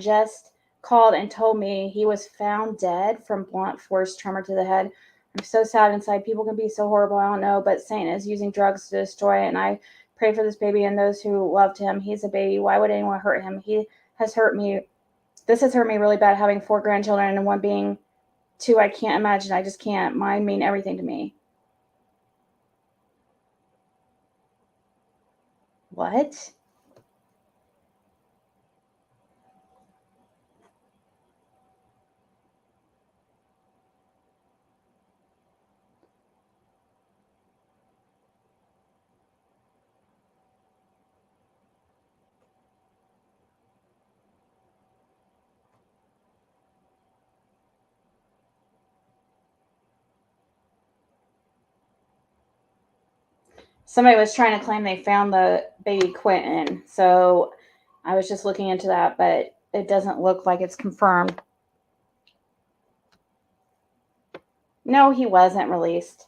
H: just called and told me he was found dead from blunt force trauma to the head. I'm so sad inside. People can be so horrible. I don't know, but Satan is using drugs to destroy it. And I pray for this baby and those who loved him. He's a baby. Why would anyone hurt him? He has hurt me. This has hurt me really bad, having 4 grandchildren and one being 2. I can't imagine. I just can't. Mine mean everything to me. What? Somebody was trying to claim they found the baby Quentin. So I was just looking into that, but it doesn't look like it's confirmed. No, he wasn't released.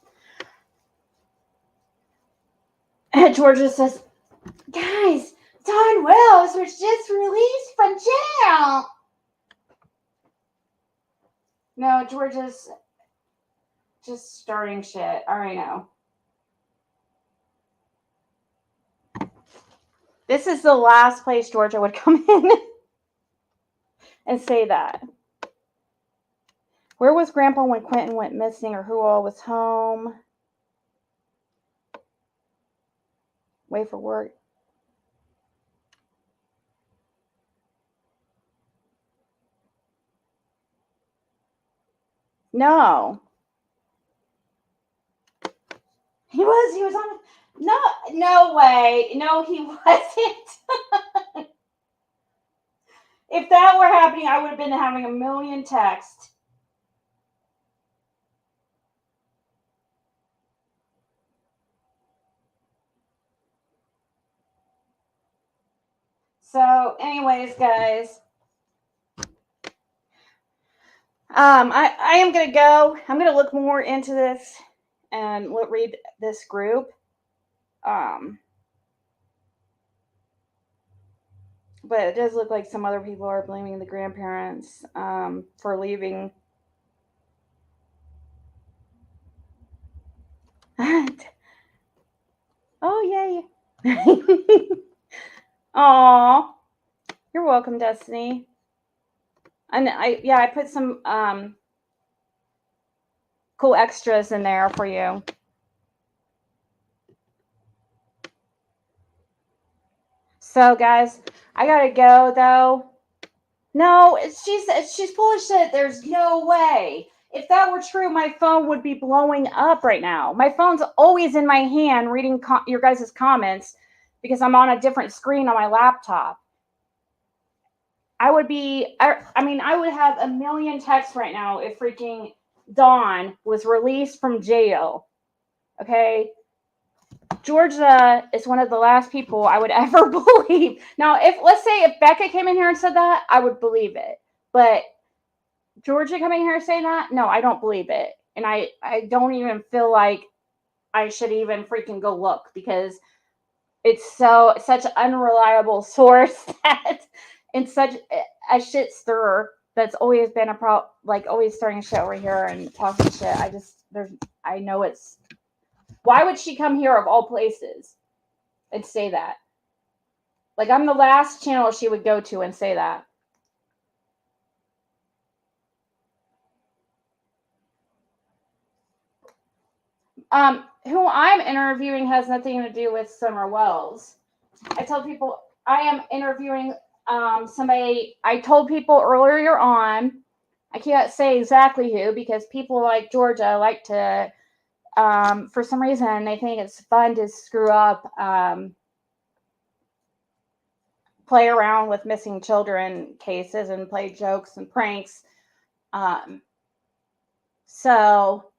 H: Georgia says, guys, Don Wells was just released from jail. No, Georgia's just starting shit. I already know. This is the last place Georgia would come in and say that. Where was Grandpa when Quentin went missing, or who all was home? Wait for work. No. He was on. No way. No, he wasn't. If that were happening, I would have been having a million texts. So, anyways, guys, I am gonna go. I'm gonna look more into this and read this group. But it does look like some other people are blaming the grandparents for leaving. Oh, yay. Aw. You're welcome, Destiny. And I put some cool extras in there for you. So, guys, I gotta go, though. No, she's full of shit. There's no way. If that were true, my phone would be blowing up right now. My phone's always in my hand reading your guys' comments because I'm on a different screen on my laptop. I would have a million texts right now if freaking Dawn was released from jail. Okay? Georgia is one of the last people I would ever believe. Now, let's say if Becca came in here and said that, I would believe it. But Georgia coming here saying that, no, I don't believe it. And I don't even feel like I should even freaking go look because it's such an unreliable source that and such a shit stirrer that's always been a problem, like always starting shit over here and talking shit. I know it's. Why would she come here of all places and say that? Like, I'm the last channel she would go to and say that. Who I'm interviewing has nothing to do with Summer Wells. I tell people I am interviewing somebody. I told people earlier on, I can't say exactly who because people like Georgia like to, for some reason, they think it's fun to screw up, play around with missing children cases and play jokes and pranks. So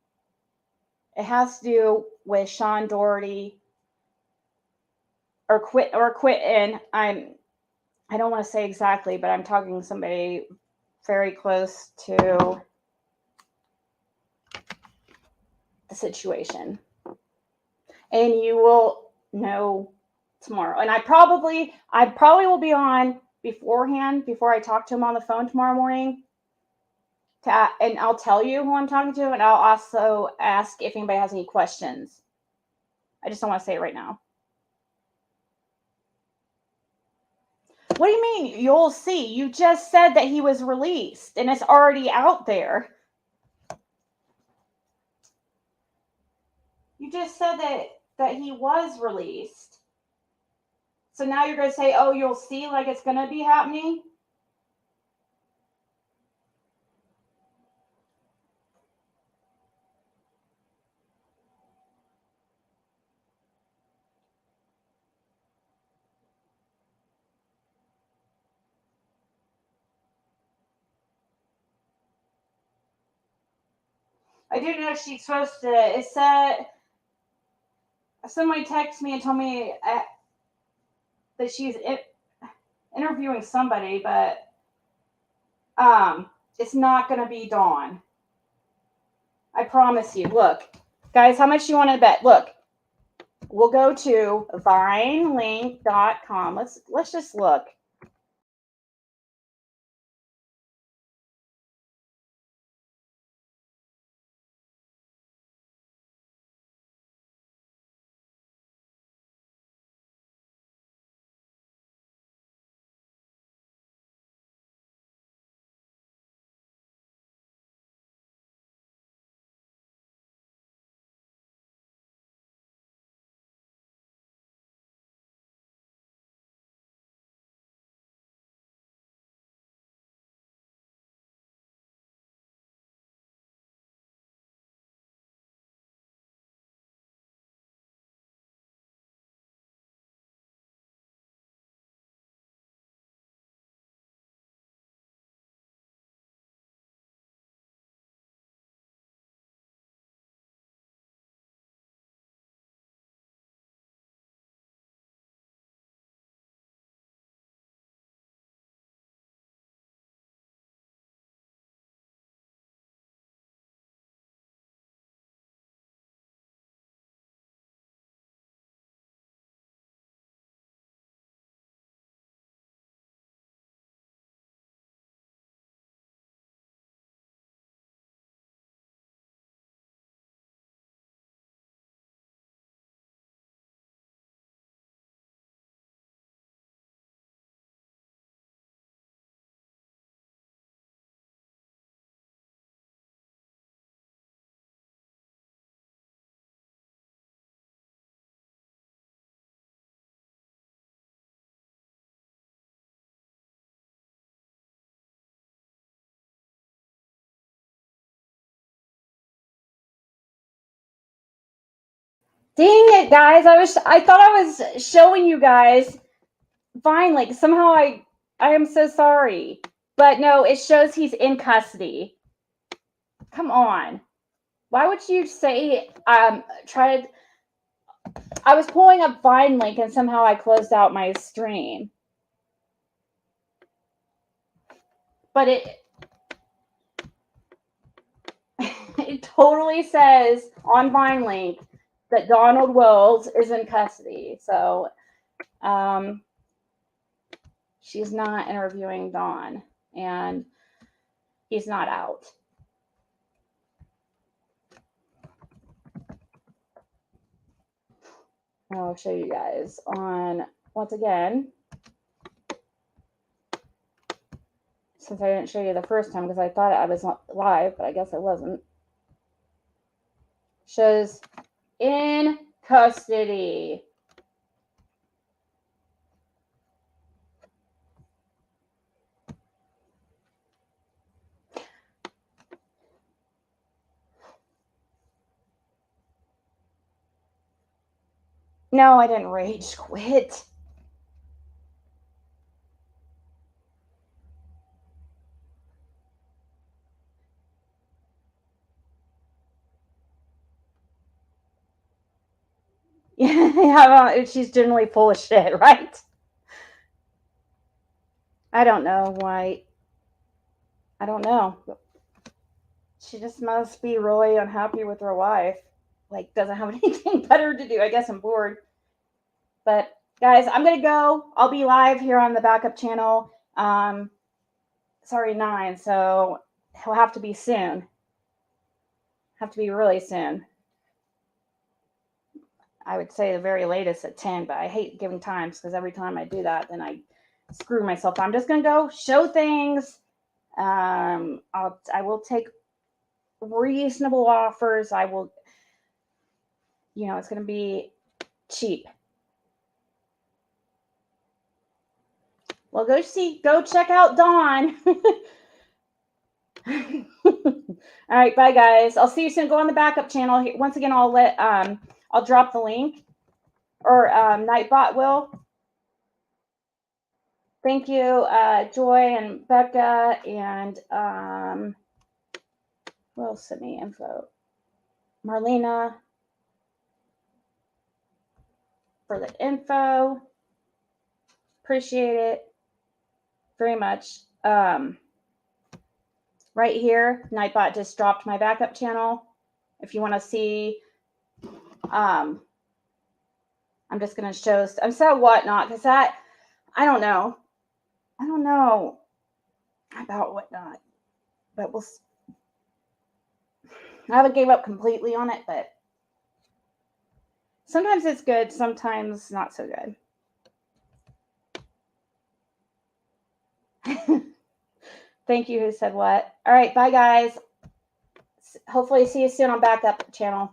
H: it has to do with Sean Doherty or Quentin. I don't want to say exactly, but I'm talking to somebody very close to the situation. And you will know tomorrow. And I probably will be on beforehand before I talk to him on the phone tomorrow morning. And I'll tell you who I'm talking to, and I'll also ask if anybody has any questions. I just don't want to say it right now. What do you mean? You'll see. You just said that he was released, and it's already out there. You just said that he was released. So now you're going to say, oh, you'll see like it's going to be happening? I do know she's supposed to. It said somebody texted me and told me that she's interviewing somebody, but it's not going to be Dawn. I promise you. Look, guys, how much you want to bet? Look, we'll go to vinelink.com. Let's just look. Dang it, guys. I thought I was showing you guys Vinelink. Somehow I am so sorry. But no, it shows he's in custody. Come on. Why would you say try to I was pulling up Vinelink and somehow I closed out my stream. But it totally says on Vinelink that Donald Wells is in custody. So she's not interviewing Dawn and he's not out. I'll show you guys on, once again, since I didn't show you the first time because I thought I was live, but I guess I wasn't. Shows in custody. No, I didn't rage quit. Yeah, she's generally full of shit, right? I don't know why. I don't know. She just must be really unhappy with her life. Like, doesn't have anything better to do. I guess I'm bored. But guys, I'm gonna go. I'll be live here on the backup channel. Sorry, 9. So he'll have to be soon. Have to be really soon. I would say the very latest at 10, but I hate giving times because every time I do that, then I screw myself. I'm just gonna go show things. I will take reasonable offers. I will, it's gonna be cheap. Well, go check out Dawn. All right, bye guys. I'll see you soon. Go on the backup channel. Once again, I'll drop the link, or Nightbot will. Thank you, Joy and Becca, and who else sent me info? Marlena for the info. Appreciate it very much. Right here, Nightbot just dropped my backup channel. If you want to see, I'm just going to show, I'm so whatnot, because I don't know about whatnot, but I haven't gave up completely on it, but sometimes it's good, sometimes not so good. Thank you, who said what. All right, bye guys. Hopefully see you soon on backup channel.